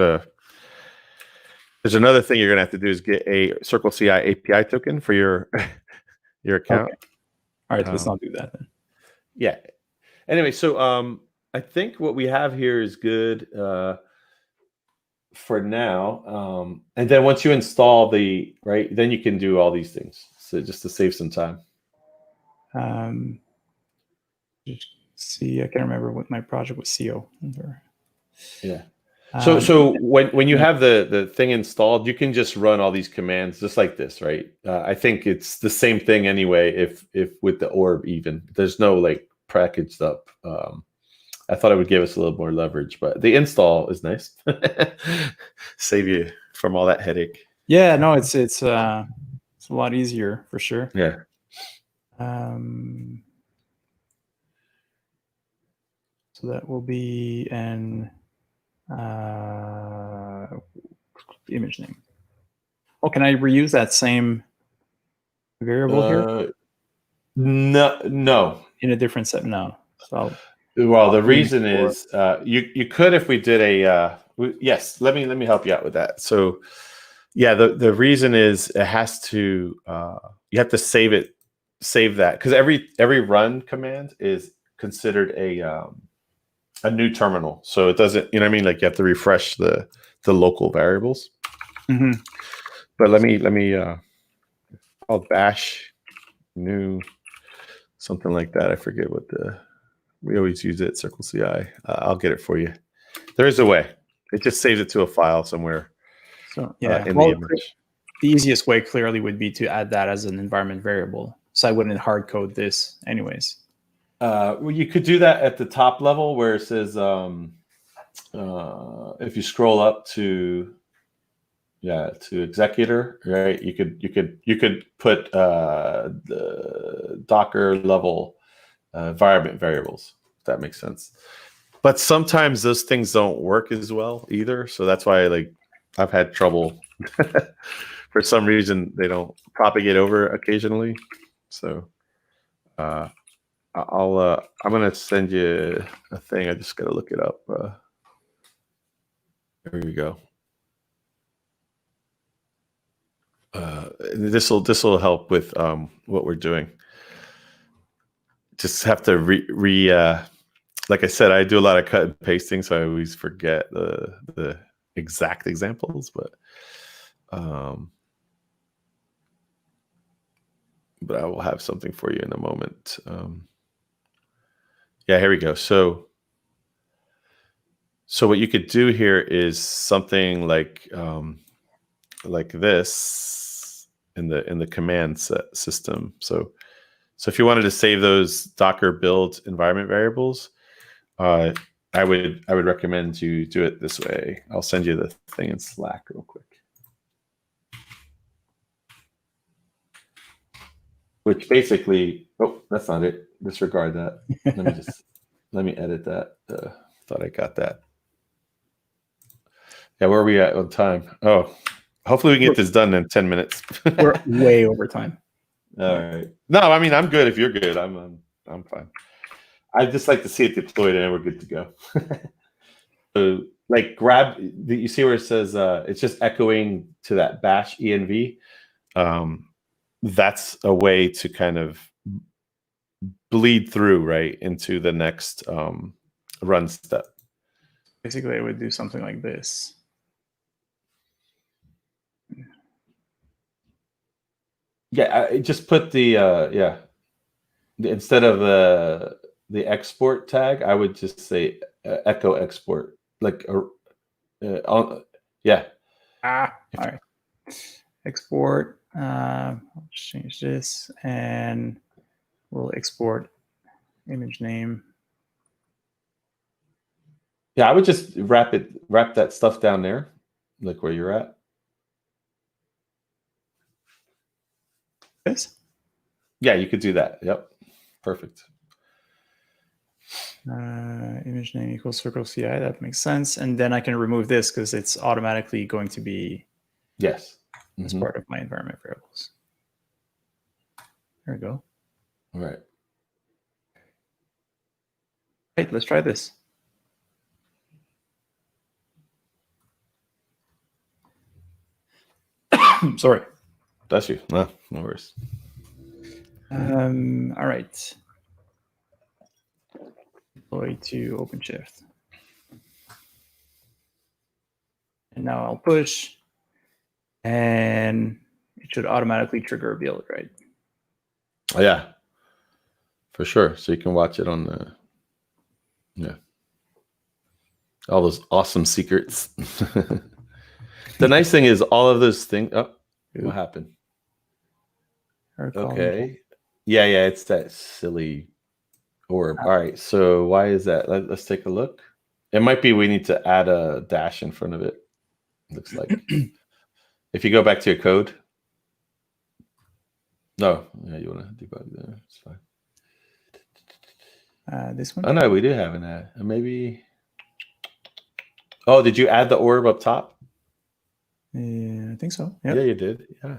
another thing you're gonna have to do is get a Circle CI API token for your account. Okay. All right, let's not do that then. Yeah. Anyway, so I think what we have here is good for now. And then once you install then you can do all these things. So just to save some time. See, I can't remember what my project was CO. Yeah. So when you have the thing installed, you can just run all these commands just like this, right? I think it's the same thing anyway. If with the orb, even there's no like packaged up. I thought it would give us a little more leverage, but the install is nice. Save you from all that headache. Yeah, no, it's a lot easier for sure. Yeah. So that will be an image name. Oh, can I reuse that same variable here? No. In a different set? No. So well, the reason is you could if we did a yes. Let me help you out with that. So yeah, the reason is it has to you have to save that because every run command is considered a new terminal. So it doesn't, you know what I mean? Like you have to refresh the local variables. Mm-hmm. But let me I'll bash new something like that. I forget what we always use it, Circle CI. I'll get it for you. There is a way. It just saves it to a file somewhere. So yeah, in the image. The easiest way clearly would be to add that as an environment variable. So I wouldn't hard code this anyways. Well, you could do that at the top level where it says if you scroll up to executor, right? You could put the Docker level environment variables, if that makes sense. But sometimes those things don't work as well either. So that's why I've had trouble. For some reason, they don't propagate over occasionally. So I'm gonna send you a thing. I just gotta look it up. There we go. This will help with what we're doing. Just have to like I said, I do a lot of cut and pasting, so I always forget the exact examples, but I will have something for you in a moment. Yeah, here we go. So what you could do here is something like this in the command system. So if you wanted to save those Docker build environment variables, I would recommend you do it this way. I'll send you the thing in Slack real quick. which basically, oh, that's not it. Disregard that. Let me edit that. Thought I got that. Yeah, where are we at on time? Oh, hopefully we can get this done in 10 minutes. We're way over time. All right. No, I mean, I'm good if you're good. I'm fine. I'd just like to see it deployed and we're good to go. So like you see where it says it's just echoing to that bash env. That's a way to kind of bleed through right into the next run step. Basically, I would do something like this. Yeah, I just put the instead of the export tag, I would just say echo export, like yeah. All right. Export. I'll just change this, and we'll export image name. Yeah, I would just wrap that stuff down there, like where you're at. This? Yeah, you could do that. Yep. Perfect. Image name equals circle CI. That makes sense. And then I can remove this because it's automatically going to be yes as part of my environment variables. There we go. All right. Right, let's try this. Sorry. Bless you. No worries. All right. Deploy to OpenShift. And now I'll push, and it should automatically trigger a build, right? Oh, yeah, for sure. So you can watch it on all those awesome secrets. The nice thing is all of those things. Oh, what happened? Okay. Yeah, it's that silly orb. All right. So why is that? Let's take a look. It might be we need to add a dash in front of it. Looks like. If you go back to your code. No, yeah, you want to debug there. It's fine. This one? Oh no, we do have an ad. Maybe. Oh, did you add the orb up top? Yeah, I think so. Yep. Yeah, you did. Yeah.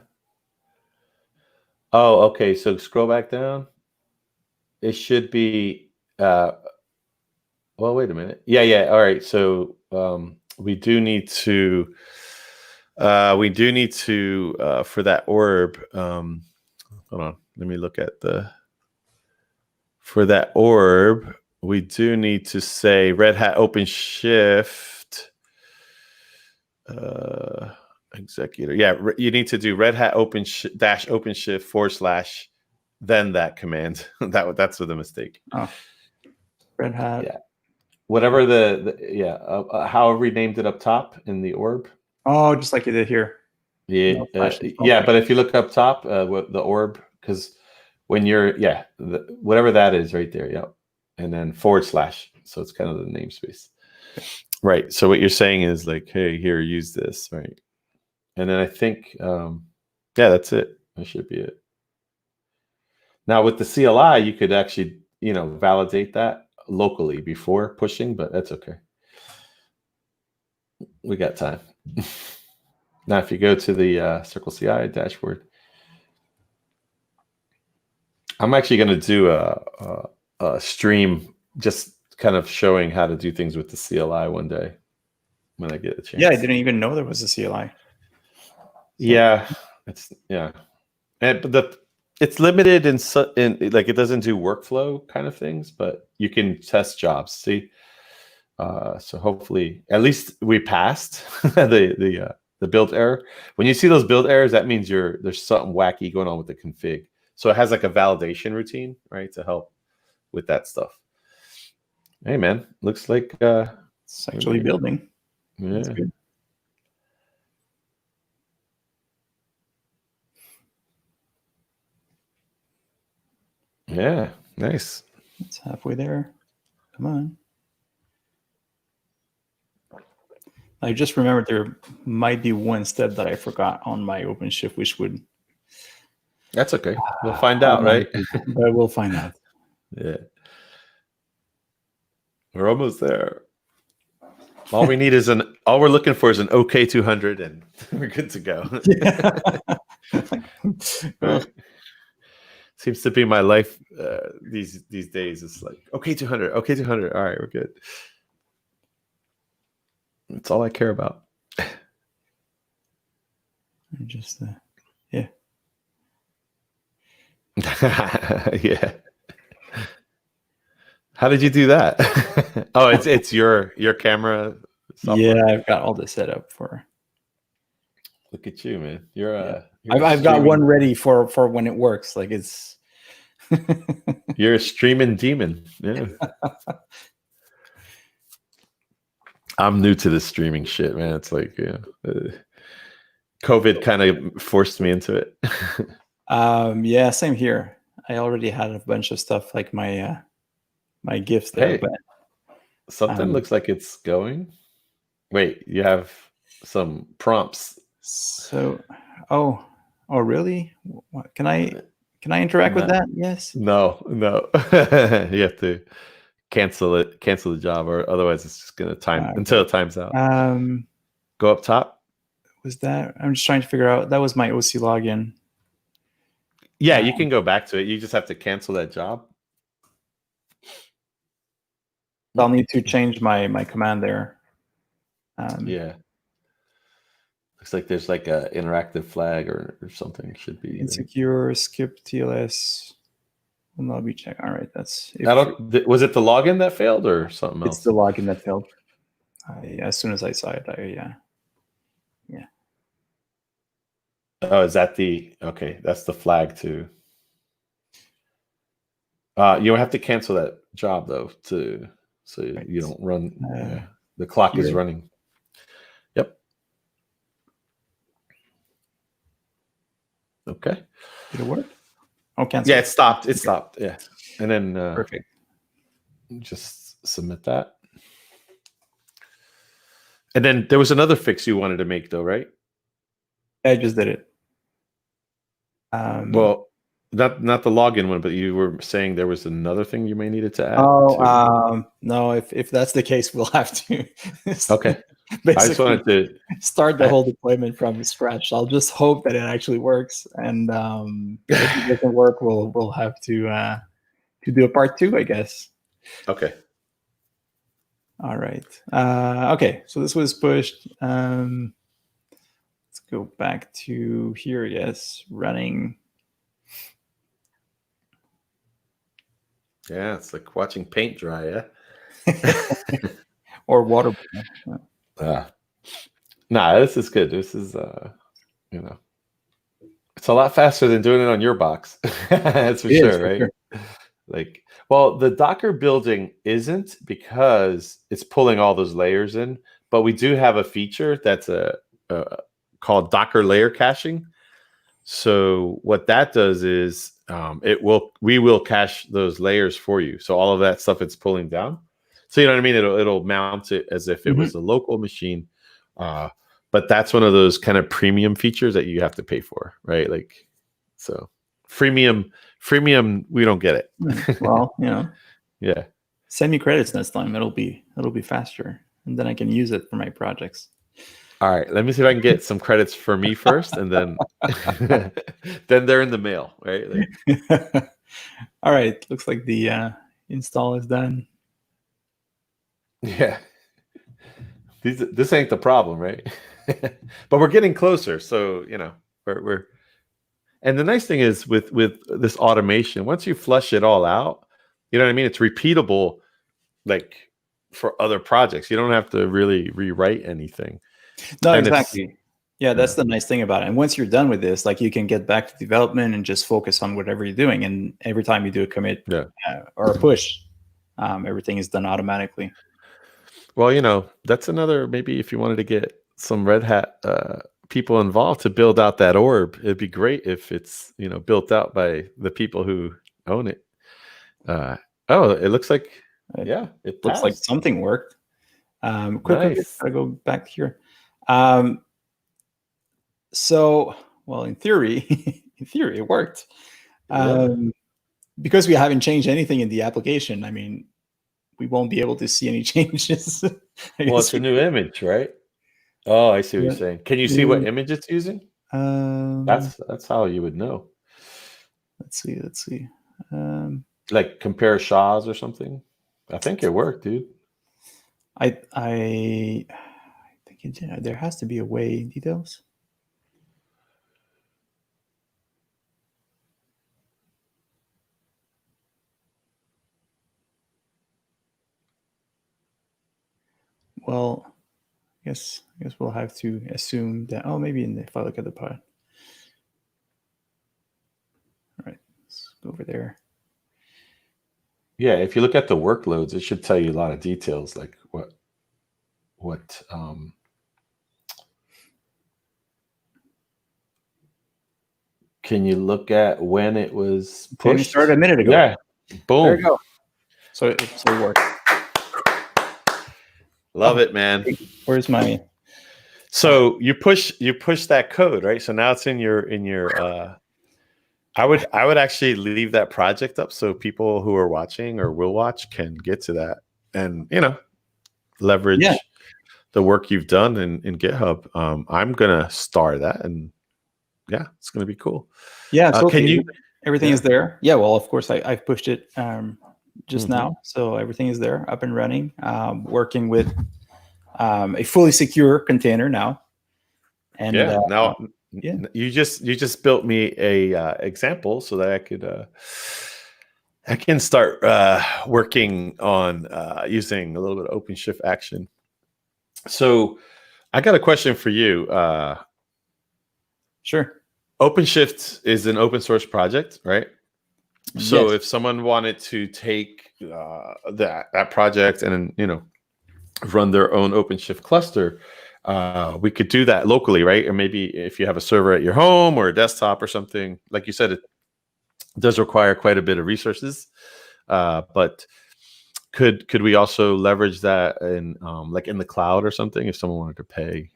Oh, okay. So scroll back down. It should be. Well, wait a minute. Yeah. All right. So we do need to. For that orb. Hold on. Let me look at for that orb, we do need to say Red Hat OpenShift executor. Yeah, you need to do Red Hat OpenShift / then that command. That's the mistake. Oh, Red Hat. Yeah, whatever however we named it up top in the orb. Oh, just like you did here. Yeah, but if you look up top, what the orb, because when you're whatever that is right there, yeah, and then / so it's kind of the namespace, right? So what you're saying is like, hey, here, use this, right? And then I think, that's it. That should be it. Now with the CLI, you could actually, validate that locally before pushing, but that's okay. We got time. Now, if you go to the Circle CI dashboard, I'm actually going to do a stream just kind of showing how to do things with the CLI one day when I get a chance. Yeah, I didn't even know there was a CLI. Yeah, but it's limited in like it doesn't do workflow kind of things, but you can test jobs. See, so hopefully, at least we passed the build error. When you see those build errors, that means there's something wacky going on with the config. So it has like a validation routine, right, to help with that stuff. Hey, man, looks like it's actually building. Yeah. That's good. Yeah, nice. It's halfway there. Come on. I just remembered there might be one step that I forgot on my OpenShift, which would That's okay. We'll find out, right? But we'll find out. Yeah. We're almost there. All we're looking for is an OK200 and we're good to go. Right? Seems to be my life these days. It's like OK200, OK200. All right, we're good. That's all I care about. Just yeah. Yeah. How did you do that? Oh, it's your camera software? Yeah, I've got all this set up for. Look at you, man. You're I've got one ready for when it works. Like it's. You're a streaming demon. Yeah. I'm new to this streaming shit, man. It's like, COVID kind of forced me into it. Yeah, same here. I already had a bunch of stuff like my gifts there, Hey, but something looks like it's going. Wait, you have some prompts. So, oh, really? What, can I interact with that? Yes. No. You have to cancel the job, or otherwise it's just gonna time until it times out. Go up top. Was that? I'm just trying to figure out. That was my OC login. Yeah, you can go back to it. You just have to cancel that job. I'll need to change my command there. Yeah. Looks like there's like a interactive flag or something should be insecure, skip TLS. Will not be checked. All right, that's. Was it the login that failed or something else? It's the login that failed. As soon as I saw it, yeah. Oh, is that okay? That's the flag too. You have to cancel that job though, so you don't run. The clock is running. Yep. Okay. Did it work? Oh, cancel. Yeah, it stopped. It stopped. Yeah, and then perfect. Just submit that. And then there was another fix you wanted to make, though, right? I just did it. Well, not the login one, but you were saying there was another thing you may needed to add. Oh, no. If that's the case, we'll have to. Okay. I just wanted to start the whole deployment from scratch. I'll just hope that it actually works, and if it doesn't work, we'll have to do a part 2, I guess. Okay. All right. Okay. So this was pushed. Let's go back to here. Yes, running. Yeah, it's like watching paint dry, yeah? Or water. Nah, this is good. This is, it's a lot faster than doing it on your box. That's for sure, right? Sure. Like, well, the Docker building isn't because it's pulling all those layers in, but we do have a feature that's called Docker layer caching. So what that does is we will cache those layers for you. So all of that stuff it's pulling down. So you know what I mean? It'll mount it as if it was a local machine. But that's one of those kind of premium features that you have to pay for, right? Like, so freemium, we don't get it. Well, yeah. Send me credits next time. It'll be faster, and then I can use it for my projects. All right, let me see if I can get some credits for me first, and then then they're in the mail, right? Like, all right, looks like the install is done. Yeah, this ain't the problem, right? But we're getting closer, so we're. And the nice thing is with this automation, once you flush it all out, you know what I mean? It's repeatable, like for other projects. You don't have to really rewrite anything. No, and exactly. Yeah, that's the nice thing about it. And once you're done with this, like you can get back to development and just focus on whatever you're doing. And every time you do a commit or a push, everything is done automatically. Well, that's another, maybe if you wanted to get some Red Hat people involved to build out that orb, it'd be great if it's, built out by the people who own it. It looks like, it looks like something worked. Quickly, gotta go back here. So, well, in theory, in theory, it worked. Yeah. Because we haven't changed anything in the application, I mean, we won't be able to see any changes. Well, it's a new image, right? Oh, I see what you're Yeah. saying. Can you see what image it's using? That's how you would know. Let's see. Like compare Shaw's or something. I think it worked, dude. I think there has to be a way. Details. Well, I guess we'll have to assume that. Oh, maybe if I look at the pod. All right, let's go over there. Yeah, if you look at the workloads, it should tell you a lot of details, like what can you look at when it was pushed? It started a minute ago. Yeah, boom. There you go. So it worked. Love it, man. Where's my? So you push that code, right? So now it's in your I would actually leave that project up so people who are watching or will watch can get to that and leverage the work you've done in GitHub. I'm gonna star that, and it's gonna be cool. Yeah, so can you? Everything is there. Yeah, well, of course I've pushed it just now, so everything is there, up and running. Working with a fully secure container now. And now you just built me a example so that I can start working on using a little bit of OpenShift action. So I got a question for you. Sure. OpenShift is an open source project, right? So if someone wanted to take that project and run their own OpenShift cluster, we could do that locally, right? Or maybe if you have a server at your home or a desktop or something, like you said, it does require quite a bit of resources. But could we also leverage that in like in the cloud or something if someone wanted to pay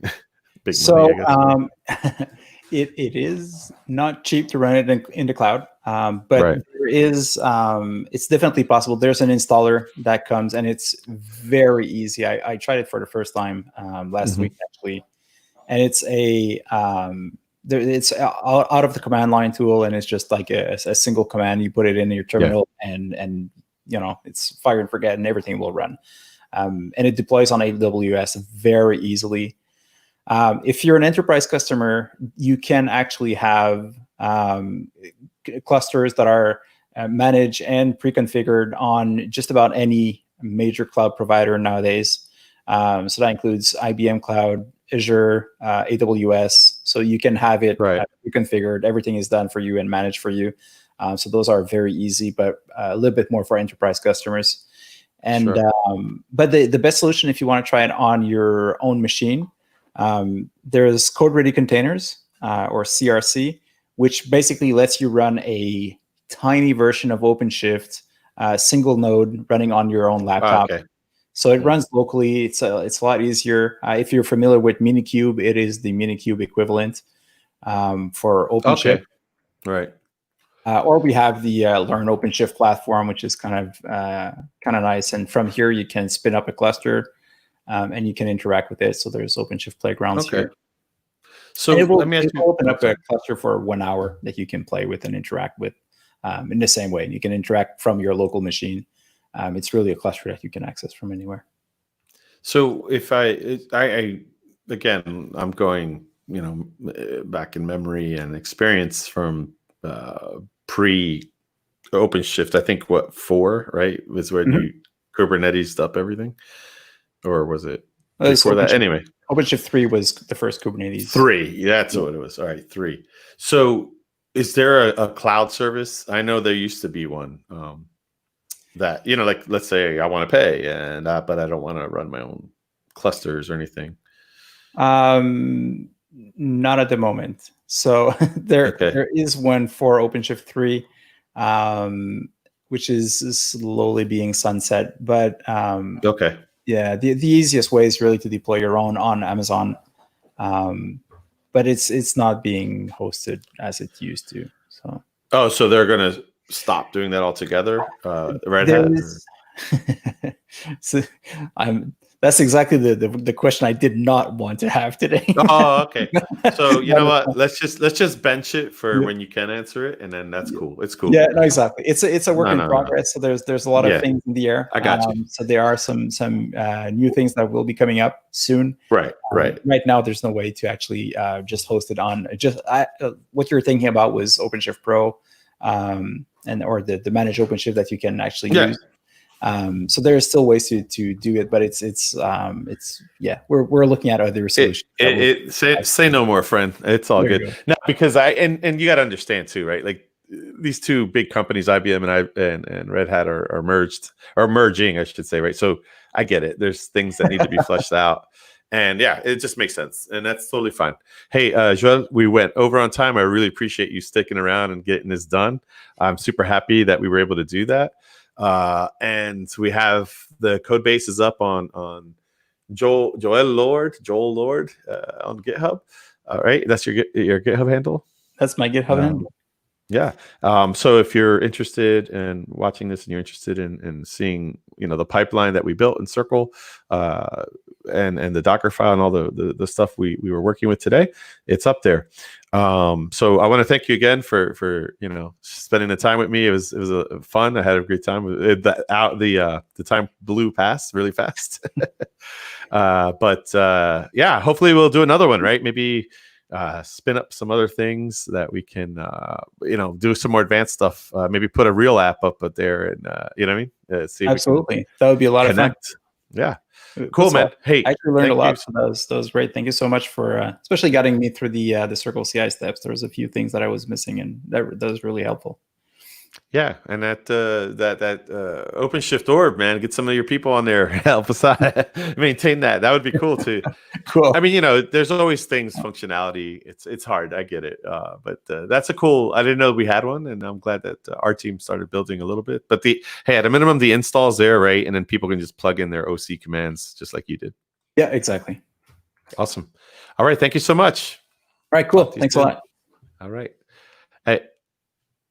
big money? I guess. It is not cheap to run it in the cloud, but there is it's definitely possible. There's an installer that comes, and it's very easy. I tried it for the first time last week actually, and it's it's out of the command line tool, and it's just like a single command. You put it in your terminal, and it's fire and forget, and everything will run. And it deploys on AWS very easily. If you're an enterprise customer, you can actually have clusters that are managed and pre-configured on just about any major cloud provider nowadays. So that includes IBM Cloud, Azure, AWS. So you can have it pre-configured. Everything is done for you and managed for you. So those are very easy, but a little bit more for enterprise customers. And but the best solution, if you want to try it on your own machine, there's Code Ready Containers, or CRC, which basically lets you run a tiny version of OpenShift, single node running on your own laptop. So it runs locally. It's a lot easier. If you're familiar with Minikube, it is the Minikube equivalent for OpenShift. Right. Or we have the Learn OpenShift platform, which is kind of nice. And from here, you can spin up a cluster. And you can interact with it. So there's OpenShift playgrounds here. So let me ask you, open up a cluster for 1 hour that you can play with and interact with in the same way. And you can interact from your local machine. It's really a cluster that you can access from anywhere. So if I again, I'm going, back in memory and experience from pre OpenShift. I think 4, right, was where you Kubernetes up everything. Or was it before that? Anyway, OpenShift 3 was the first Kubernetes. 3, that's what it was. All right, 3. So is there a cloud service? I know there used to be one that, like let's say I want to pay, but I don't want to run my own clusters or anything. Not at the moment. So there is one for OpenShift 3, which is slowly being sunset. But yeah, the easiest way is really to deploy your own on Amazon. but it's not being hosted as it used to. So Oh, so they're gonna stop doing that altogether? Red Hat. there's so that's exactly the question I did not want to have today. Oh, okay. So you know what? Let's just bench it for when you can answer it, and then that's cool. It's cool. Yeah, no, exactly. It's a work No, in no, no. progress. So there's a lot of Yeah. things in the air. I got you. So there are some new things that will be coming up soon. Right. Right. Right now, there's no way to actually just host it on. What you're thinking about was OpenShift Pro, or the managed OpenShift that you can actually Yeah. use. So there are still ways to do it, but we're looking at other solutions. Say no more, friend. It's all There you good. go. No, because and you got to understand too, right? Like these two big companies, IBM and Red Hat, are merging, I should say, right? So I get it. There's things that need to be fleshed out, and yeah, it just makes sense, and that's totally fine. Hey, Joel, we went over on time. I really appreciate you sticking around and getting this done. I'm super happy that we were able to do that. And we have the code base is up on Joel Lord on GitHub. All right, that's your GitHub handle. That's my GitHub handle. Yeah. So if you're interested in watching this and you're interested in seeing, the pipeline that we built in Circle, and the Docker file and all the stuff we were working with today, it's up there. So I want to thank you again for spending the time with me. It was a fun. I had a great time. The time blew past really fast. But hopefully we'll do another one, right? Maybe spin up some other things that we can do some more advanced stuff. Maybe put a real app up there, and you know what I mean. See if Absolutely, that would be a lot of fun. Yeah. Cool, man. Hey, I actually learned a lot. you. So that was great. Thank you so much for especially guiding me through the Circle CI steps. There was a few things that I was missing, and that was really helpful. Yeah, and that OpenShift org, man, get some of your people on there, help us out, maintain that. That would be cool too. Cool. I mean, there's always things, functionality. It's hard. I get it, but that's a cool. I didn't know we had one, and I'm glad that our team started building a little bit. But at a minimum, the install's there, right? And then people can just plug in their OC commands, just like you did. Yeah, exactly. Awesome. All right, thank you so much. All right, cool. Talk to you Thanks a soon. lot. All right.